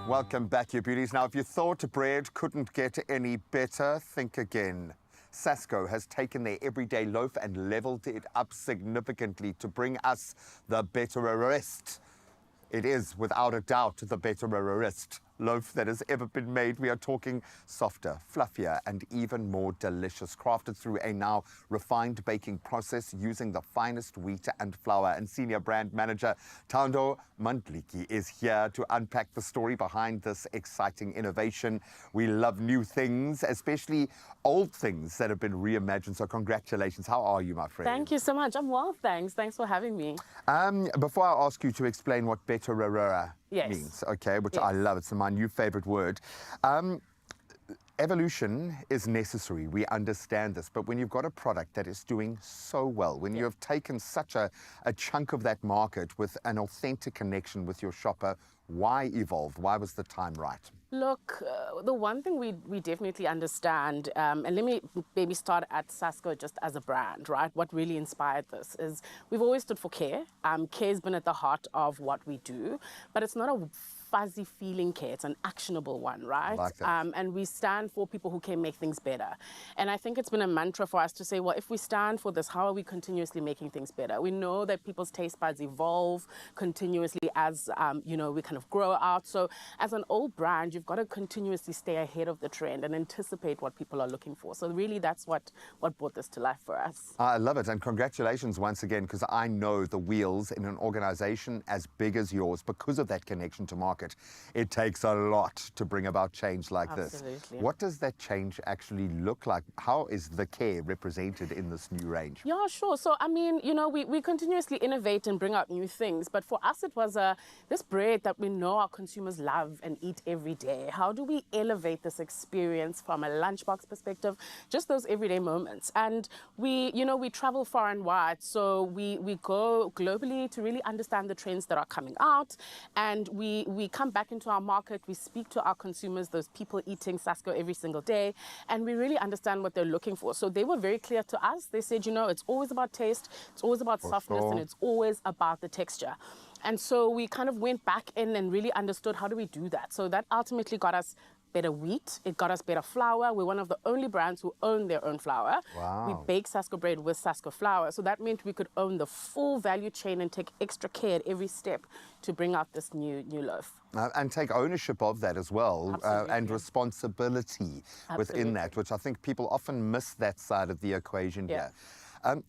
Welcome back, you beauties. Now, if you thought bread couldn't get any better, think again. Sasco has taken their everyday loaf and leveled it up significantly to bring us the Boerewors. It is, without a doubt, the Boerewors loaf that has ever been made. We are talking softer, fluffier, and even more delicious, crafted through a now refined baking process using the finest wheat and flour. And Senior Brand Manager Thando Mandliki is here to unpack the story behind this exciting innovation. We love new things, especially old things that have been reimagined. So congratulations. How are you, my friend? Thank you so much. I'm well, thanks. Thanks for having me. Before I ask you to explain what Boerewors Yes. means, okay, which Yes. I love, it's my new favorite word. Evolution is necessary, we understand this, but when you've got a product that is doing so well, when you have taken such a chunk of that market with an authentic connection with your shopper, why evolve? Why was the time right? Look, the one thing we definitely understand, and let me maybe start at Sasco just as a brand, right? What really inspired this is we've always stood for care. Care has been at the heart of what we do, but it's not a fuzzy feeling care. It's an actionable one, right? Like that. And we stand for people who can make things better. And I think it's been a mantra for us to say, well, if we stand for this, how are we continuously making things better? We know that people's taste buds evolve continuously as, you know, we kind of grow out. So as an old brand, you've got to continuously stay ahead of the trend and anticipate what people are looking for. So really that's what brought this to life for us. I love it, and congratulations once again, because I know the wheels in an organization as big as yours, because of that connection to market, it takes a lot to bring about change like this. Absolutely. What does that change actually look like? How is the care represented in this new range? Yeah, sure. So, I mean, you know, we continuously innovate and bring out new things. But for us, it was this bread that we know our consumers love and eat every day. How do we elevate this experience from a lunchbox perspective? Just those everyday moments. And we travel far and wide. So we go globally to really understand the trends that are coming out. And we come back into our market. We speak to our consumers, those people eating Sasco every single day. And we really understand what they're looking for. So they were very clear to us. They said, you know, it's always about taste. It's always about softness. sure. And it's always about the texture. And so we kind of went back in and really understood how do we do that. So that ultimately got us better wheat. It got us better flour. We're one of the only brands who own their own flour. Wow. We bake Sasco bread with Sasco flour. So that meant we could own the full value chain and take extra care at every step to bring out this new loaf. And take ownership of that as well, and Absolutely. responsibility within that, which I think people often miss that side of the equation Yeah. here.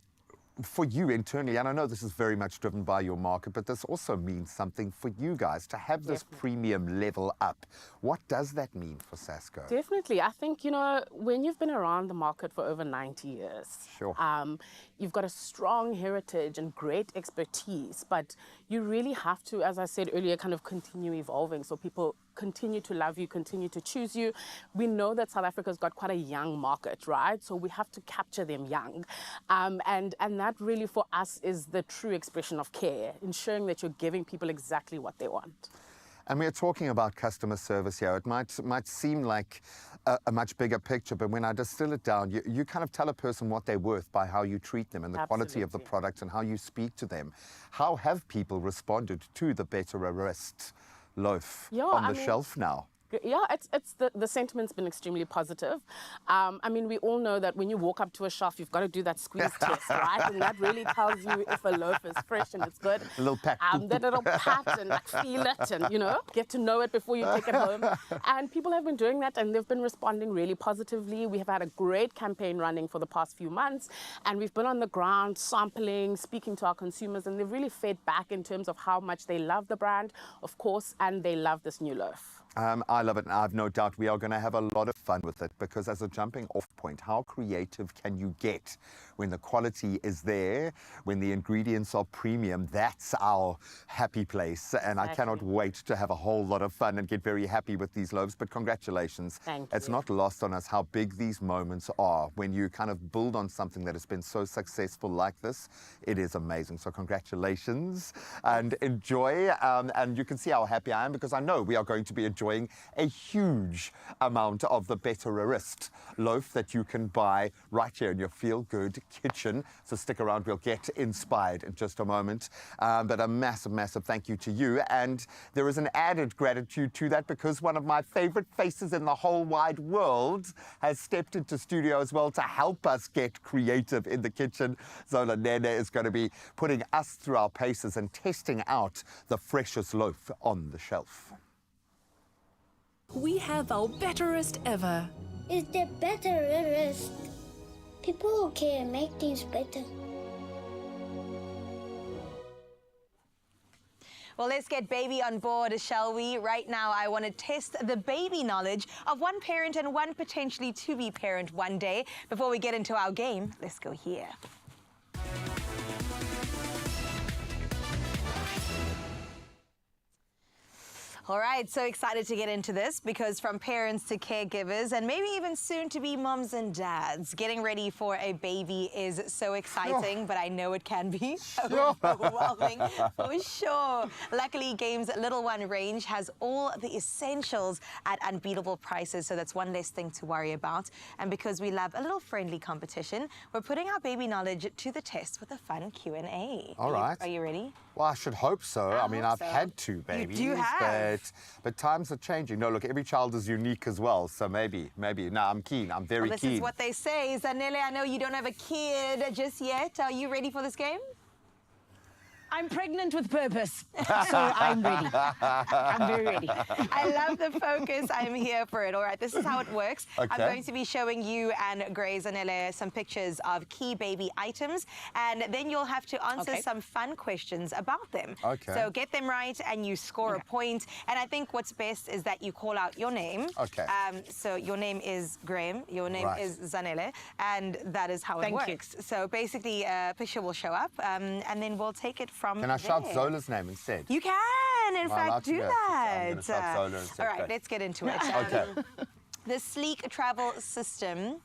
For you internally, and I know this is very much driven by your market, but this also means something for you guys to have this premium level up. What does that mean for Sasco? Definitely. I think, you know, when you've been around the market for over 90 years, Sure. You've got a strong heritage and great expertise, but you really have to, as I said earlier, kind of continue evolving so people continue to love you, continue to choose you. We know that South Africa's got quite a young market, right? So we have to capture them young. And that really for us is the true expression of care, ensuring that you're giving people exactly what they want. And we're talking about customer service here. It might seem like a much bigger picture, but when I distill it down, you kind of tell a person what they're worth by how you treat them and the quality of the product and how you speak to them. How have people responded to the Boerewors loaf on the shelf now? Yeah, it's the sentiment's been extremely positive. I mean, we all know that when you walk up to a shelf, you've got to do that squeeze test, right? And that really tells you if a loaf is fresh and it's good. A little pat. That little pat and like, feel it and, you know, get to know it before you take it home. And people have been doing that and they've been responding really positively. We have had a great campaign running for the past few months and we've been on the ground sampling, speaking to our consumers, and they've really fed back in terms of how much they love the brand, of course, and they love this new loaf. I love it, and I've no doubt we are going to have a lot of fun with it, because as a jumping off point, how creative can you get when the quality is there, when the ingredients are premium? That's our happy place, and I cannot wait to have a whole lot of fun and get very happy with these loaves. But congratulations. Thank It's you. not lost on us how big these moments are when you kind of build on something that has been so successful like this. It is amazing. So congratulations and enjoy. And you can see how happy I am, because I know we are going to be enjoying a huge amount of the Boerewors loaf that you can buy right here in your feel-good kitchen. So stick around, we'll get inspired in just a moment. But a massive, massive thank you to you. And there is an added gratitude to that because one of my favorite faces in the whole wide world has stepped into studio as well to help us get creative in the kitchen. Zola Nene is going to be putting us through our paces and testing out the freshest loaf on the shelf. We have our betterest ever. Is the betterest? People who can make things better. Well, let's get baby on board, shall we? Right now, I want to test the baby knowledge of one parent and one potentially to-be parent one day. Before we get into our game, let's go here. All right, so excited to get into this because from parents to caregivers and maybe even soon to be moms and dads, getting ready for a baby is so exciting, but I know it can be overwhelming for sure. Luckily, Game's Little One range has all the essentials at unbeatable prices, so that's one less thing to worry about. And because we love a little friendly competition, we're putting our baby knowledge to the test with a fun Q&A. All right. Are you ready? Well, I should hope so. I mean, I've had two babies, You do have. but times are changing. No, look, every child is unique as well. So maybe. No, I'm keen. I'm very This keen. is what they say. Zanele, I know you don't have a kid just yet. Are you ready for this game? I'm pregnant with purpose, so I'm ready. I'm very ready. I love the focus. I'm here for it. All right, this is how it works. I'm Okay. going to be showing you and Grace and Ele some pictures of key baby items, and then you'll have to answer some fun questions about them. Okay. So get them right, and you score a point. And I think what's best is that you call out your name. Okay. So your name is Graham. Your name Right. is Zanele, and that is how it Thank you. works. So basically, a picture will show up, and then we'll take it from Can I shout there. Zola's name instead? You can, in Am I allowed fact, to do go? I'm that. gonna shout Zola instead. All right, Okay. let's get into it. Okay. The sleek travel system.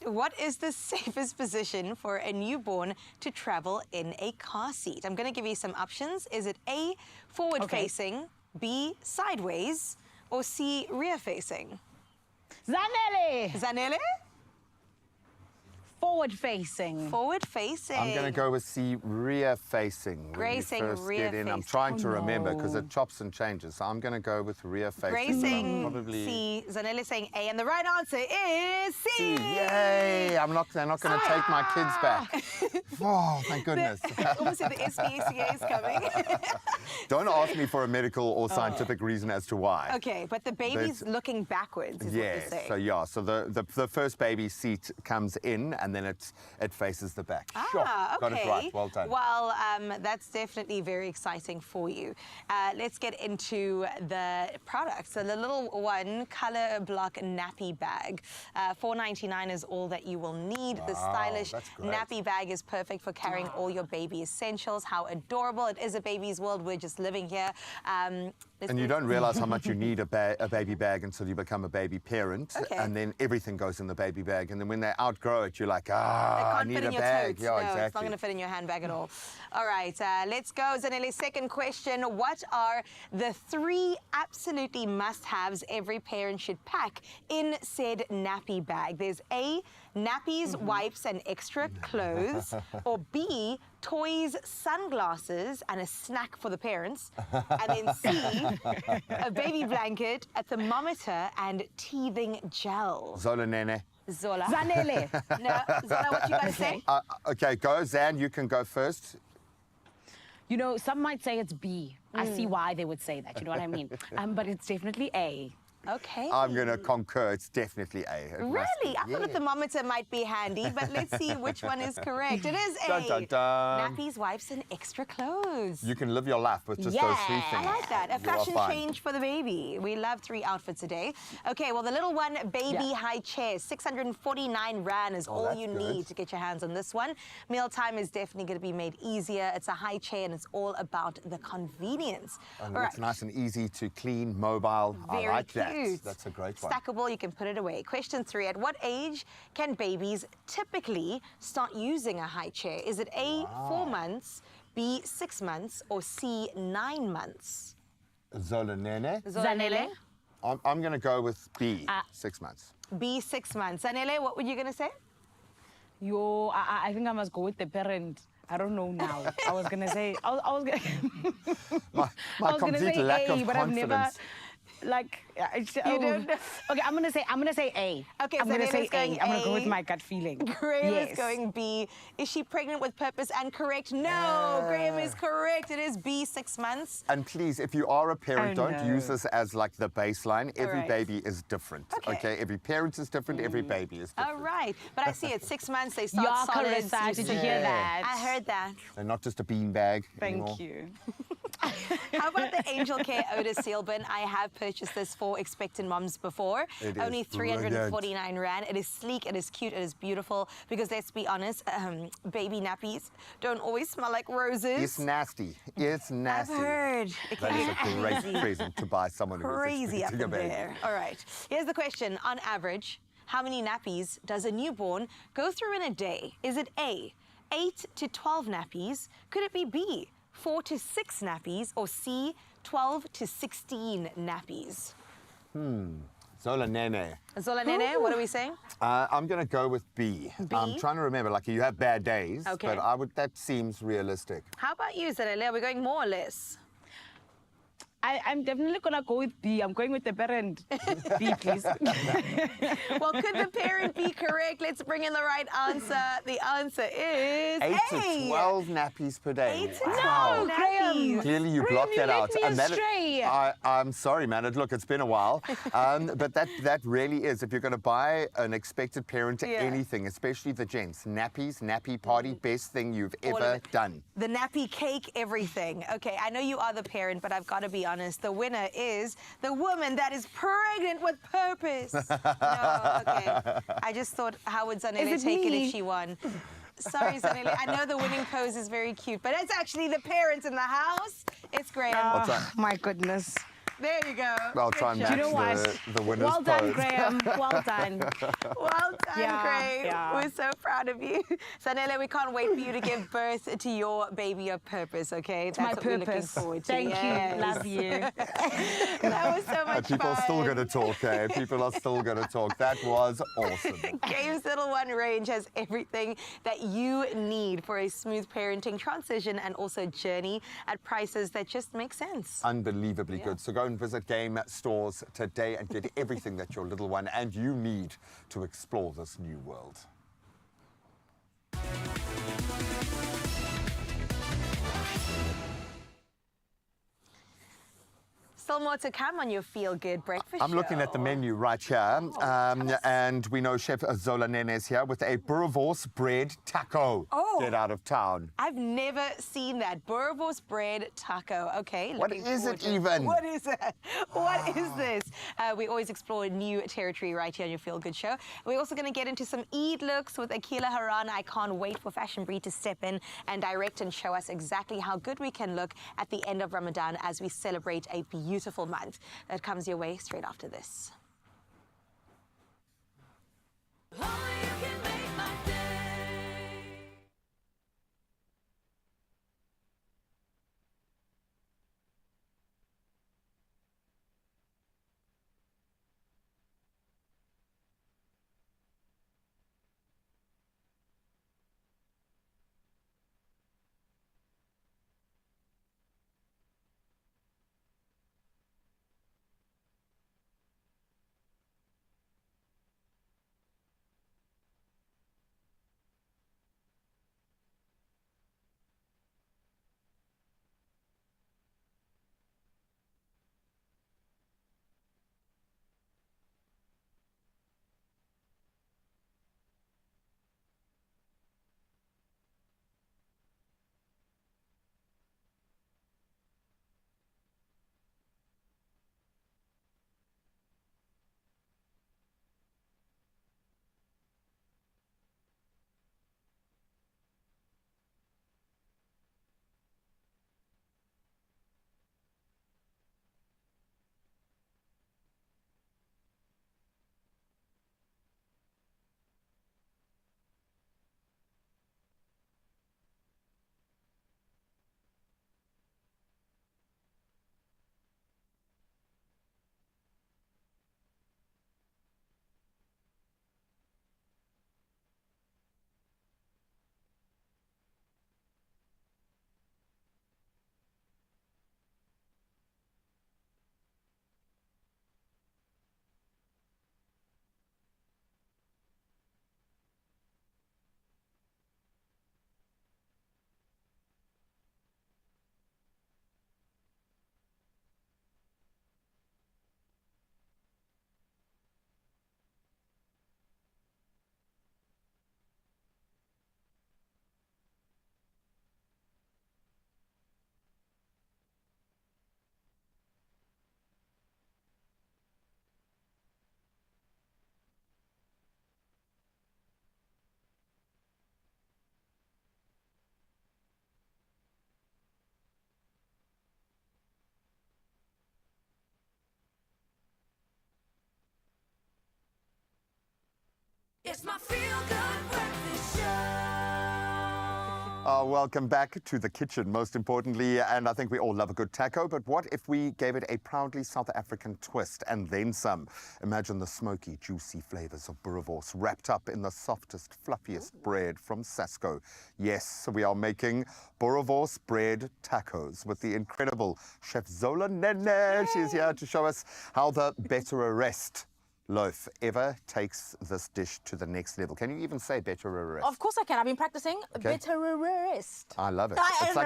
What is the safest position for a newborn to travel in a car seat? I'm going to give you some options. Is it A, forward facing, B, sideways, or C, rear facing? Zanele! Zanele? Forward facing. Forward facing. I'm going to go with C, rear facing. when you Grace saying first rear get in. I'm facing. trying to Oh, remember because no. it chops and changes. So I'm going to go with rear facing. Grace but I'm saying probably C, Zanele saying A, and the right answer is C. Yay! They're not going to take my kids back. Oh, thank goodness. Obviously, the SPCA is coming. Don't ask me for a medical or scientific reason as to why. Okay, but the baby's looking backwards, is what Yes, you say. so yeah, so the first baby seat comes in and then it faces the back. Sure, okay. got it right, well done. Well, that's definitely very exciting for you. Let's get into the products. So the little one color block nappy bag. $4.99 is all that you will need. The Wow, stylish that's great. nappy bag is perfect for carrying all your baby essentials. How adorable. It is a baby's world. We're just living here. And you don't realize how much you need a baby bag until you become a baby parent. Okay. And then everything goes in the baby bag. And then when they outgrow it, you're like, I Can't need fit in a your bag. totes. Yeah, No, exactly. it's not going to fit in your handbag at all. All right, let's go. Zanele's second question. What are the 3 absolutely must-haves every parent should pack in said nappy bag? There's A, nappies, wipes, and extra clothes. Or B, toys, sunglasses, and a snack for the parents. And then C, a baby blanket, a thermometer, and teething gel. Zola Nene. Zola. Zanele. No, Zola, what you got to say? Okay, go. Zan, you can go first. You know, some might say it's B. I see why they would say that, you know what I mean? But it's definitely A. Okay. I'm going to concur. It's definitely A. It must be. Really? I thought a thermometer might be handy, but let's see which one is correct. It is A. Dun, dun, dun. Nappies, wipes, and extra clothes. You can live your life with just those 3 things. I like that. A You are fashion fine. change for the baby. We love 3 outfits a day. Okay, well, the little one, baby high chair, 649 Rand is all that's you good. need to get your hands on this one. Mealtime is definitely going to be made easier. It's a high chair, and it's all about the convenience. And All it's right. nice and easy to clean, mobile. Very I like cute. that. That's a great one. Stackable, you can put it away. Question 3, at what age can babies typically start using a high chair? Is it A, 4 months, B, 6 months, or C, 9 months? Zola Nene. Zanele? I'm going to go with B, 6 months. B, 6 months. Zanele, what were you going to say? I think I must go with the parent. I don't know now. I was gonna say I was gonna My I was gonna complete say lack A, of but I've never confidence. you don't know. Okay, I'm gonna say A. Okay, I'm so gonna say Nela's going A. I'm gonna go with A. my gut feeling. Graham Yes. is going B. Is she pregnant with purpose and correct? No, Graham is correct. It is B, 6 months. And please, if you are a parent, Oh, don't no. use this as like the baseline. Every right. baby is different. Okay. Every parent is different. Every baby is different. All right. But I see it. 6 months, they start Yeah, solids. Carissa, did you hear that? I heard that. They're not just a beanbag anymore. Thank you. How about the Angel Care Odor Seal Bin? I have purchased this for expectant moms before. It Only is 349 Rand. It is sleek, it is cute, it is beautiful. Because let's be honest, baby nappies don't always smell like roses. It's nasty. It's nasty. I've heard. It That can is be a great crazy. present to buy someone who is Crazy up expecting a in baby. there. All right. Here's the question. On average, how many nappies does a newborn go through in a day? Is it A, 8 to 12 nappies? Could it be B, 4 to 6 nappies? Or C, 12 to 16 nappies? Zola Nene. Zola Nene, what are we saying? I'm going to go with B. I'm trying to remember, like, you have bad days, Okay. but that seems realistic. How about you, Zanele? Are we going more or less? I'm definitely gonna go with B. I'm going with the parent. B, please. Well, could the parent be correct? Let's bring in the right answer. The answer is 8 to A. 12 nappies per day. 8 to 12 No, Graham. nappies. Clearly, you Graham, blocked you that led out. me And that astray. I'm sorry, man. Look, it's been a while. But that really is, if you're going to buy an expected parent to anything, especially the gents, nappies, nappy party, best thing you've All of ever it. done. The nappy cake, everything. Okay, I know you are the parent, but I've got to be honest. The winner is the woman that is pregnant with purpose. No, okay. I just thought, how would Zanele Is it take it me? if she won? Sorry, Zanele. I know the winning pose is very cute, but it's actually the parents in the house. It's Graham. I'll try, My goodness. There you go. I'll try and Good match job. You know what? the winner's Well done, pose. Graham. Well done. Well done, Yeah, Graham. yeah. We're so proud of you. Zanele, we can't wait for you to give birth to your baby of purpose, okay? That's My what we're looking purpose. forward to. Thank Yes. you. Love you. That was so much People are still fun. going to talk, eh? People are still going to talk. That was awesome. Games Little One range has everything that you need for a smooth parenting transition and also journey at prices that just make sense. Unbelievably good. So go and visit Game stores today and get everything that your little one and you need to explore this new world. Still more to come on your Feel Good Breakfast I'm looking at the menu right here, and we know Chef Zola Nene is here with a Boerewors bread taco. Oh. Get out of town. I've never seen that. Boerewors bread taco. Okay. What looking is forward it to even? What is it? What is this? We always explore new territory right here on your Feel Good show. We're also going to get into some Eid looks with Akila Haran. I can't wait for Fashion Brie to step in and direct and show us exactly how good we can look at the end of Ramadan as we celebrate a beautiful month. That comes your way straight after this. It's my feel-good breakfast show. Welcome back to the kitchen, most importantly, and I think we all love a good taco, but what if we gave it a proudly South African twist and then some? Imagine the smoky, juicy flavors of Boerewors wrapped up in the softest, fluffiest bread from Sasco. Yes, we are making Boerewors bread tacos with the incredible Chef Zola Nene. She's here to show us how the Boerewors loaf ever takes this dish to the next level. Can you even say Boerewors? Of course I can. I've been practicing. Okay. Boerewors. I love it. It's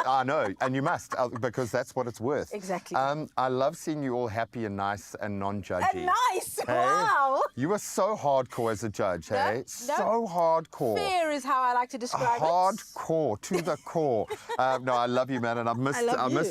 I know, and you must, because that's what it's worth. Exactly. I love seeing you all happy and nice and non-judgy. And nice. Hey? Wow. You were so hardcore as a judge, hey? So hardcore. Fair is how I like to describe Hardcore, to the core. No, I love you, man, and I missed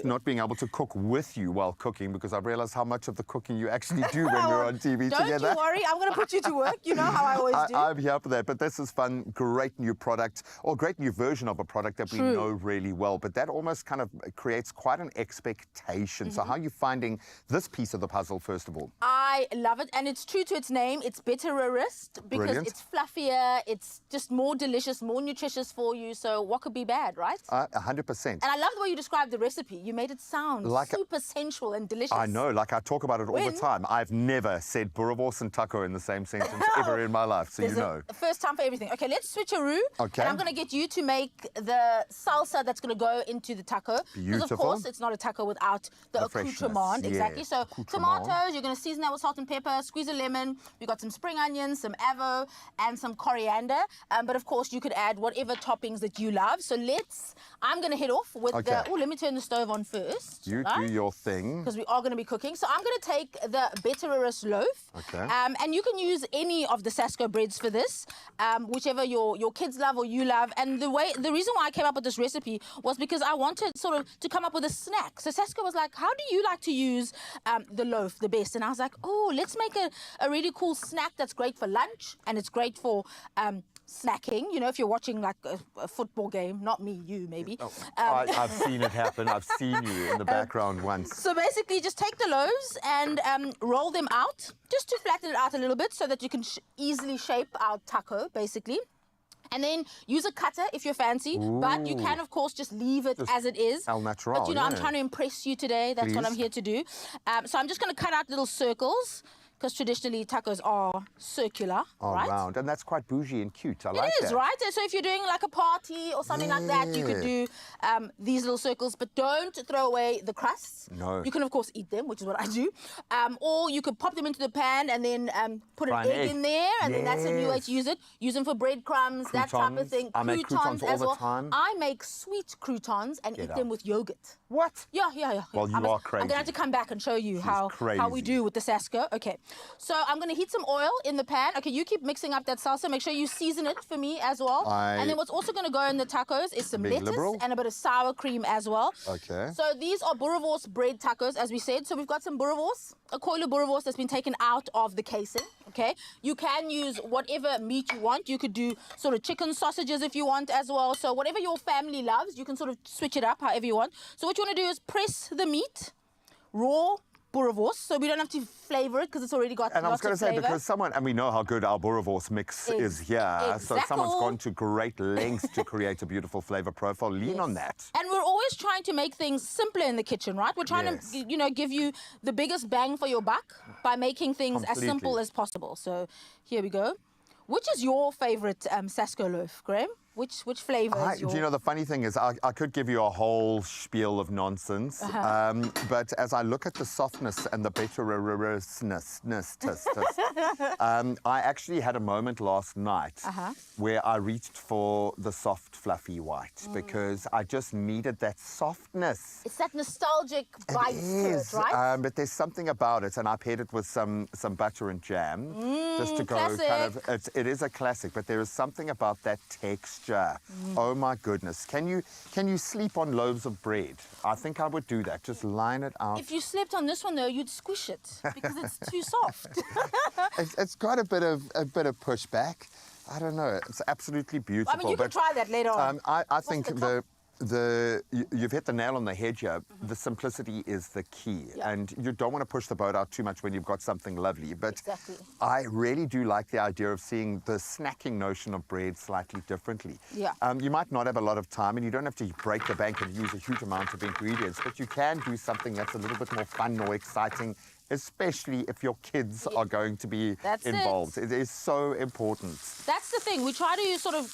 you. not being able to cook with you while cooking, because I realized how much of the cooking you actually do when we're on TV together. Don't you worry, I'm going to put you to work. You know how I always do. I'm here for that, but this is fun. Great new product, or great new version of a product that we know really well, but that almost kind of creates quite an expectation. So how are you finding this piece of the puzzle, first of all? I love it, and it's true to its name. It's Boerewors because Brilliant. it's fluffier, it's just more delicious, more nutritious for you, so what could be bad, right? 100%. And I love the way you described the recipe. You made it sound Like super sensual and delicious. I know, like I talk about it all the time. I've never said Boerewors and taco in the same sentence ever in my life, so you know. First time for everything. Okay, let's switcheroo. Okay. And I'm going to get you to make the salsa that's going to go into the taco. Because of Beautiful. course, it's not a taco without the accoutrement. freshness, Exactly. yeah, So accoutrement. tomatoes, you're going to season that with salt and pepper, squeeze a lemon. We've got some spring onions, some avo, and some coriander. But of course, you could add whatever toppings that you love. So I'm going to head off with Okay. let me turn the stove on first. You do your thing. Because we are going to be cooking. So I'm going to take the Boerewors loaf. Okay. And you can use any of the Sasco breads for this, whichever your kids love or you love. And the reason why I came up with this recipe was because I wanted sort of to come up with a snack. So Sasco was like, how do you like to use the loaf the best? And I was like, oh, let's make a really cool snack that's great for lunch and it's great for snacking, you know, if you're watching like a football game, not me, you maybe. I've seen it happen. I've seen you in the background once. So basically just take the loaves and roll them out, just to flatten it out a little bit so that you can easily shape our taco, basically. And then use a cutter if you're fancy, but you can, of course, just leave it as it is. Al natural, But, you know, I'm trying to impress you today. That's what I'm Please. here to do. So I'm just going to cut out little circles, because traditionally tacos are circular, right? Round, and that's quite bougie and cute. I like It that. is, right? So if you're doing like a party or something like that, you could do these little circles, but don't throw away the crusts. No. You can, of course, eat them, which is what I do. Or you could pop them into the pan and then put Fry an an egg egg. in there, and then that's a new way Yes. to use it. Use them for breadcrumbs, that type of Croutons. thing. I make croutons all as the well. time. I make sweet croutons and Get eat them out. with yogurt. What? Yeah. Well, you are I'm going crazy. to have to come back and show you how we crazy. do with the Sasco. Okay, so I'm going to heat some oil in the pan. Okay, you keep mixing up that salsa. Make sure you season it for me as well. And then what's also going to go in the tacos is some Being lettuce liberal. and a bit of sour cream as well. Okay. So these are Boerewors bread tacos, as we said. So we've got some Boerewors, a coil of Boerewors that's been taken out of the casing. Okay, you can use whatever meat you want. You could do sort of chicken sausages if you want as well. So whatever your family loves, you can sort of switch it up however you want. So what you want to do is press the meat, raw Boerewors, so we don't have to flavor it because it's already got And I was lots going of to say, flavor. because and we know how good our Boerewors mix is here, so someone's gone to great lengths to create a beautiful flavor profile. Lean on that. And we're always trying to make things simpler in the kitchen, right? We're trying Yes. to, you know, give you the biggest bang for your buck by making things as simple Completely. as possible. So here we go. Which is your favorite Sasco loaf, Graham? Which flavor is your... Do you know, the funny thing is, I could give you a whole spiel of nonsense, but as I look at the softness and the Boereworsness, I actually had a moment last night where I reached for the soft, fluffy white because I just needed that softness. It's that nostalgic bite to it, right? But there's something about it, and I paired it with some butter and jam, just to go kind of. It is a classic, but there is something about that texture. Oh my goodness! Can you sleep on loaves of bread? I think I would do that. Just line it out. If you slept on this one though, you'd squish it because it's too soft. It's got a bit of pushback. I don't know. It's absolutely beautiful. I mean, you can try that later on. I think You've hit the nail on the head here. The simplicity is the key. Yeah. And you don't want to push the boat out too much when you've got something lovely. But Exactly. I really do like the idea of seeing the snacking notion of bread slightly differently. Yeah. You might not have a lot of time and you don't have to break the bank and use a huge amount of ingredients, but you can do something that's a little bit more fun or exciting, especially if your kids are going to be That's it. involved. It is so important. That's the thing. We try to sort of,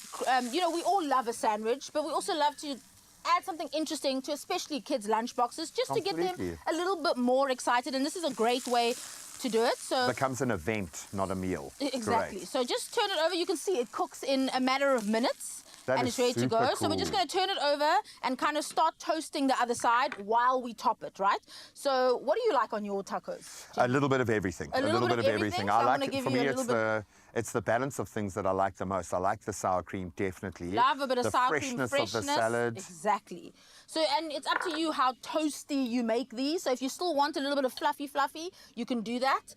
you know, we all love a sandwich, but we also love to add something interesting to especially kids' lunch boxes, just to get them Completely. a little bit more excited. And this is a great way to do it. So Becomes an event, not a meal. exactly. Great. So just turn it over. You can see it cooks in a matter of minutes. That and is it's ready to go. super So we're just cool. going to turn it over and kind of start toasting the other side while we top it, right? So what do you like on your tacos? A little bit of everything. A little bit of everything? So I I'm like gonna give for you me a little it's the balance of things that I like the most. I like the sour cream, definitely. Love a bit of the sour cream freshness of the salad. Exactly. So, and it's up to you how toasty you make these. So if you still want a little bit of fluffy, you can do that.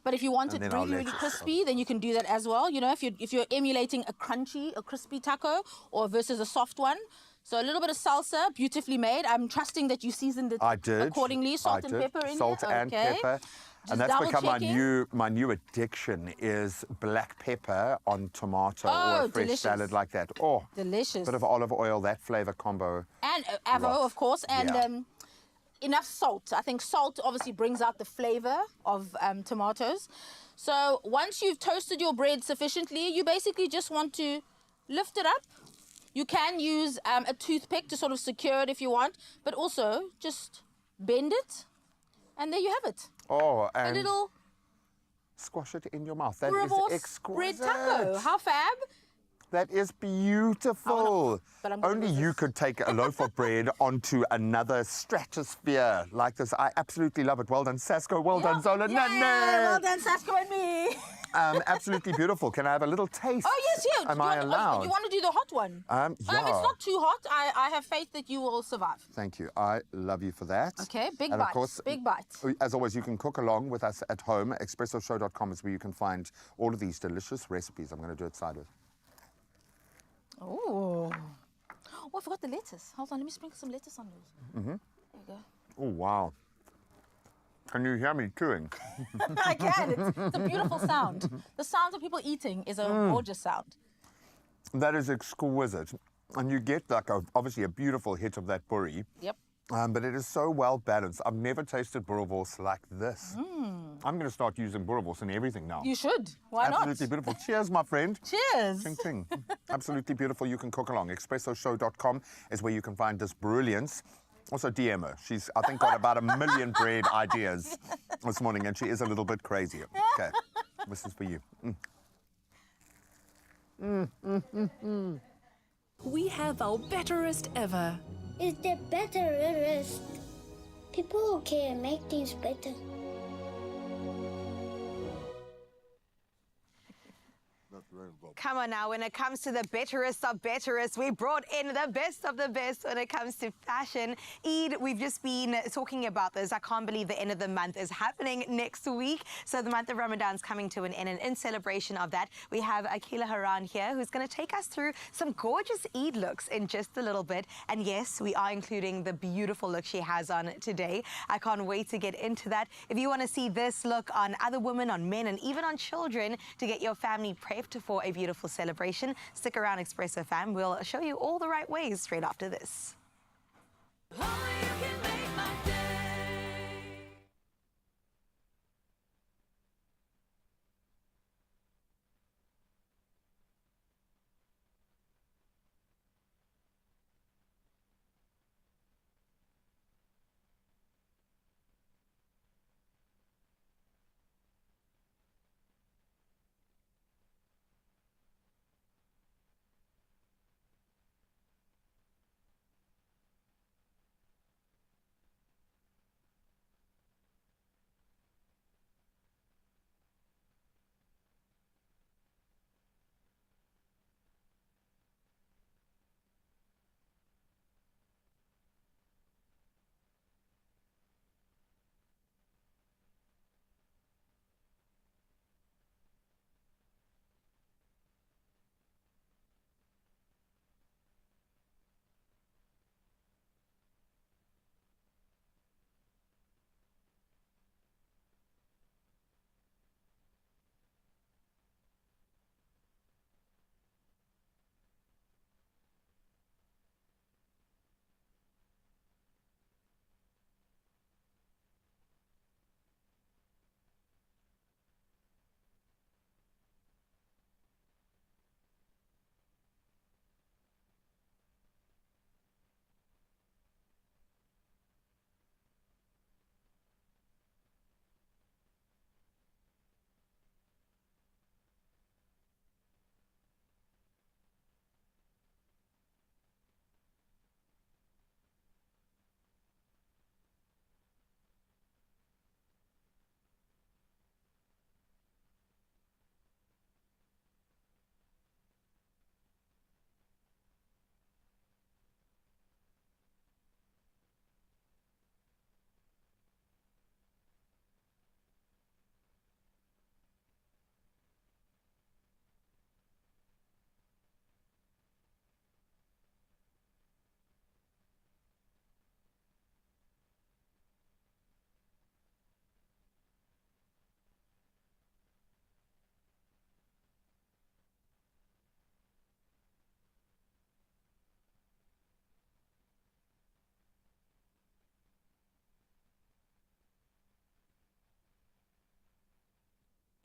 But if you want And it then I'll really let it crispy, then you can do that as well. You know, if you're emulating a crispy taco or versus a soft one. So a little bit of salsa, beautifully made. I'm trusting that you seasoned it I did. accordingly. Salt I and did. pepper in Salt there. and Okay. pepper. Just And that's double become checking. my new addiction is black pepper on tomato or Oh, a fresh delicious. salad like that. Oh, Delicious. bit of olive oil, that flavor combo. And avo, Rock. of course, and Yeah. enough salt. I think salt obviously brings out the flavor of tomatoes. So once you've toasted your bread sufficiently, you basically just want to lift it up. You can use a toothpick to sort of secure it if you want, but also just bend it, and there you have it. Oh, A and little squash it in your mouth. That is Boerewors exquisite. bread taco. How fab. That is beautiful. But I'm gonna Only lose you this. could take a loaf of bread onto another stratosphere like this. I absolutely love it. Well done, Sasco. Well done, Zola. Yeah, well done, Sasco and me. Absolutely beautiful. Can I have a little taste? Oh, yes, yeah. Am I allowed? You want to do the hot one? Yeah. It's not too hot. I have faith that you will survive. Thank you. I love you for that. Okay, big And bites, of course, big bites. as always, you can cook along with us at home. ExpressoShow.com is where you can find all of these delicious recipes. I'm going to do it sideways. Oh. Oh, I forgot the lettuce. Hold on, let me sprinkle some lettuce on those. Mm-hmm. There you go. Oh, wow. Can you hear me chewing? I can. It's a beautiful sound. The sound of people eating is a gorgeous sound. That is exquisite. And you get like obviously a beautiful hit of that puri. Yep. But it is so well balanced. I've never tasted boerewors like this. I'm going to start using boerewors in everything now. You should. Why not? Absolutely beautiful. Cheers, my friend. Cheers. Ching, ching. Absolutely beautiful. You can cook along. ExpressoShow.com is where you can find this brilliance. Also, DM her. She's, I think, got about 1 million bread ideas this morning, and she is a little bit crazy. Okay, this is for you. We have our betterest ever. Is the betterest. People can make things better. Come on now, when it comes to the betterest of betterest, we brought in the best of the best when it comes to fashion. Eid, we've just been talking about this. I can't believe the end of the month is happening next week. So the month of Ramadan's coming to an end, and in celebration of that, we have Akila Haran here, who's going to take us through some gorgeous Eid looks in just a little bit. And yes, we are including the beautiful look she has on today. I can't wait to get into that. If you want to see this look on other women, on men, and even on children to get your family prepped for a beautiful celebration, stick around, Expresso fam. We'll show you all the right ways straight after this.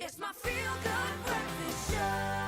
It's my feel-good breakfast show.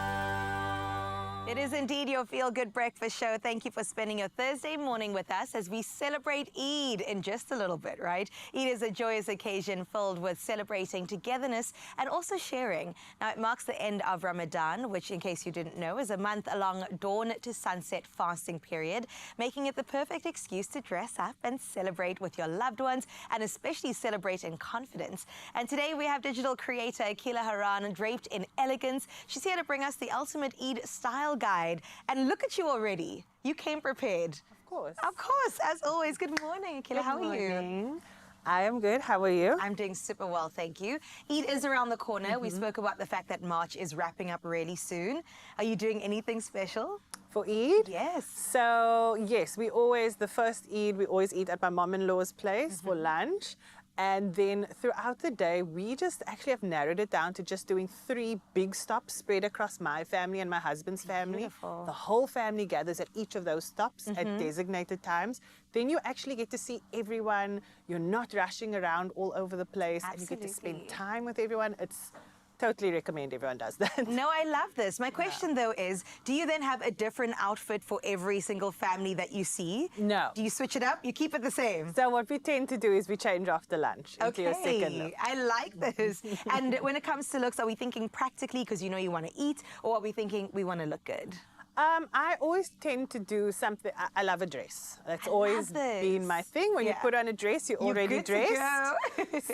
It is indeed your feel-good breakfast show. Thank you for spending your Thursday morning with us as we celebrate Eid in just a little bit, right? Eid is a joyous occasion filled with celebrating togetherness and also sharing. Now, it marks the end of Ramadan, which, in case you didn't know, is a month-long dawn to sunset fasting period, making it the perfect excuse to dress up and celebrate with your loved ones, and especially celebrate in confidence. And today we have digital creator Akila Haran draped in elegance. She's here to bring us the ultimate Eid style guide. And look at you already. You came prepared. Of course. Of course, as always. Good morning, Akila. How are you? I am good. How are you? I'm doing super well, thank you. Eid is around the corner. We spoke about the fact that March is wrapping up really soon. Are you doing anything special? For Eid? Yes. So, yes, the first Eid, we always eat at my mom-in-law's place for lunch. And then throughout the day, we just actually have narrowed it down to just doing 3 big stops spread across my family and my husband's family. Beautiful. The whole family gathers at each of those stops at designated times. Then you actually get to see everyone. You're not rushing around all over the place. Absolutely. And you get to spend time with everyone. It's totally recommend everyone does that. No, I love this. My question, though, is do you then have a different outfit for every single family that you see? No. Do you switch it up? You keep it the same? So what we tend to do is we change after lunch into a second look. I like this. And when it comes to looks, are we thinking practically because you know you want to eat, or are we thinking we want to look good? I always tend to do something. I love a dress. That's always been my thing. When you put on a dress, you're already dressed.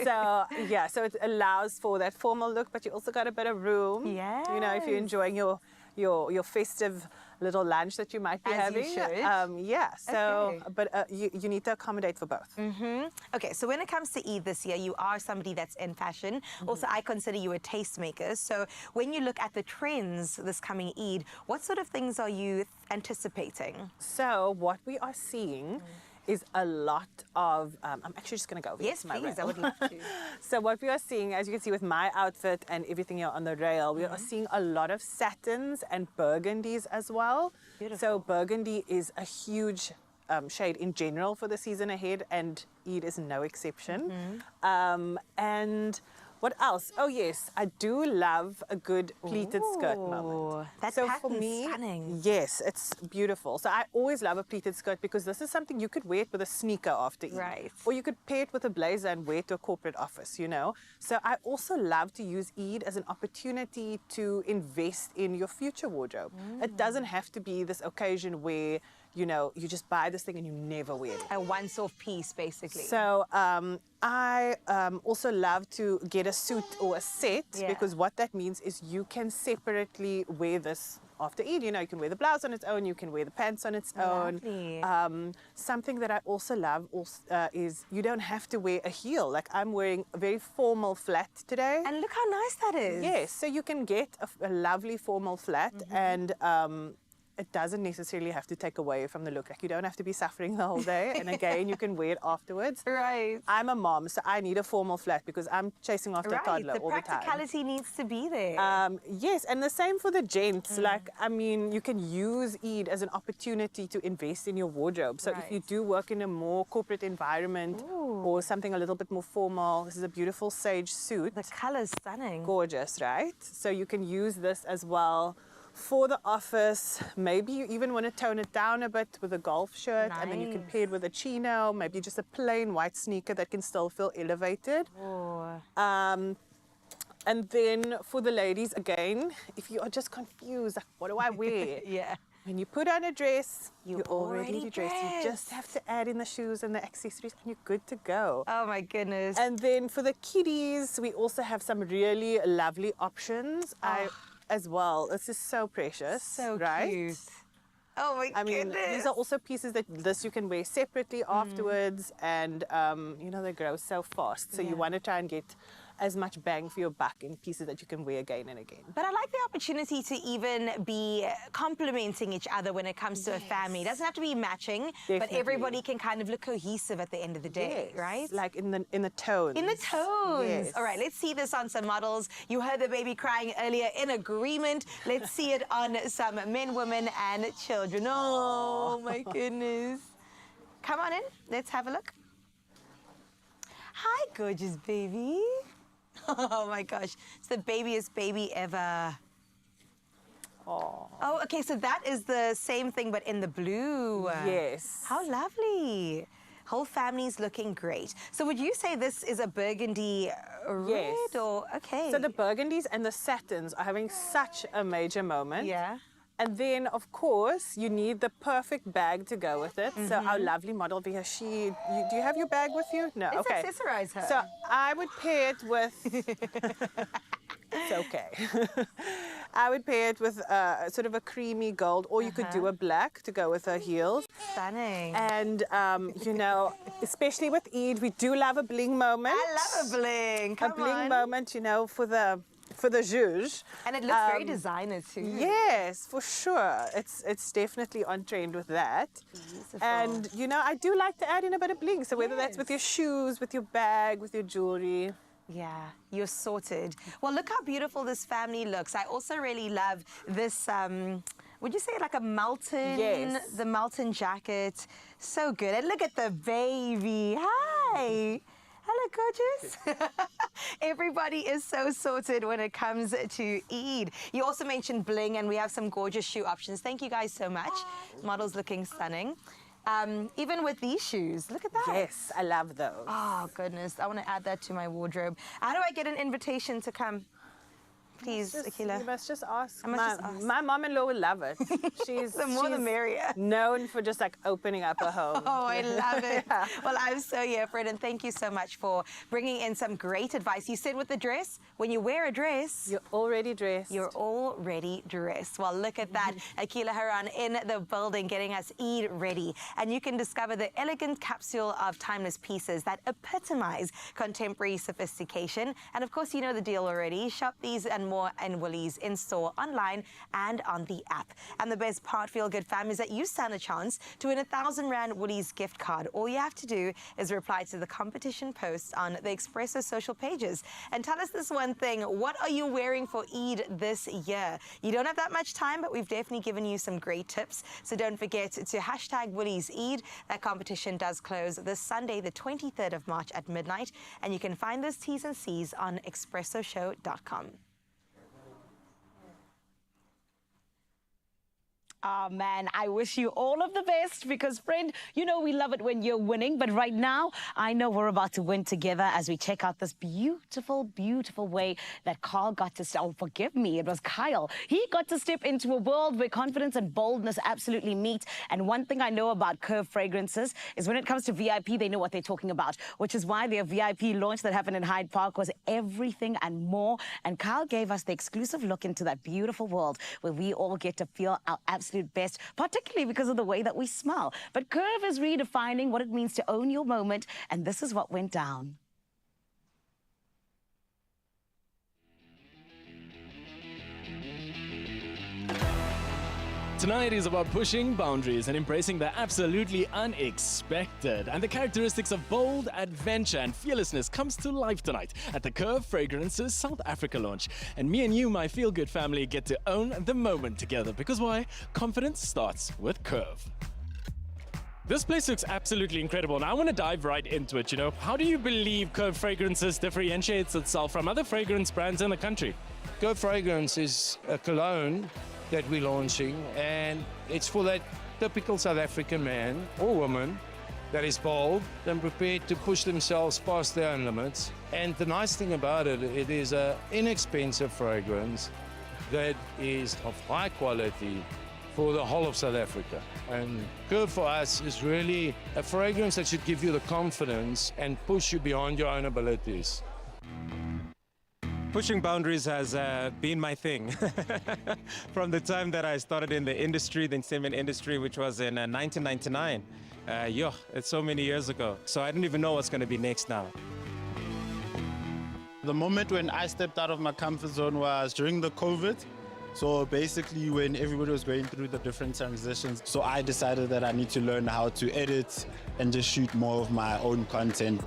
So yeah, so it allows for that formal look, but you also got a bit of room. Yeah. You know, if you're enjoying your festive little lunch that you might be having. You should. Yeah. So, but you need to accommodate for both. Okay. So when it comes to Eid this year, you are somebody that's in fashion. Also, I consider you a tastemaker. So when you look at the trends this coming Eid, what sort of things are you anticipating? So what we are seeing is a lot of, I'm actually just going to go over yes, to my please, rail. I would love to. So what we are seeing, as you can see with my outfit and everything here on the rail, we are seeing a lot of satins and burgundies as well. Beautiful. So burgundy is a huge shade in general for the season ahead, and Eid is no exception. And what else? Oh yes, I do love a good pleated skirt moment. That so pattern's for me, stunning. yes, it's beautiful. So I always love a pleated skirt because this is something you could wear it with a sneaker after Eid. Right. Or you could pair it with a blazer and wear it to a corporate office, you know. So I also love to use Eid as an opportunity to invest in your future wardrobe. It doesn't have to be this occasion where, you know, you just buy this thing and you never wear it. A once-off piece, basically. So I also love to get a suit or a set because what that means is you can separately wear this after Eid. You know, you can wear the blouse on its own, you can wear the pants on its own. Something that I also love is you don't have to wear a heel. Like I'm wearing a very formal flat today. And look how nice that is. Yes, so you can get a lovely formal flat and it doesn't necessarily have to take away from the look. Like you don't have to be suffering the whole day. And again, you can wear it afterwards. Right. I'm a mom, so I need a formal flat because I'm chasing after a toddler all the time. The practicality needs to be there. Yes, and the same for the gents. Like, I mean, you can use Eid as an opportunity to invest in your wardrobe. So if you do work in a more corporate environment or something a little bit more formal, this is a beautiful sage suit. The color's stunning. Gorgeous, right? So you can use this as well for the office. Maybe you even want to tone it down a bit with a golf shirt, and then you can pair it with a chino, maybe just a plain white sneaker that can still feel elevated. And then for the ladies, again, if you are just confused, like, what do I wear? When you put on a dress, you're already dressed. You just have to add in the shoes and the accessories and you're good to go. Oh my goodness. And then for the kiddies, we also have some really lovely options. As well. This is so precious. So right? cute. Oh my I mean, goodness. these are also pieces that you can wear separately afterwards, and you know, they grow so fast. So you want to try and get as much bang for your buck in pieces that you can wear again and again. But I like the opportunity to even be complementing each other when it comes to a family. It doesn't have to be matching, but everybody can kind of look cohesive at the end of the day, right? Like in the tones. In the tones. Yes. All right, let's see this on some models. You heard the baby crying earlier, in agreement. Let's see it on some men, women, and children. Oh my goodness. Come on in, let's have a look. Hi, gorgeous baby. Oh my gosh, it's the babiest baby ever. Oh, okay, so that is the same thing but in the blue. Yes. How lovely. Whole family's looking great. So would you say this is a burgundy red Yes. or, okay. So the burgundies and the satins are having such a major moment. Yeah. And then, of course, you need the perfect bag to go with it. So our lovely model Via, do you have your bag with you? No, Let's okay. accessorize her. So I would pair it with, it's okay. I would pair it with sort of a creamy gold, or you could do a black to go with her heels. Stunning. And, you know, especially with Eid, we do love a bling moment. I love a bling, come A bling on. moment, you know, for the zhuzh. And it looks very designer too. Yes, for sure. It's definitely on trend with that. Beautiful. And, you know, I do like to add in a bit of bling. So whether that's with your shoes, with your bag, with your jewelry. Yeah, you're sorted. Well, look how beautiful this family looks. I also really love this, would you say like a Melton? Yes. The Melton jacket. So good. And look at the baby. Hi. Hello, gorgeous. Everybody is so sorted when it comes to Eid. You also mentioned bling, and we have some gorgeous shoe options. Thank you guys so much. Models looking stunning. Even with these shoes, look at that. Yes, I love those. Oh, goodness. I want to add that to my wardrobe. How do I get an invitation to come? Please, Akila. You must just ask. I must just ask. My mom-in-law will love it. She's The more the she's merrier. known for just like opening up a home. Oh, I love it. Well, I'm so here for it, and thank you so much for bringing in some great advice. You said with the dress, when you wear a dress, you're already dressed. You're already dressed. Well, look at that. Akila Haran in the building getting us Eid ready. And you can discover the elegant capsule of timeless pieces that epitomize contemporary sophistication. And of course, you know the deal already. Shop these and more in Woolies in store, online, and on the app. And the best part, Feel Good Fam, is that you stand a chance to win a 1,000 Rand Woolies gift card. All you have to do is reply to the competition post on the Expresso social pages. And tell us this one thing. What are you wearing for Eid this year? You don't have that much time, but we've definitely given you some great tips. So don't forget to hashtag Woolies Eid. That competition does close this Sunday, the 23rd of March at midnight. And you can find those T's and C's on expressoshow.com. Oh, man, I wish you all of the best because, friend, you know we love it when you're winning. But right now, I know we're about to win together as we check out this beautiful, beautiful way that Carl got to, oh, forgive me, it was Kyle. He got to step into a world where confidence and boldness absolutely meet. And one thing I know about Curve Fragrances is when it comes to VIP, they know what they're talking about, which is why their VIP launch that happened in Hyde Park was everything and more. And Kyle gave us the exclusive look into that beautiful world where we all get to feel our absolute best, particularly because of the way that we smell. But Curve is redefining what it means to own your moment, and this is what went down. Tonight is about pushing boundaries and embracing the absolutely unexpected. And the characteristics of bold, adventure, and fearlessness comes to life tonight at the Curve Fragrances South Africa launch. And me and you, my feel-good family, get to own the moment together. Because why? Confidence starts with Curve. This place looks absolutely incredible, and I want to dive right into it, you know. How do you believe Curve Fragrances differentiates itself from other fragrance brands in the country? Curve Fragrance is a cologne that we're launching, and it's for that typical South African man or woman that is bold and prepared to push themselves past their own limits. And the nice thing about it, it is an inexpensive fragrance that is of high quality for the whole of South Africa. And Curve for us is really a fragrance that should give you the confidence and push you beyond your own abilities. Pushing boundaries has been my thing from the time that I started in the industry, the cement industry, which was in 1999. It's so many years ago. So I don't even know what's going to be next now. The moment when I stepped out of my comfort zone was during the COVID. So basically when everybody was going through the different transitions, so I decided that I need to learn how to edit and just shoot more of my own content.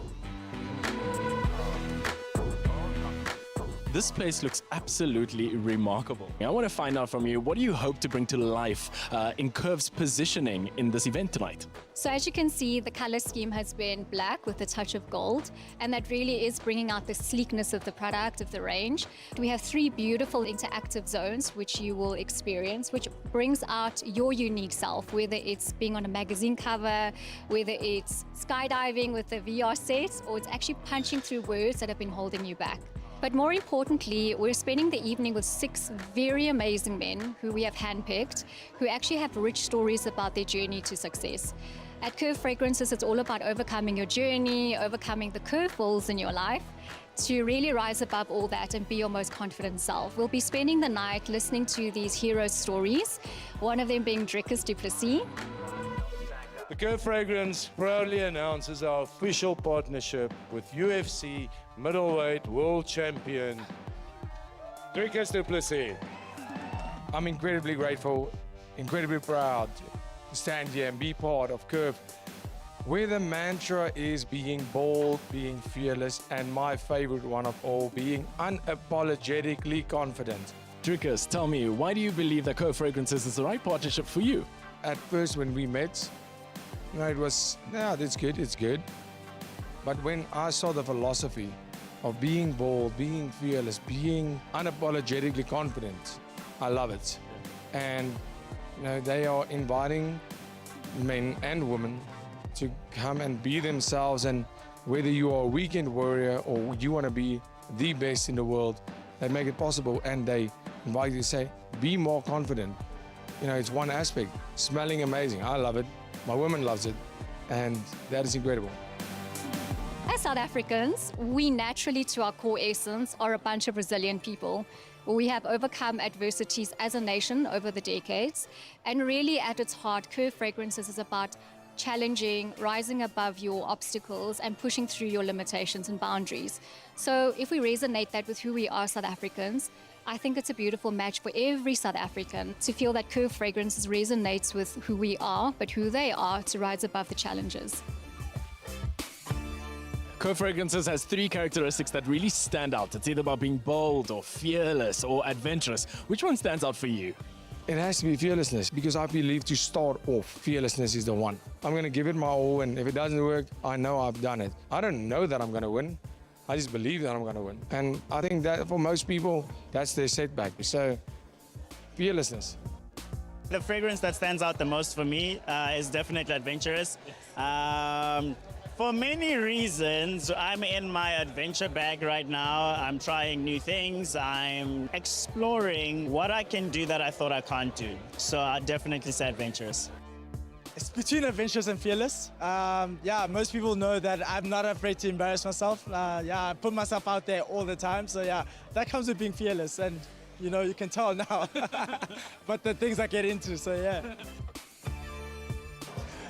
this place looks absolutely remarkable. I want to find out from you, what do you hope to bring to life in Curve's positioning in this event tonight? So as you can see, the color scheme has been black with a touch of gold, and that really is bringing out the sleekness of the product, of the range. We have 3 beautiful interactive zones which you will experience, which brings out your unique self, whether it's being on a magazine cover, whether it's skydiving with a VR set, or it's actually punching through words that have been holding you back. But more importantly, we're spending the evening with 6 very amazing men who we have handpicked, who actually have rich stories about their journey to success. At Curve Fragrances, it's all about overcoming your journey, overcoming the curveballs in your life, to really rise above all that and be your most confident self. We'll be spending the night listening to these hero stories, one of them being Drickus du Plessis. The Curve Fragrance proudly announces our official partnership with UFC middleweight world champion Drickus du Plessis. I'm incredibly grateful, incredibly proud to stand here and be part of Curve, where the mantra is being bold, being fearless, and my favorite one of all, being unapologetically confident. Drickus, tell me, why do you believe that Curve Fragrances is the right partnership for you? At first, when we met, it was, yeah, it's good. But when I saw the philosophy of being bold, being fearless, being unapologetically confident, I love it. And they are inviting men and women to come and be themselves, and whether you are a weekend warrior or you want to be the best in the world, they make it possible, and they invite you to say, be more confident. It's one aspect. Smelling amazing, I love it. My woman loves it, and that is incredible. As South Africans, we naturally, to our core essence, are a bunch of resilient people. We have overcome adversities as a nation over the decades, and really at its heart, Curve Fragrances is about challenging, rising above your obstacles and pushing through your limitations and boundaries. So if we resonate that with who we are, South Africans, I think it's a beautiful match for every South African to feel that Curve Fragrances resonates with who we are, but who they are, to rise above the challenges. Curve Fragrances has 3 characteristics that really stand out. It's either about being bold or fearless or adventurous. Which one stands out for you? It has to be fearlessness, because I believe to start off, fearlessness is the one. I'm going to give it my all, and if it doesn't work, I know I've done it. I don't know that I'm going to win. I just believe that I'm going to win. And I think that for most people, that's their setback. So, fearlessness. The fragrance that stands out the most for me is definitely adventurous. For many reasons, I'm in my adventure bag right now. I'm trying new things. I'm exploring what I can do that I thought I can't do. So I'd definitely say adventurous. It's between adventurous and fearless. Most people know that I'm not afraid to embarrass myself. I put myself out there all the time. So that comes with being fearless, and you can tell now. But the things I get into, so yeah.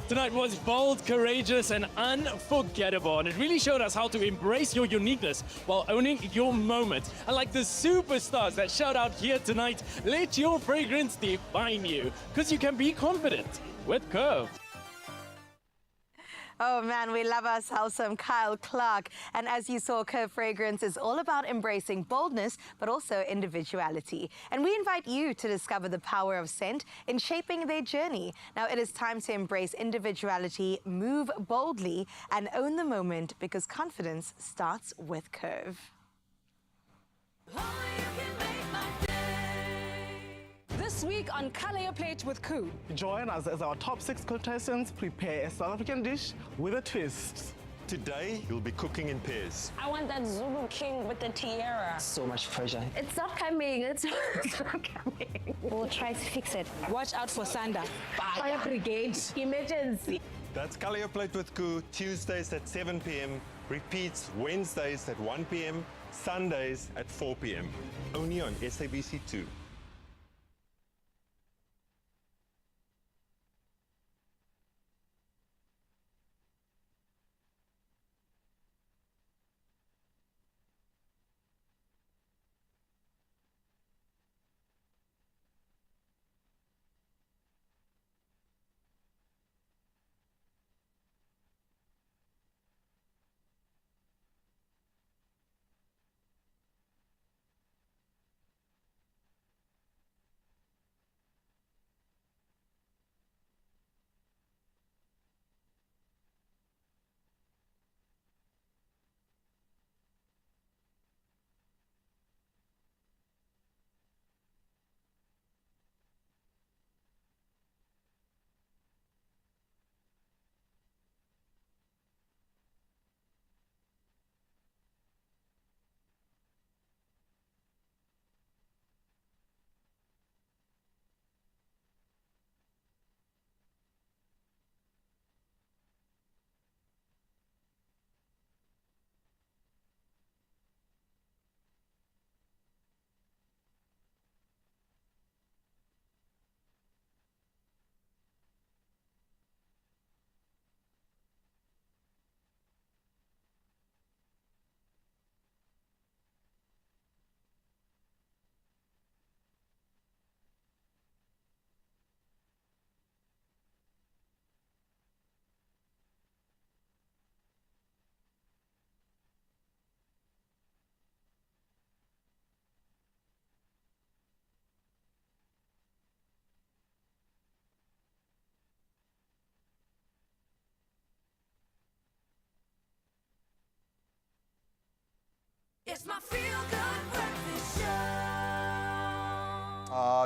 Tonight was bold, courageous, and unforgettable, and it really showed us how to embrace your uniqueness while owning your moment. And like the superstars that shout out here tonight, let your fragrance define you, because you can be confident with Curve. Oh man, we love ourselves some Kyle Clark. And as you saw, Curve Fragrance is all about embracing boldness, but also individuality. And we invite you to discover the power of scent in shaping their journey. Now it is time to embrace individuality, move boldly, and own the moment, because confidence starts with Curve. This week on Color Your Plate with Koo. Join us as our top 6 contestants prepare a South African dish with a twist. Today, you'll be cooking in pairs. I want that Zulu king with the tiara. So much pressure. It's not coming. It's not coming. We'll try to fix it. Watch out for Sanda. Fire brigade. Emergency. That's Color Your Plate with Koo, Tuesdays at 7 p.m. Repeats Wednesdays at 1 p.m. Sundays at 4 p.m. Only on SABC2. It's my feel-good breakfast show.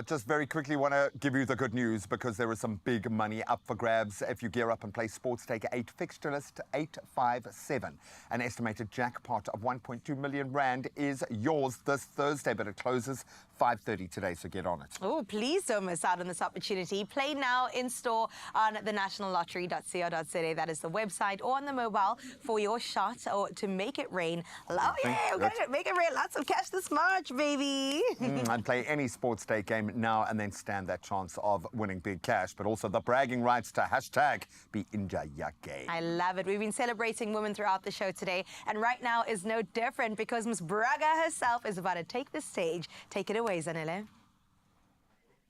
Just very quickly want to give you the good news because there is some big money up for grabs if you gear up and play Sports Take 8 fixture list 857. An estimated jackpot of 1.2 million rand is yours this Thursday, but it closes 5:30 today, so get on it. Oh, please don't miss out on this opportunity. Play now in store on thenationallottery.co.za. That is the website, or on the mobile for your shot or to make it rain. Love you. We're going to make it rain. Lots of cash this March, baby. And play any Sports Day game now and then stand that chance of winning big cash, but also the bragging rights to hashtag be Inja Yake. I love it. We've been celebrating women throughout the show today, and right now is no different because Miss Braga herself is about to take the stage. Take it away, Zanele.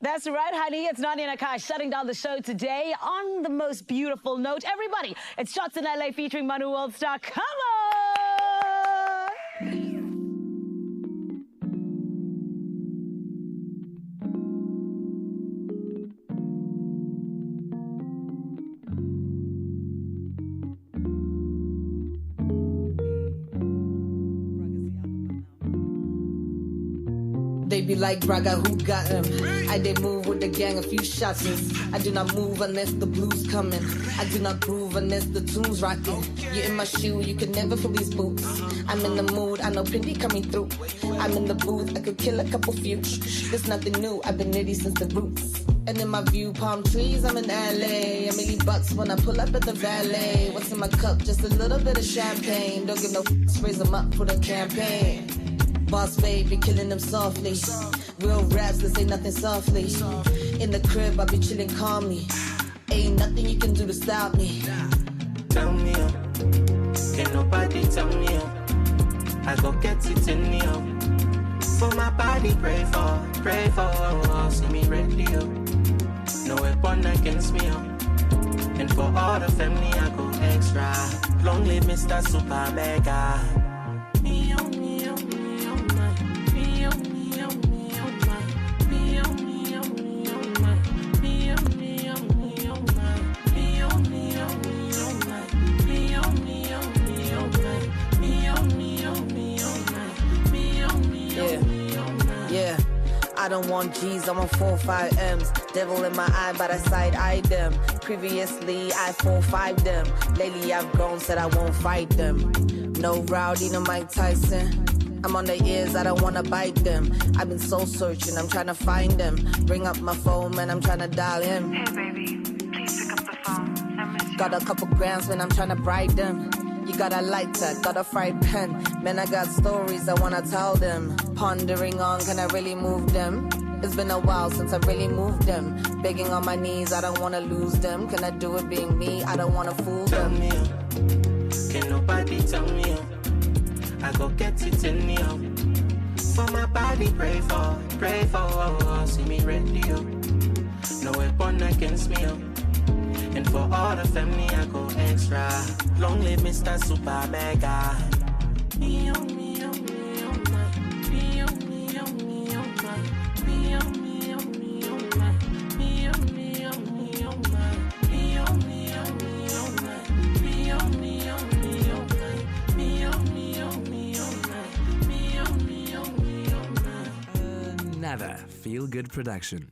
That's right, honey. It's Nadia Nakai shutting down the show today on the most beautiful note. Everybody, it's Shots in LA featuring Manu World Star. Come on! They be like, Braga, who got him? I did move with the gang, a few shots. I do not move unless the blues coming. I do not groove unless the tune's rocking. You in my shoe, you can never feel these boots. I'm in the mood, I know Pindy coming through. I'm in the booth, I could kill a couple few. There's nothing new, I've been nitty since the roots. And in my view, palm trees, I'm in LA. $1 million when I pull up at the valet. What's in my cup? Just a little bit of champagne. Don't give no raise them up for the campaign. Boss baby, killing them softly. Real raps, this ain't nothing softly. In the crib, I be chilling calmly. Ain't nothing you can do to stop me. Tell me, can nobody tell me, I go get it in me, for my body, pray for, see me ready, no weapon against me, and for all the family, I go extra. Long live Mr. Super Mega. I don't want G's, I want 4 or 5 M's. Devil in my eye, but I side-eyed them. Previously, I 4-5 them. Lately, I've grown, said I won't fight them. No Rowdy, no Mike Tyson. I'm on their ears, I don't wanna bite them. I've been soul searching, I'm trying to find them. Bring up my phone, man, I'm trying to dial him. Hey, baby, please pick up the phone. I miss you. Got a couple grams, man, I'm trying to bribe them. You got a lighter, got a fried pen. Man, I got stories I wanna tell them. Pondering on, can I really move them? It's been a while since I really moved them. Begging on my knees, I don't wanna lose them. Can I do it being me? I don't wanna fool them. Tell me, can nobody tell me, I go get it in me, for my body, pray for, see me ready, no weapon against me, and for all the family, I go extra. Long live Mr. Super Mega. Another feel-good production.